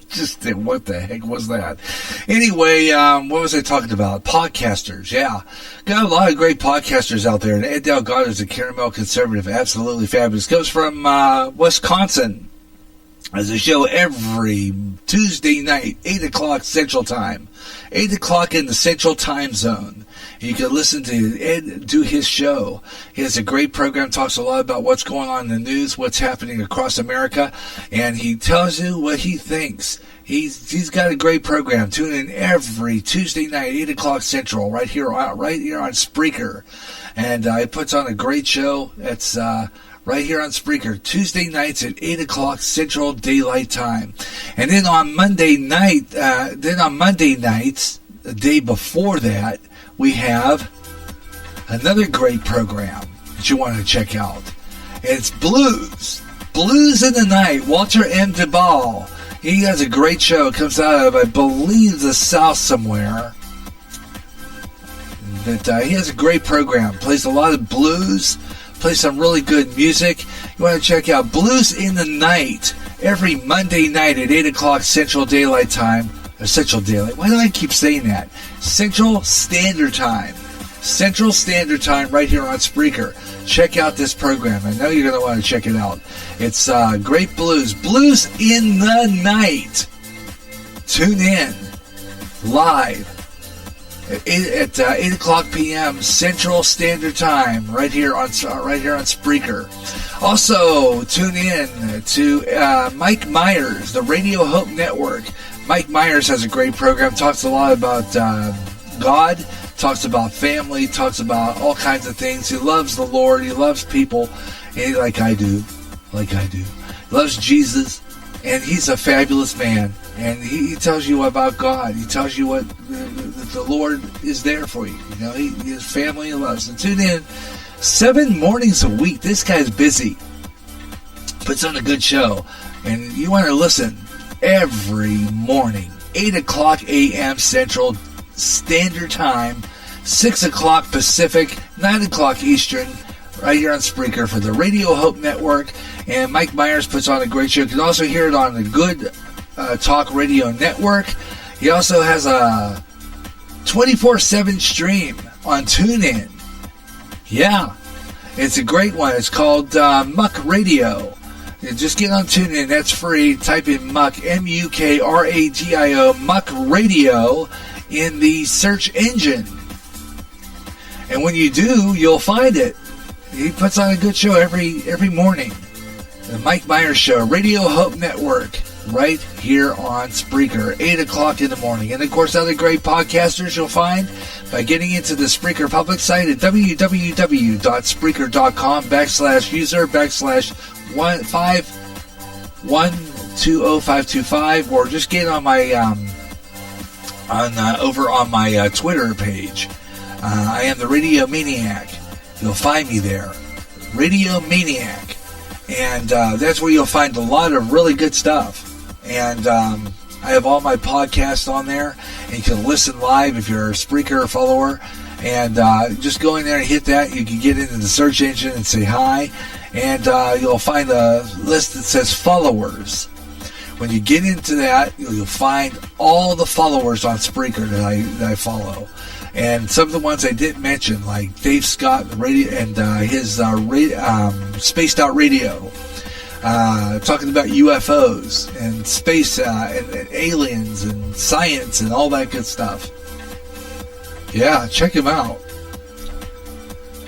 Just what the heck was that? Anyway, what was I talking about? Podcasters, yeah. Got a lot of great podcasters out there. And Ed Delgado is a caramel conservative. Absolutely fabulous. Comes from Wisconsin. There's a show every Tuesday night, 8 o'clock Central Time. 8 o'clock in the Central Time Zone. You can listen to Ed do his show. He has a great program, talks a lot about what's going on in the news, what's happening across America, and he tells you what he thinks. He's got a great program. Tune in every Tuesday night, 8 o'clock Central, right here on Spreaker. And he puts on a great show. It's right here on Spreaker, Tuesday nights at 8 o'clock Central Daylight Time. And then on Monday nights, the day before that, we have another great program that you want to check out. It's Blues in the Night. Walter M. DeBall. He has a great show. It comes out of, I believe, the South somewhere. But he has a great program. Plays a lot of blues. Plays some really good music. You want to check out Blues in the Night every Monday night at 8 o'clock Central Daylight Time. Or Central Daylight. Why do I keep saying that? Central Standard Time. Central Standard Time right here on Spreaker. Check out this program. I know you're going to want to check it out. It's great blues. Blues in the Night. Tune in live at 8 o'clock p.m. Central Standard Time right here on Spreaker. Also, tune in to Mike Myers, the Radio Hope Network. Mike Myers has a great program, talks a lot about God, talks about family, talks about all kinds of things. He loves the Lord, he loves people, and like I do. He loves Jesus, and he's a fabulous man. And he tells you about God. He tells you what the Lord is there for you. You know, his family he loves. And tune in 7 mornings a week. This guy's busy. Puts on a good show. And you want to listen every morning, 8 o'clock a.m. Central Standard Time, 6 o'clock Pacific, 9 o'clock Eastern, right here on Spreaker for the Radio Hope Network. And Mike Myers puts on a great show. You can also hear it on the Good Talk Radio Network. He also has a 24/7 stream on TuneIn. Yeah, it's a great one. It's called Muck Radio. Just get on TuneIn. That's free. Type in Muck, M-U-K-R-A-D-I-O, Muck Radio in the search engine. And when you do, you'll find it. He puts on a good show every morning. The Mike Myers Show, Radio Hope Network, right here on Spreaker, 8 o'clock in the morning. And, of course, other great podcasters you'll find by getting into the Spreaker public site at www.spreaker.com/user/1512055, or just get on my over on my Twitter page. I am the Radio Maniac. You'll find me there, Radio Maniac, and that's where you'll find a lot of really good stuff. And I have all my podcasts on there, and you can listen live if you're a Spreaker follower. And just go in there and hit that. You can get into the search engine and say hi, and you'll find a list that says followers. When you get into that, you'll find all the followers on Spreaker that I follow. And some of the ones I didn't mention, like Dave Scott radio, and his Spaced Out Radio, talking about UFOs and space and aliens and science and all that good stuff. Yeah, check him out.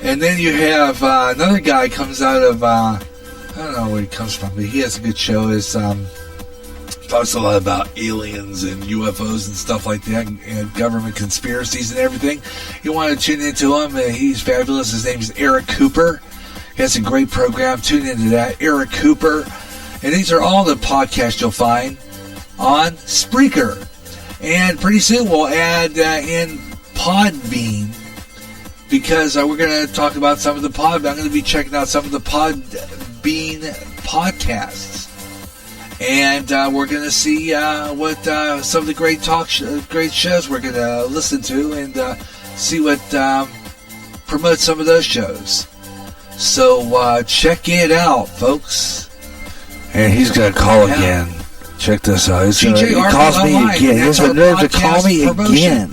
And then you have another guy comes out of, I don't know where he comes from, but he has a good show. Talks a lot about aliens and UFOs and stuff like that, and government conspiracies and everything. You want to tune into him. He's fabulous. His name is Eric Cooper. He has a great program. Tune into that. Eric Cooper. And these are all the podcasts you'll find on Spreaker. And pretty soon we'll add in Podbean, because we're going to talk about some of the I'm going to be checking out some of the Podbean podcasts. And we're going to see what some of the great great shows we're going to listen to, and see what promotes some of those shows. So check it out, folks. And he's going to call again. Check this out. He calls me again. He has the nerve to call me again.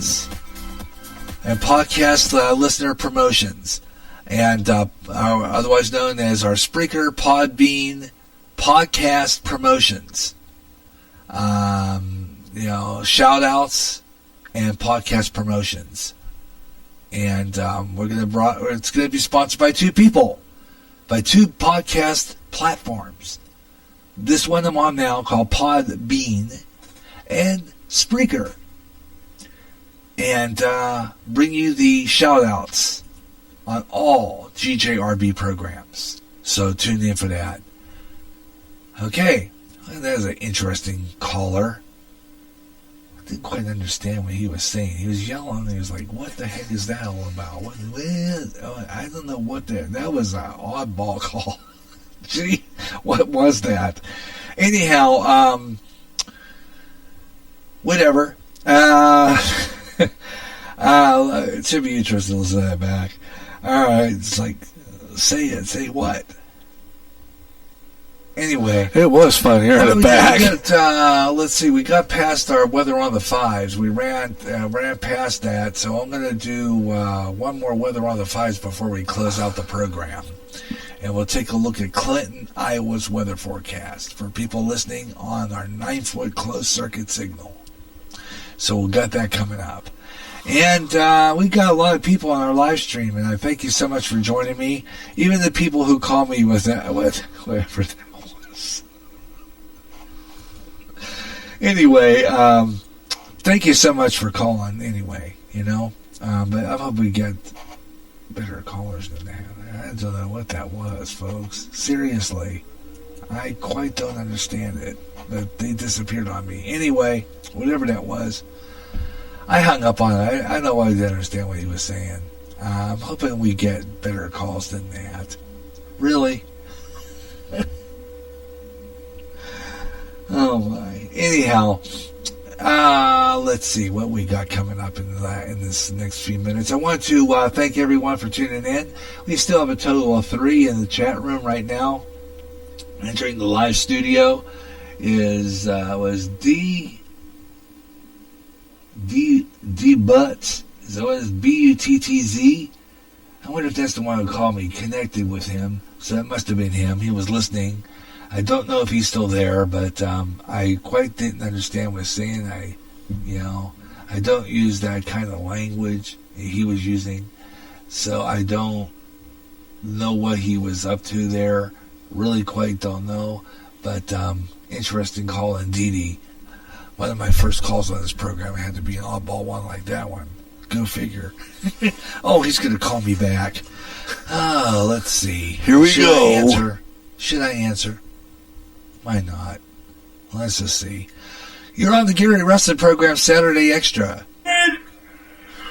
And podcast listener promotions, and otherwise known as our Spreaker Podbean podcast promotions. Shout outs and podcast promotions. And it's going to be sponsored by two people, by two podcast platforms. This one I'm on now, called Podbean, and Spreaker. And bring you the shout outs on all GJRB programs. So tune in for that. Okay, that was an interesting caller. I didn't quite understand what he was saying. He was yelling. He was like, "What the heck is that all about?" I don't know what that was. An oddball call. Gee, what was that? Anyhow, whatever. It should be interesting to listen to that back. All right, it's like, say it. Say what? Anyway, it was fun hearing it back. Let's see. We got past our weather on the fives. We ran past that, so I'm going to do one more weather on the fives before we close out the program, and we'll take a look at Clinton, Iowa's weather forecast for people listening on our 9-foot closed circuit signal. So we got that coming up. And we got a lot of people on our live stream, and I thank you so much for joining me. Even the people who call me with that, whatever that was. Anyway, thank you so much for calling. Anyway, but I hope we get better callers than that. I don't know what that was, folks. Seriously, I quite don't understand it, but they disappeared on me. Anyway, whatever that was. I hung up on it. I know I didn't understand what he was saying. I'm hoping we get better calls than that. Really? Oh my. Anyhow, let's see what we got coming up in this next few minutes. I want to thank everyone for tuning in. We still have a total of 3 in the chat room right now. Entering the live studio was D Butts. Is that what it is? Buttz. I wonder if that's the one who called me. Connected with him, so that must have been him. He was listening. I don't know if he's still there, but I quite didn't understand what he was saying. I don't use that kind of language he was using, so I don't know what he was up to there. Really quite don't know, but interesting call indeed. One of my first calls on this program had to be an oddball one like that one. Go figure. Oh, he's going to call me back. Oh, let's see. Here we go. Should I answer? Why not? Let's just see. You're on the Gary Russen program, Saturday Extra.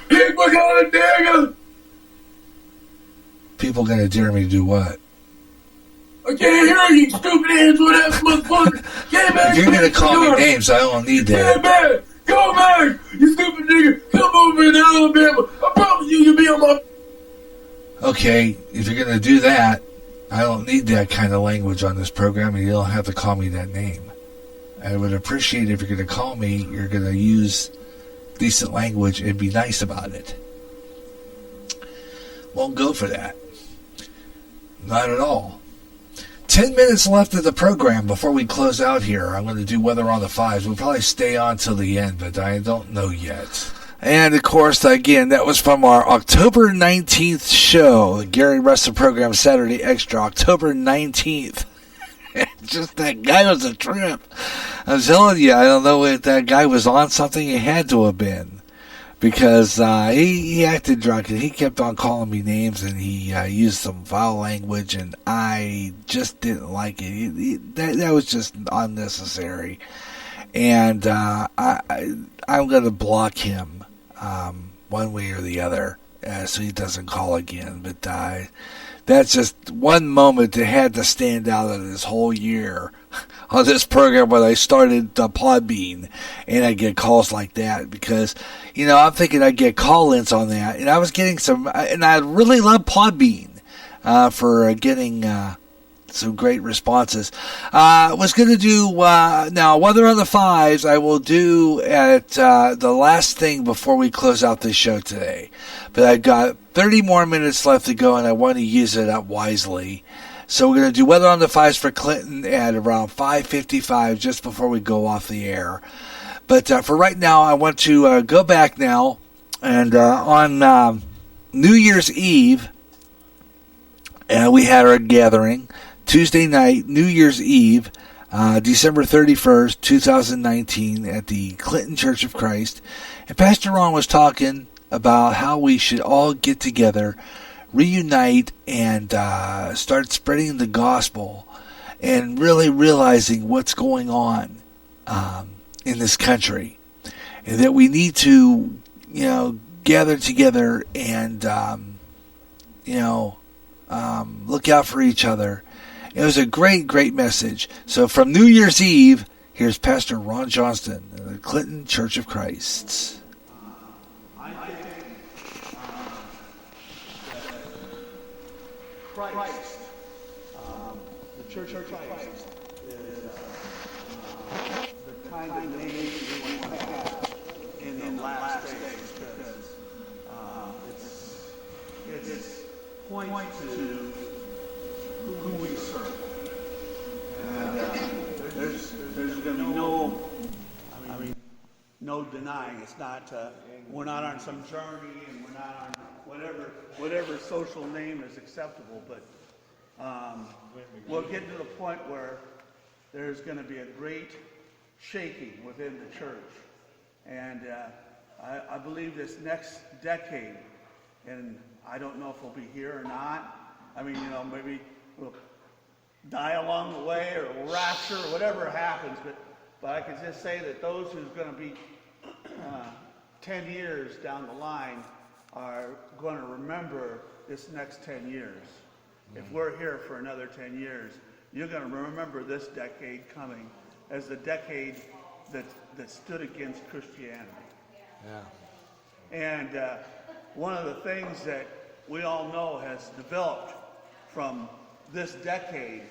People gonna dare People going to dare me to do what? I can't hear you, stupid ass, whatever, motherfucker. Get back. If you're going to call me names, I don't need that. Get back. Go back. You stupid nigga. Come over in Alabama. I promise you'll be on my... Okay, if you're going to do that, I don't need that kind of language on this program, and you don't have to call me that name. I would appreciate if you're going to call me, you're going to use decent language and be nice about it. Won't go for that. Not at all. 10 minutes left of the program before we close out here. I'm going to do weather on the fives. We'll probably stay on till the end, but I don't know yet. And, of course, again, that was from our October 19th show, the Gary Russen program, Saturday Extra, October 19th. Just that guy was a trip. I'm telling you, I don't know if that guy was on something. He had to have been. Because he acted drunk, and he kept on calling me names, and he used some foul language, and I just didn't like it. That was just unnecessary. And I'm going to block him one way or the other so he doesn't call again. But that's just one moment that had to stand out of this whole year on this program when I started Podbean, and I get calls like that because, I'm thinking I'd get call-ins on that, and I was getting some, and I really love Podbean for getting some great responses. Was going to do, now, Weather on the Fives, I will do at the last thing before we close out this show today. But I've got 30 more minutes left to go, and I want to use it up wisely. So we're going to do Weather on the Fives for Clinton at around 5:55, just before we go off the air. But for right now, I want to go back now, and on New Year's Eve, we had our gathering. Tuesday night, New Year's Eve, December 31st, 2019, at the Clinton Church of Christ. And Pastor Ron was talking about how we should all get together, reunite, and start spreading the gospel and really realizing what's going on in this country. And that we need to, gather together and, look out for each other. It was a great, great message. So from New Year's Eve, here's Pastor Ron Johnston of the Clinton Church of Christ. I think that Christ, the Church of Christ, is the kind of name we want to have in the last days, because it's points to who we serve. And there's going to be no denying. It's not, we're not on some journey, and we're not on whatever social name is acceptable, but we'll get to the point where there's going to be a great shaking within the church. And I believe this next decade, and I don't know if we'll be here or not. Maybe we'll die along the way, or we'll rapture, or whatever happens. But I can just say that those who's going to be 10 years down the line are going to remember this next 10 years. If we're here for another 10 years, you're going to remember this decade coming as the decade that stood against Christianity. Yeah. And one of the things that we all know has developed from this decade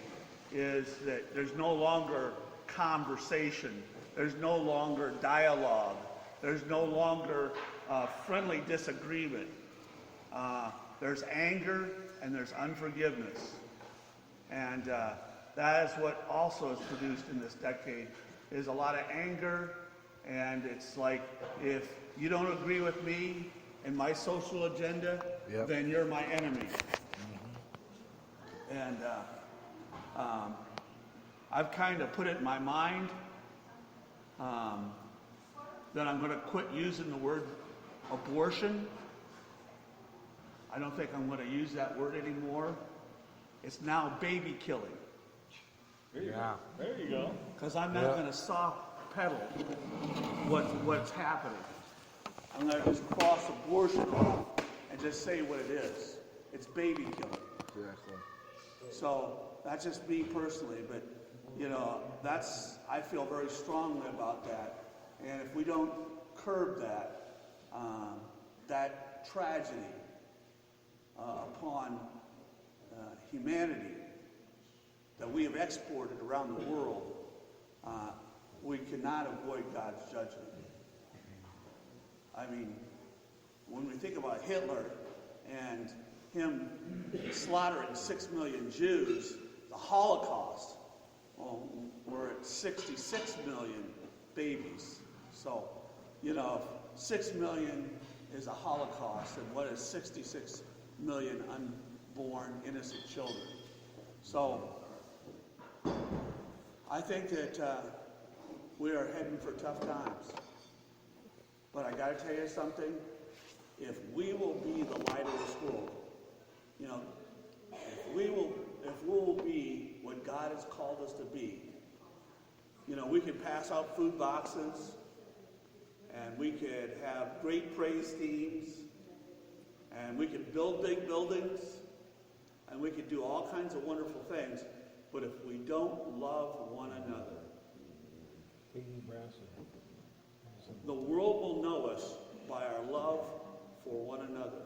is that there's no longer conversation, there's no longer dialogue, there's no longer friendly disagreement. There's anger and there's unforgiveness. And that is what also is produced in this decade, is a lot of anger, and it's like, if you don't agree with me and my social agenda, then you're my enemy. And I've kind of put it in my mind that I'm going to quit using the word abortion. I don't think I'm going to use that word anymore. It's now baby killing. Yeah. There you go. Because I'm not going to soft pedal what's happening. I'm going to just cross abortion off and just say what it is. It's baby killing. Exactly. So that's just me personally, but I feel very strongly about that. And if we don't curb that tragedy upon humanity that we have exported around the world, we cannot avoid God's judgment. I mean, when we think about Hitler and him slaughtering 6 million Jews, the Holocaust, we're at 66 million babies. So, 6 million is a Holocaust, and what is 66 million unborn innocent children? So I think that we are heading for tough times. But I got to tell you something. If we will be the light of this world, you know, if we will be what God has called us to be, you know, we could pass out food boxes, and we could have great praise teams, and we could build big buildings, and we could do all kinds of wonderful things. But if we don't love one another, the world will know us by our love for one another.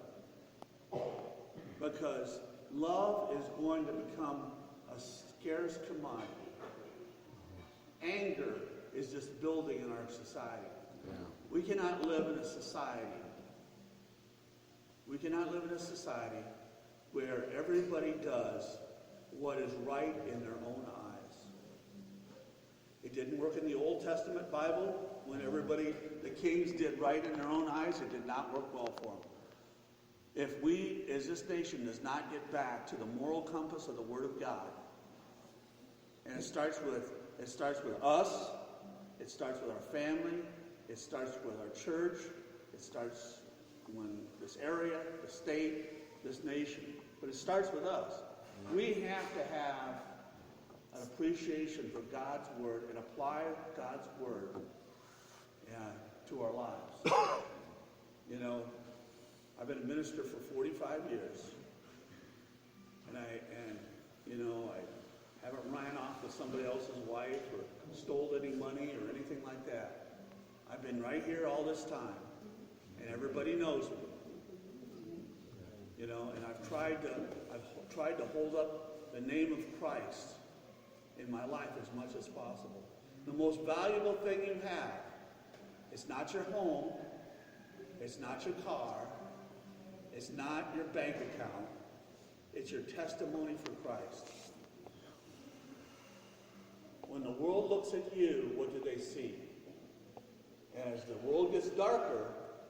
Because love is going to become a scarce commodity. Anger is just building in our society. We cannot live in a society. We cannot live in a society where everybody does what is right in their own eyes. It didn't work in the Old Testament Bible when the kings did right in their own eyes. It did not work well for them. If we, as this nation, does not get back to the moral compass of the Word of God, and it starts with us, it starts with our family, it starts with our church, it starts when this area, the state, this nation, but it starts with us. We have to have an appreciation for God's Word and apply God's Word to our lives. You know, I've been a minister for 45 years, and I haven't ran off with somebody else's wife or stole any money or anything like that. I've been right here all this time, and everybody knows me. You know, and I've tried to hold up the name of Christ in my life as much as possible. The most valuable thing you have, it's not your home, it's not your car, it's not your bank account, it's your testimony for Christ. When the world looks at you, what do they see? And as the world gets darker,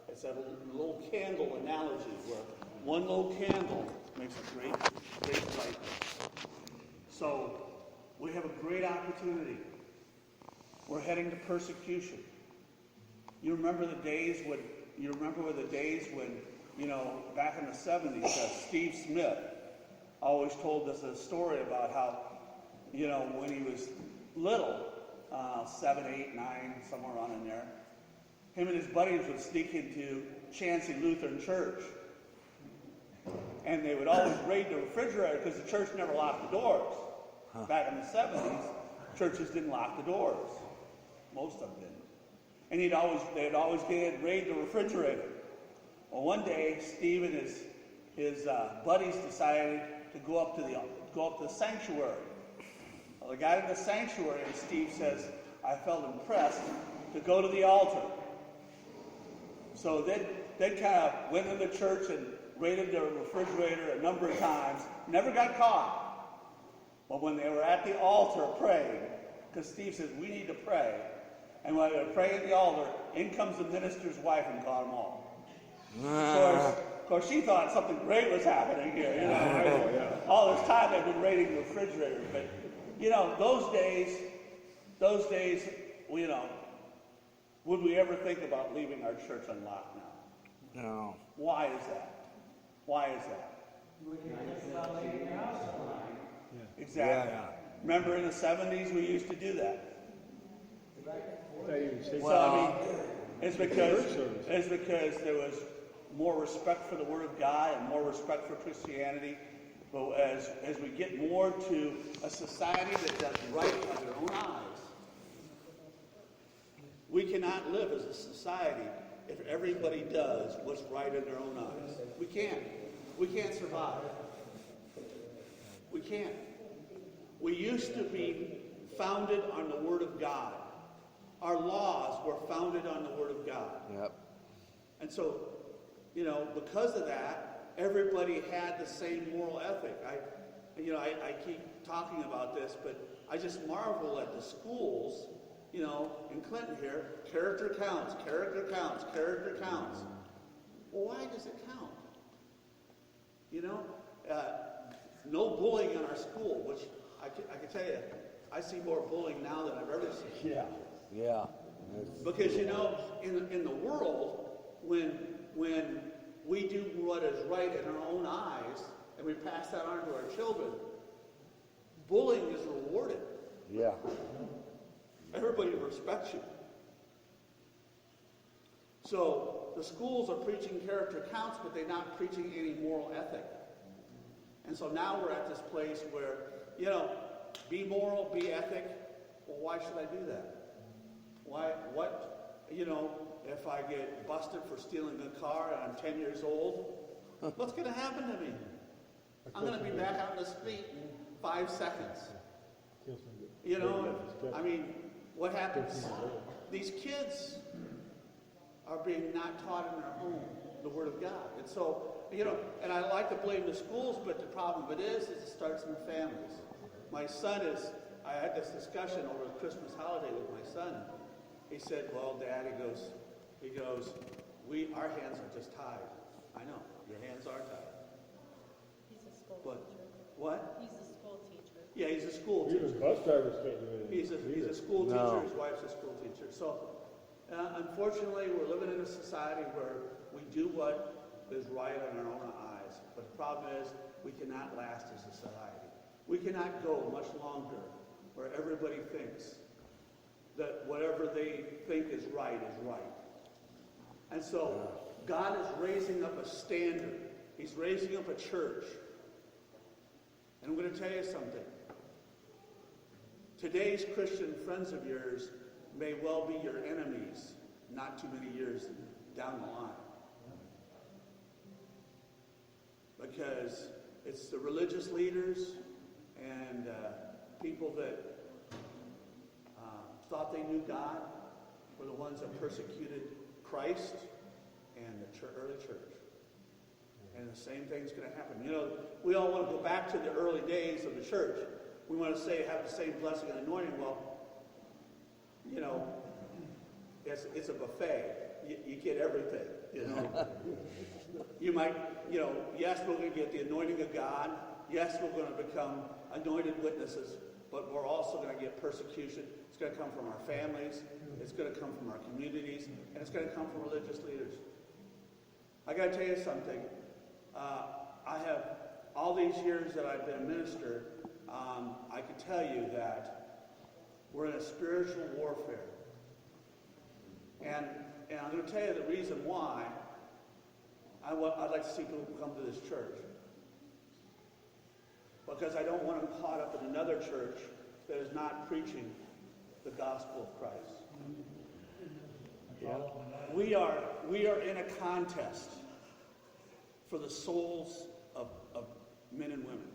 it's that little candle analogy where one little candle makes a great light. So we have a great opportunity. We're heading to persecution. You remember the days when, back in the 70s, Steve Smith always told us a story about how, when he was little, 7, 8, 9, somewhere around in there, him and his buddies would sneak into Chancey Lutheran Church. And they would always raid the refrigerator because the church never locked the doors. Back in the 70s, churches didn't lock the doors. Most of them didn't. And they'd always raid the refrigerator. Well, one day, Steve and his buddies decided to go up to the sanctuary. Well, they got in the sanctuary, and Steve says, I felt impressed to go to the altar. So they kind of went into church and raided the refrigerator a number of times. Never got caught. But when they were at the altar praying, because Steve says, we need to pray. And when they were praying at the altar, in comes the minister's wife and caught them all. Of course, she thought something great was happening here. All this time they've been raiding the refrigerator. But, those days, would we ever think about leaving our church unlocked now? No. Why is that? Exactly. Yeah. Remember in the 70s we used to do that. It's because there was more respect for the Word of God and more respect for Christianity. But as we get more to a society that does right by their own eyes, we cannot live as a society if everybody does what's right in their own eyes. We can't. We can't survive. We can't. We used to be founded on the Word of God. Our laws were founded on the Word of God. Yep. And so, because of that, everybody had the same moral ethic. I keep talking about this, but I just marvel at the schools, in Clinton here, character counts, character counts, character counts. Well, why does it count? No bullying in our school, which I can tell you, I see more bullying now than I've ever seen. Yeah. Because in the world, when we do what is right in our own eyes and we pass that on to our children, bullying is rewarded. Yeah. Everybody respects you. So the schools are preaching character counts, but they're not preaching any moral ethic. And so now we're at this place where, be moral, be ethic. Well, why should I do that? If I get busted for stealing a car and I'm 10 years old, what's going to happen to me? I'm going to be back out in the street in 5 seconds. What happens? These kids are being not taught in their home the Word of God. And so, and I like to blame the schools, but the problem of it is it starts in the families. My son I had this discussion over the Christmas holiday with my son. He said, well, Dad, he goes, our hands are just tied. I know, your hands are tied. He's a school teacher. What? He's a school teacher. Yeah, he's a school teacher. Even bus drivers can't do anything. He's a school teacher. His wife's a school teacher. So, unfortunately, we're living in a society where we do what is right in our own eyes. But the problem is we cannot last as a society. We cannot go much longer where everybody thinks that whatever they think is right is right. And so God is raising up a standard. He's raising up a church. And I'm going to tell you something. Today's Christian friends of yours may well be your enemies not too many years down the line. Because it's the religious leaders and people that thought they knew God were the ones that persecuted Christ and the early church. And the same thing's going to happen. We all want to go back to the early days of the church. We want to have the same blessing and anointing. Well, it's a buffet. You get everything, You might, yes, we're going to get the anointing of God. Yes, we're going to become anointed witnesses, but we're also going to get persecution. It's going to come from our families. It's going to come from our communities. And it's going to come from religious leaders. I got to tell you something. I have, all these years that I've been a minister, I can tell you that we're in a spiritual warfare. And I'm going to tell you the reason why I'd like to see people come to this church. Because I don't want them caught up in another church that is not preaching the gospel of Christ. Yeah. We are in a contest for the souls of men and women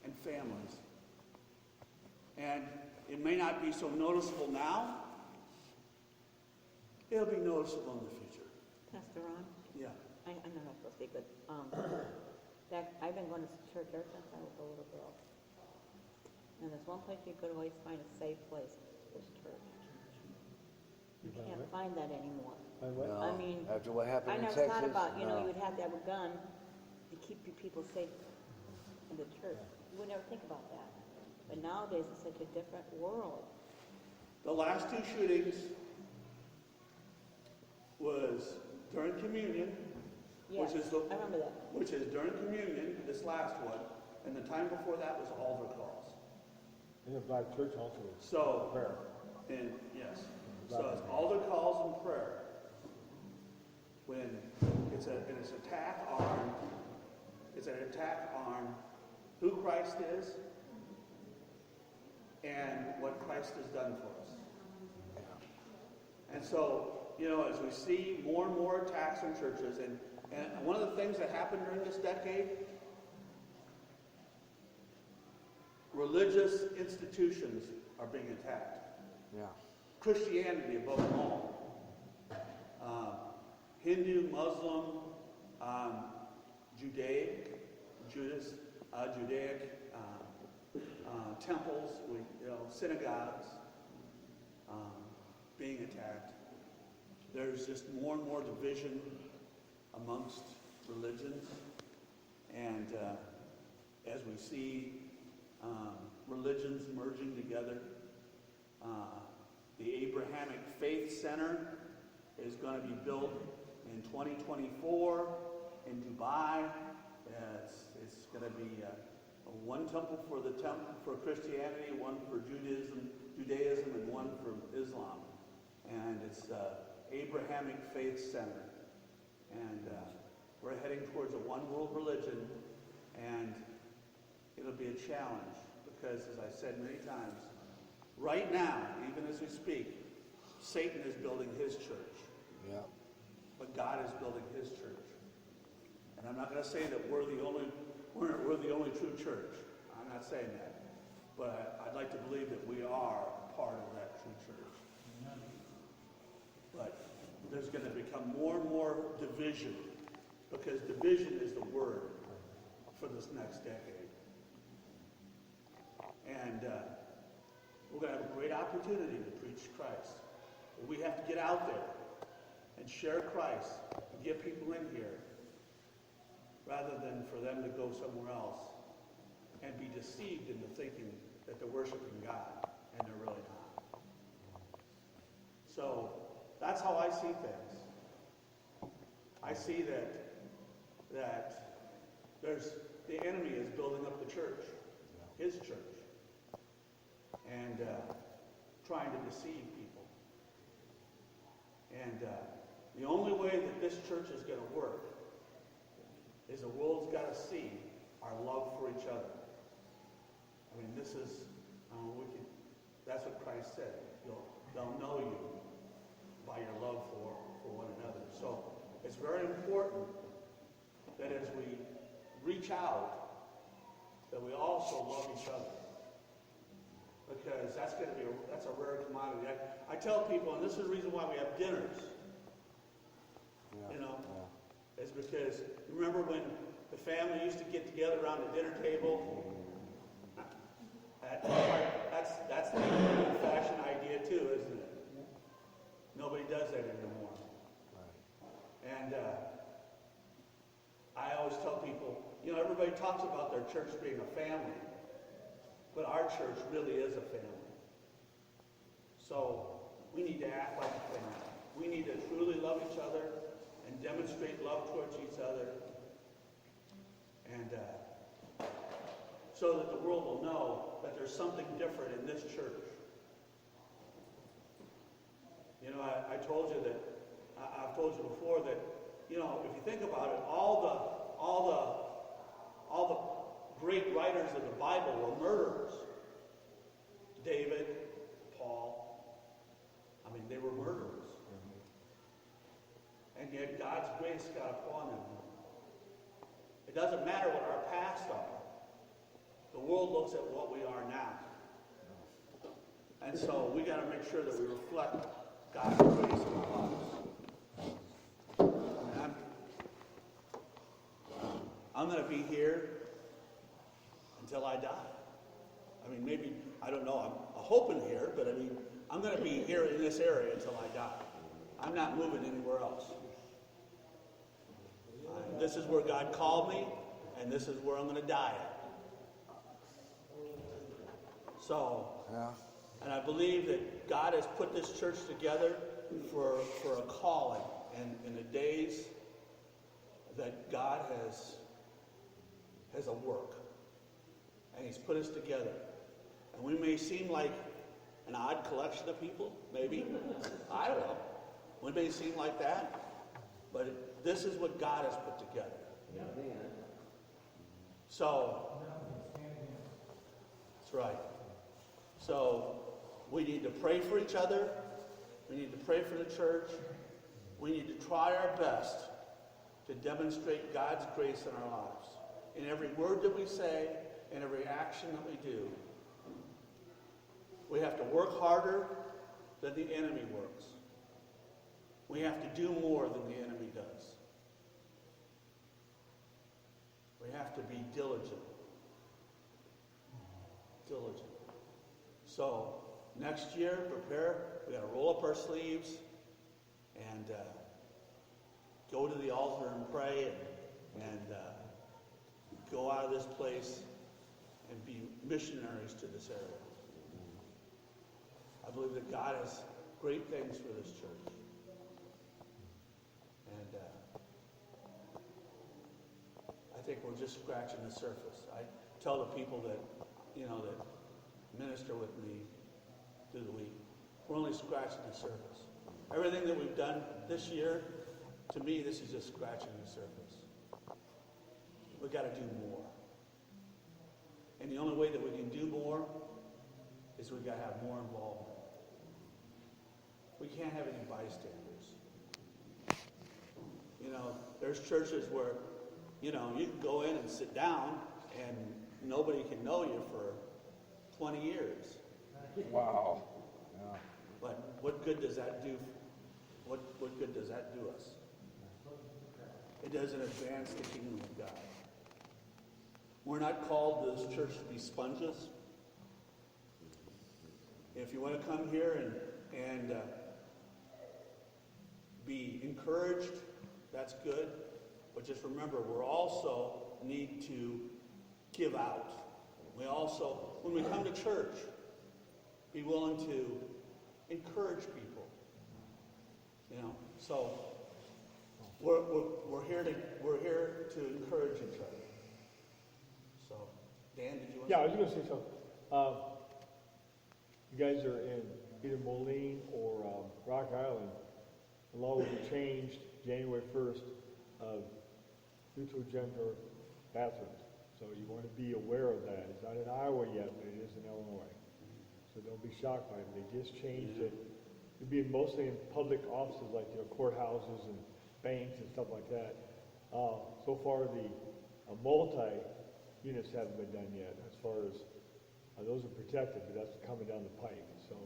and families. And it may not be so noticeable now. It'll be noticeable in the future. Pastor Ron? Yeah. I'm not supposed to speak, but I've been going to church ever since I was a little girl. And there's one place you could always find a safe place. It's church. You can't find that anymore. No, I mean, after what happened in I never Texas, thought about, you no. would have to have a gun to keep your people safe in the church. You would never think about that. But nowadays, it's such a different world. The last 2 shootings was during communion, Yes, I remember that. which is during communion, this last one, and the time before that was altar calls. In the black church also. So, prayer. And yes, so it's altar calls and prayer. When it's an attack on who Christ is and what Christ has done for us. And so, as we see more and more attacks on churches, and one of the things that happened during this decade, religious institutions are being attacked. Yeah. Christianity above them all. Hindu, Muslim, Judaic temples, synagogues, being attacked. There's just more and more division amongst religions. And as we see religions merging together, the Abrahamic Faith Center is going to be built in 2024 in Dubai. It's going to be one temple for Christianity, one for Judaism, and one for Islam. And it's Abrahamic Faith Center. And we're heading towards a one world religion, and it'll be a challenge because, as I said many times, right now, even as we speak, Satan is building his church. Yeah. But God is building his church. And I'm not going to say that we're the only true church. I'm not saying that. But I'd like to believe that we are part of that true church. But there's going to become more and more division, because division is the word for this next decade. And we're going to have a great opportunity to preach Christ. But we have to get out there and share Christ and get people in here rather than for them to go somewhere else and be deceived into thinking that they're worshiping God, and they're really not. So that's how I see things. I see that the enemy is building up the church, his church, and trying to deceive people. And the only way that this church is going to work is the world's got to see our love for each other. I mean, this is, that's what Christ said. They'll know you by your love for one another. So it's very important that as we reach out, that we also love each other. Because that's a rare commodity. I tell people, and this is the reason why we have dinners. Is because remember when the family used to get together around the dinner table? That's the old-fashioned idea too, isn't it? Nobody does that anymore. And I always tell people, everybody talks about their church being a family, but our church really is a family. So we need to act like a family. We need to truly love each other and demonstrate love towards each other, and so that the world will know that there's something different in this church. I told you that I've told you before that if you think about it, all the great writers of the Bible were murderers. David, Paul, they were murderers. And yet God's grace got upon them. It doesn't matter what our past are. The world looks at what we are now. And so we got to make sure that we reflect God's grace in our lives. I'm going to be here until I die. Maybe, I don't know, I'm hoping here, but I'm going to be here in this area until I die. I'm not moving anywhere else. This is where God called me, and this is where I'm going to die at. So, and I believe that God has put this church together for a calling, and in the days that God has a work, and He's put us together. And we may seem like an odd collection of people, maybe. I don't know. We may seem like that, but this is what God has put together. So, that's right. So, we need to pray for each other. We need to pray for the church. We need to try our best to demonstrate God's grace in our lives. In every word that we say, in every action that we do. We have to work harder than the enemy works. We have to do more than the enemy does. We have to be diligent. So, next year, prepare. We got to roll up our sleeves and go to the altar and pray and go out of this place and be missionaries to this area. I believe that God has great things for this church. And I think we're just scratching the surface. I tell the people that, that minister with me through the week, we're only scratching the surface. Everything that we've done this year, to me, this is just scratching the surface. We've got to do more. And the only way that we can do more is we've got to have more involvement. We can't have any bystanders. There's churches where, you can go in and sit down and nobody can know you for 20 years. Wow. Yeah. But what good does that do? What good does that do us? It doesn't advance the kingdom of God. We're not called to this church to be sponges. If you want to come here and be encouraged, that's good. But just remember, we also need to give out. We also, when we come to church, be willing to encourage people. So we're here to encourage each other. So, Dan, did you want to? Yeah, I was going to say something. You guys are in either Moline or Rock Island. The law will be changed January 1st of neutral gender bathrooms. So you want to be aware of that. It's not in Iowa yet, but it is in Illinois. So don't be shocked by it. They just changed it. It'll be mostly in public offices like courthouses and banks and stuff like that. So far, the multi-units haven't been done yet. As far as those are protected, but that's coming down the pike. So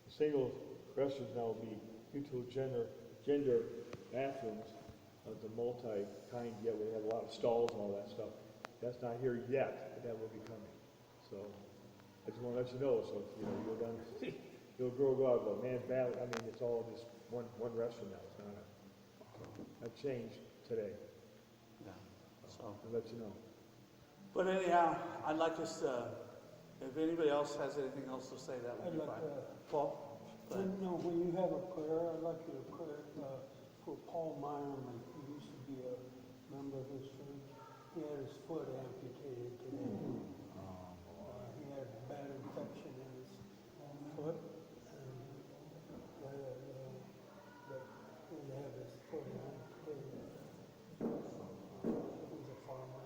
the single restrooms now will be neutral gender bathrooms. The multi-kind, yet we have a lot of stalls and all that stuff. That's not here yet, but that will be coming. So I just want to let you know. So if you go down, you'll go out of a man's bathroom. I mean, it's all just one restroom now. It's not that changed today. Yeah. So I'll let you know. But anyhow, I'd like us to. If anybody else has anything else to say, that would be fine. Paul? When you have a prayer, I'd like you to pray for Paul Meyerman, who used to be a member of this church. He had his foot amputated today. He had a bad infection in his foot, and he had his foot amputated. He's a farmer.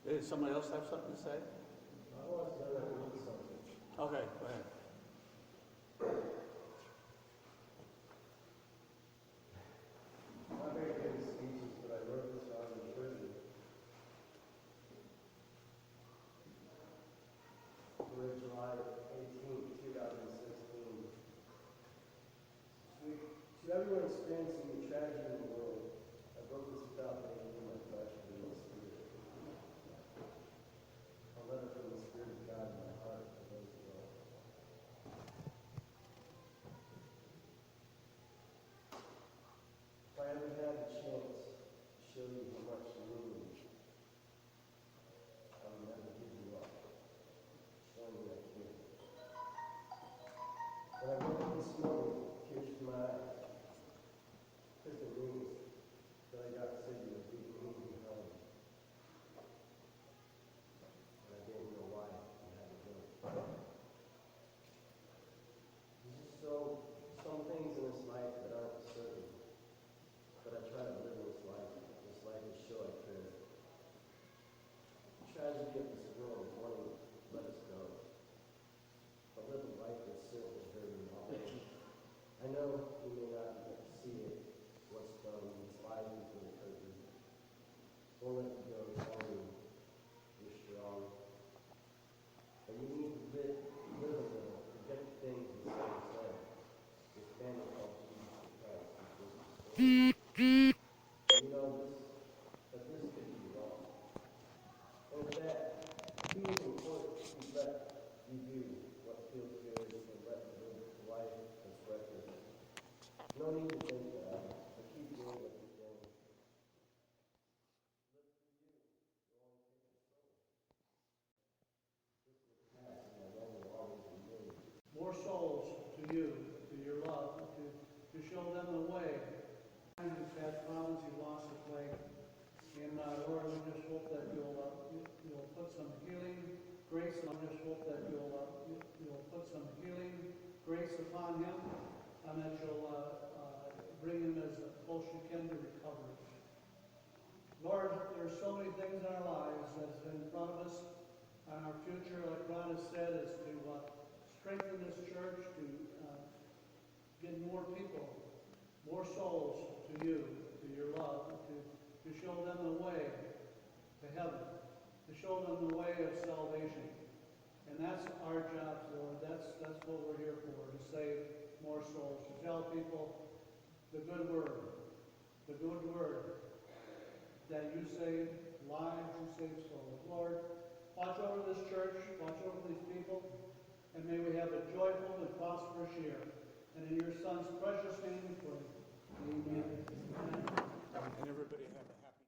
Did somebody else have something to say? Okay, go ahead. I'm very good at speeches, but I wrote this while I was in prison. We're July 18, 2016. To everyone experiencing the tragedy in the world, I wrote this without thinking in my flesh, but in my spirit. A letter from the Spirit of God in my heart for those who love. If I ever had the chance to show you how much you mean to me, I would never give you up. Only I can. When I woke up this morning, tears from my eyes, because the moon don't need to think that. I keep doing what you're doing. More souls to you, to your love, to show them the way. He's had problems, he lost his leg. And Lord, we just hope that you'll put some healing grace. I just hope that you'll put some healing grace upon him, and that you'll bring him as close you can to recovery. Lord, there's so many things in our lives that's in front of us, and our future, like Ron has said, is to strengthen this church, to get more people, more souls to you, to your love, to show them the way to heaven, to show them the way of salvation. And that's our job, Lord. That's what we're here for, to save more souls, to tell people the good word, that you save lives, you save souls. Lord, watch over this church, watch over these people, and may we have a joyful and prosperous year. And in your Son's precious name we pray. Amen. And everybody have a happy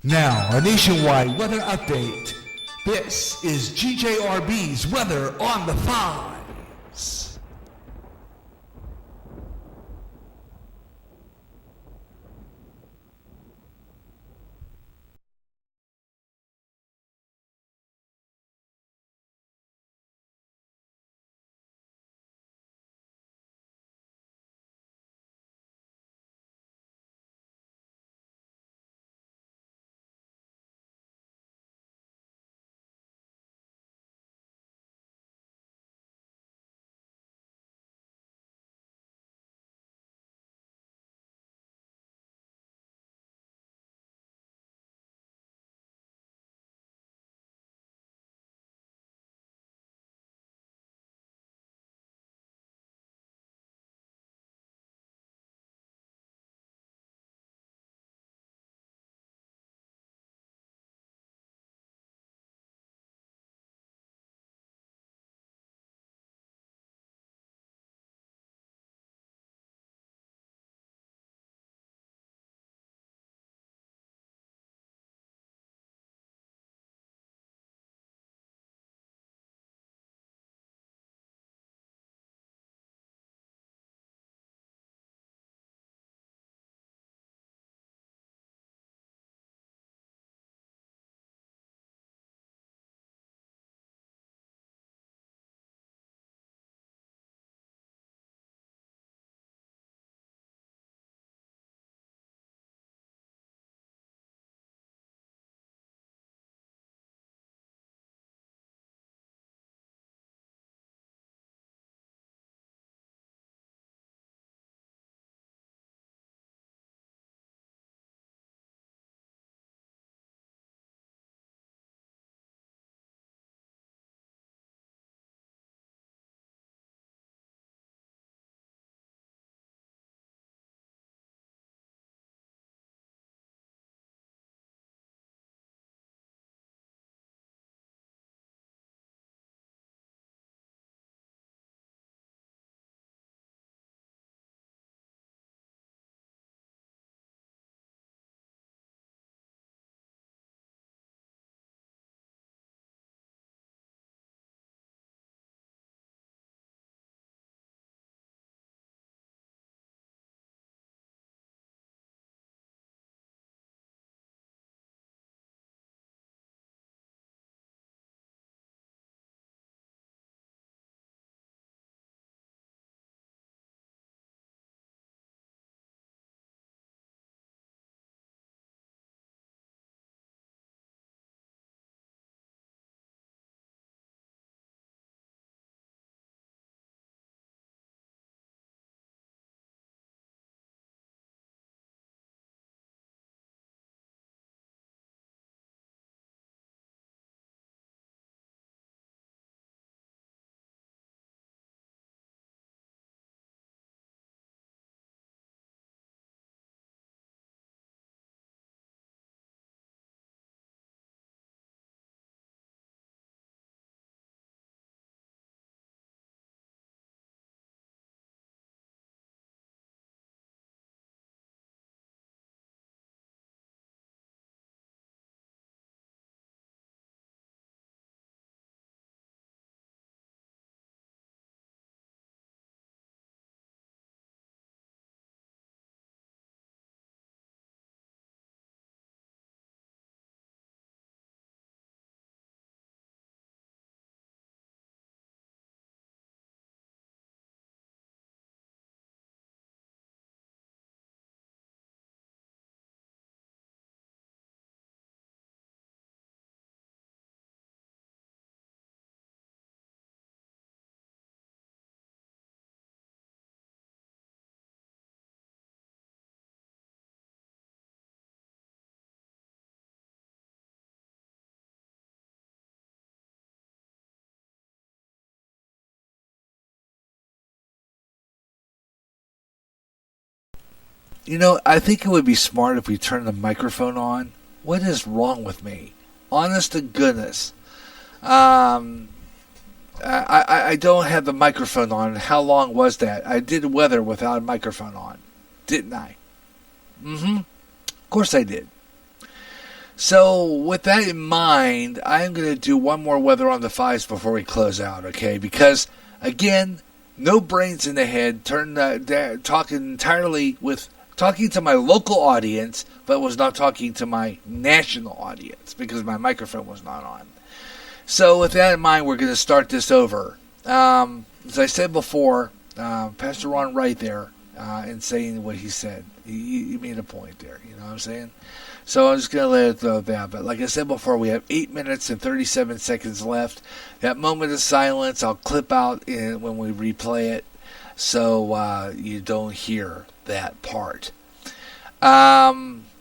Now, a nationwide weather update. This is GJRB's Weather on the Fives. I think it would be smart if we turn the microphone on. What is wrong with me? Honest to goodness. I don't have the microphone on. How long was that? I did weather without a microphone on, didn't I? Of course I did. So with that in mind, I'm going to do one more weather on the 5s before we close out, okay? Because, again, no brains in the head, talking to my local audience, but was not talking to my national audience because my microphone was not on. So with that in mind, we're going to start this over. As I said before, Pastor Ron right there in saying what he said. He made a point there, you know what I'm saying? So I'm just going to let it throw that. But like I said before, we have 8 minutes and 37 seconds left. That moment of silence, I'll clip out when we replay it so you don't hear that part.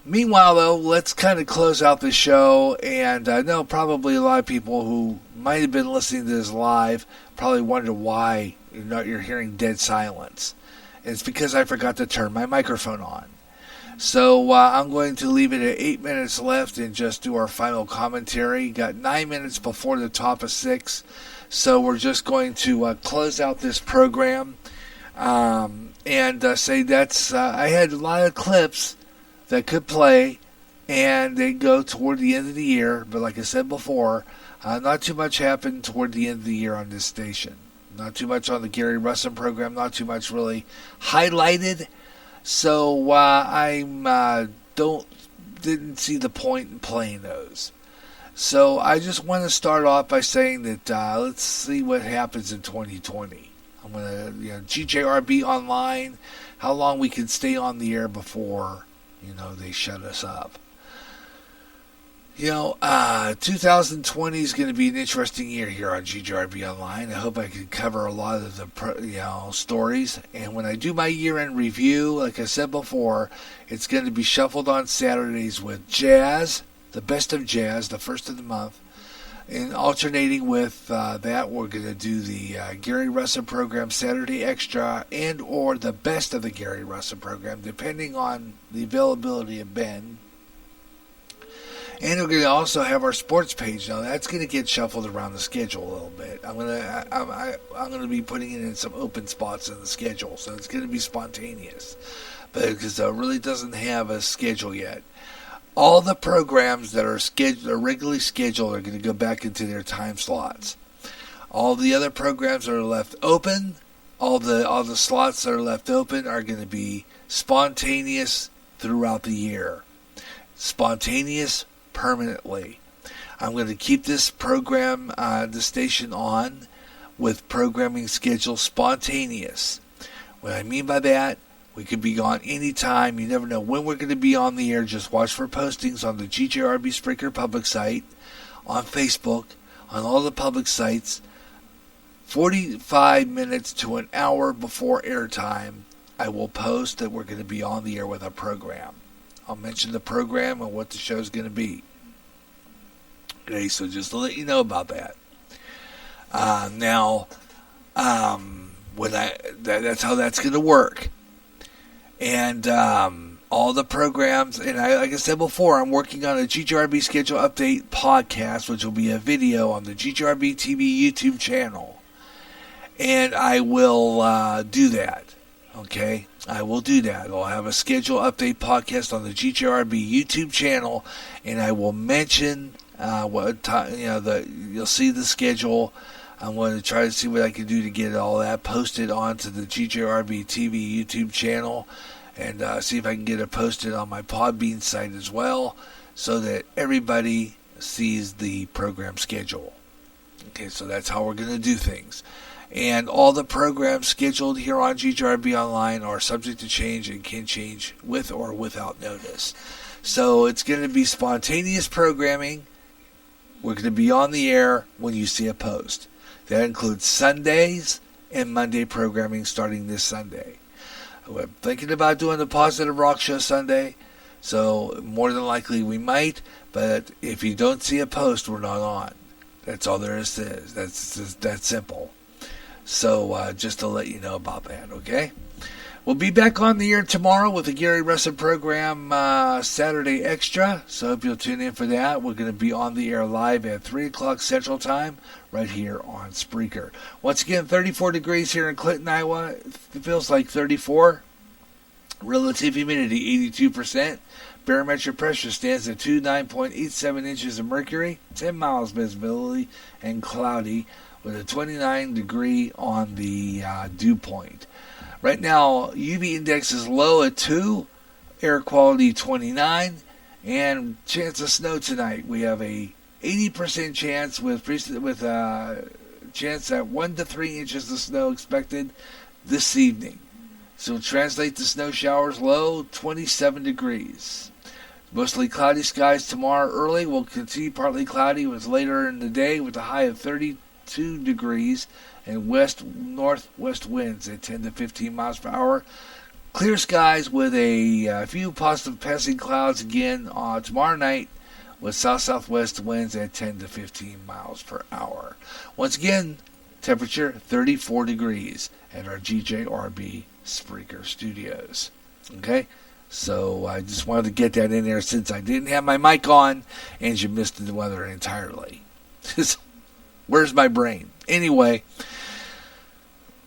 Meanwhile, though, let's kind of close out the show. And I know probably a lot of people who might have been listening to this live probably wonder why you're hearing dead silence. It's because I forgot to turn my microphone on. So I'm going to leave it at 8 minutes left and just do our final commentary. Got 9 minutes before the top of 6. So we're just going to close out this program and say that's I had a lot of clips that could play and they go toward the end of the year. But like I said before, not too much happened toward the end of the year on this station. Not too much on the Gary Russen program. Not too much really highlighted. So I didn't see the point in playing those. So I just want to start off by saying that let's see what happens in 2020. I'm going to GJRB Online, how long we can stay on the air before they shut us up. 2020 is going to be an interesting year here on GJRB Online. I hope I can cover a lot of the stories. And when I do my year-end review, like I said before, it's going to be shuffled on Saturdays with jazz, the best of jazz, the first of the month. And alternating with that, we're going to do the Gary Russen program Saturday Extra and or the best of the Gary Russen program, depending on the availability of Ben. And we're going to also have our sports page. Now that's going to get shuffled around the schedule a little bit. I'm going to be putting it in some open spots in the schedule, so it's going to be spontaneous, but because it really doesn't have a schedule yet. All the programs that are regularly scheduled are going to go back into their time slots. All the other programs that are left open, all the slots that are left open are going to be spontaneous throughout the year. Spontaneous permanently. I'm going to keep this program, the station on with programming schedule spontaneous. What I mean by that, we could be gone anytime. You never know when we're going to be on the air. Just watch for postings on the GJRB Spreaker public site, on Facebook, on all the public sites. 45 minutes to an hour before airtime, I will post that we're going to be on the air with a program. I'll mention the program and what the show is going to be. Okay, so just to let you know about that. That's how that's going to work. And all the programs, and like I said before, I'm working on a GJRB schedule update podcast, which will be a video on the GJRB TV YouTube channel. And I will do that. Okay, I will do that. I'll have a schedule update podcast on the GJRB YouTube channel, and I will mention what time. You'll see the schedule. I'm going to try to see what I can do to get all that posted onto the GJRB TV YouTube channel, and see if I can get it posted on my Podbean site as well, so that everybody sees the program schedule. Okay, so that's how we're going to do things. And all the programs scheduled here on GJRB Online are subject to change and can change with or without notice. So it's going to be spontaneous programming. We're going to be on the air when you see a post. That includes Sundays and Monday programming starting this Sunday. We're thinking about doing the Positive Rock Show Sunday, so more than likely we might, but if you don't see a post, we're not on. That's all there is to it. That's that simple. So just to let you know about that, okay? We'll be back on the air tomorrow with the Gary Russen program, Saturday Extra. So hope you'll tune in for that. We're going to be on the air live at 3 o'clock Central Time right here on Spreaker. Once again, 34 degrees here in Clinton, Iowa. It feels like 34. Relative humidity, 82%. Barometric pressure stands at 29.87 inches of mercury, 10 miles visibility, and cloudy with a 29 degree on the dew point. Right now, UV index is low at 2, air quality 29, and chance of snow tonight. We have a 80% chance with chance at 1 to 3 inches of snow expected this evening. So translate the snow showers low, 27 degrees. Mostly cloudy skies tomorrow early. We'll continue partly cloudy with later in the day with a high of 32 degrees and west-northwest winds at 10 to 15 miles per hour. Clear skies with a few possible passing clouds again tomorrow night with south-southwest winds at 10 to 15 miles per hour. Once again, temperature 34 degrees at our GJRB Spreaker Studios. Okay? So I just wanted to get that in there since I didn't have my mic on and you missed the weather entirely. Where's my brain? Anyway,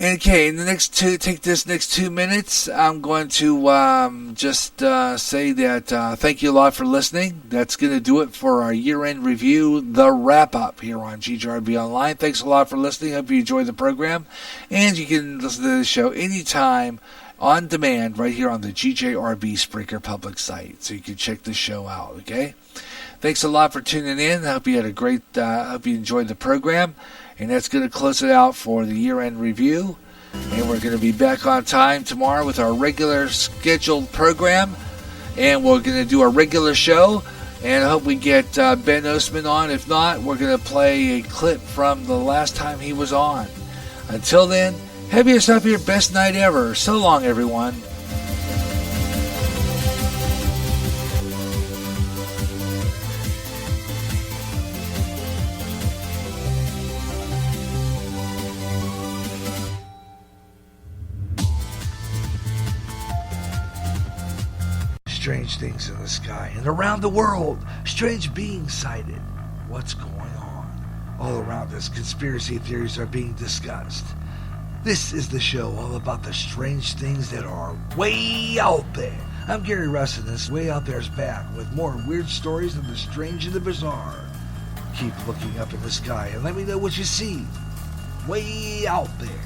okay, take this next 2 minutes. I'm going to just say that thank you a lot for listening. That's going to do it for our year-end review, the wrap-up here on GJRB Online. Thanks a lot for listening. Hope you enjoyed the program. And you can listen to the show anytime on demand right here on the GJRB Spreaker public site. So you can check the show out, okay? Thanks a lot for tuning in. I hope you had a great, hope you enjoyed the program. And that's going to close it out for the year-end review. And we're going to be back on time tomorrow with our regular scheduled program. And we're going to do a regular show. And I hope we get Ben Osman on. If not, we're going to play a clip from the last time he was on. Until then, have yourself your best night ever. So long, everyone. Strange things in the sky and around the world. Strange beings sighted. What's going on? All around us, conspiracy theories are being discussed. This is the show all about the strange things that are way out there. I'm Gary Russen. This Way Out There's back with more weird stories of the strange and the bizarre. Keep looking up in the sky and let me know what you see. Way out there.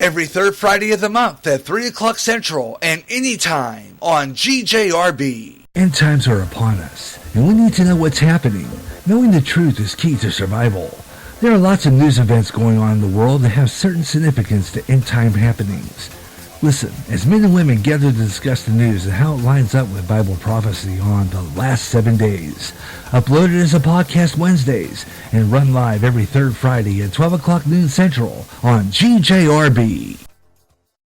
Every third Friday of the month at 3 o'clock Central and anytime on GJRB. End times are upon us, and we need to know what's happening. Knowing the truth is key to survival. There are lots of news events going on in the world that have certain significance to end time happenings. Listen, as men and women gather to discuss the news and how it lines up with Bible prophecy on the last 7 days. Uploaded as a podcast Wednesdays and run live every third Friday at 12 o'clock noon Central on GJRB.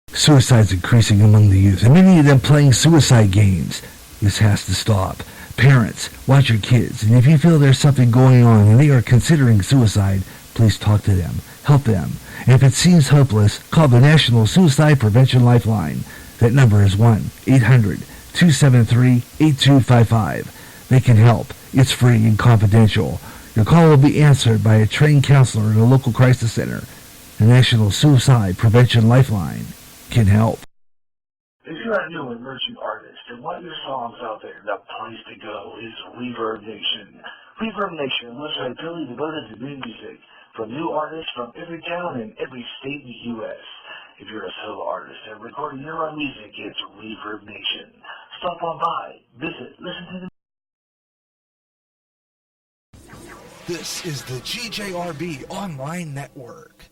Suicide's increasing among the youth, and many of them playing suicide games. This has to stop. Parents, watch your kids, and if you feel there's something going on and they are considering suicide, please talk to them, help them. And if it seems hopeless, call the National Suicide Prevention Lifeline. That number is 1-800-273-8255. They can help. It's free and confidential. Your call will be answered by a trained counselor in a local crisis center. The National Suicide Prevention Lifeline can help. If you're a new emerging artist and want your songs out there, the place to go is Reverb Nation. Reverb Nation, a website totally devoted to new music from new artists from every town and every state in the U.S. If you're a solo artist and recording your own music, it's Reverb Nation. Stop on by, visit, listen to the... This is the GJRB Online Network.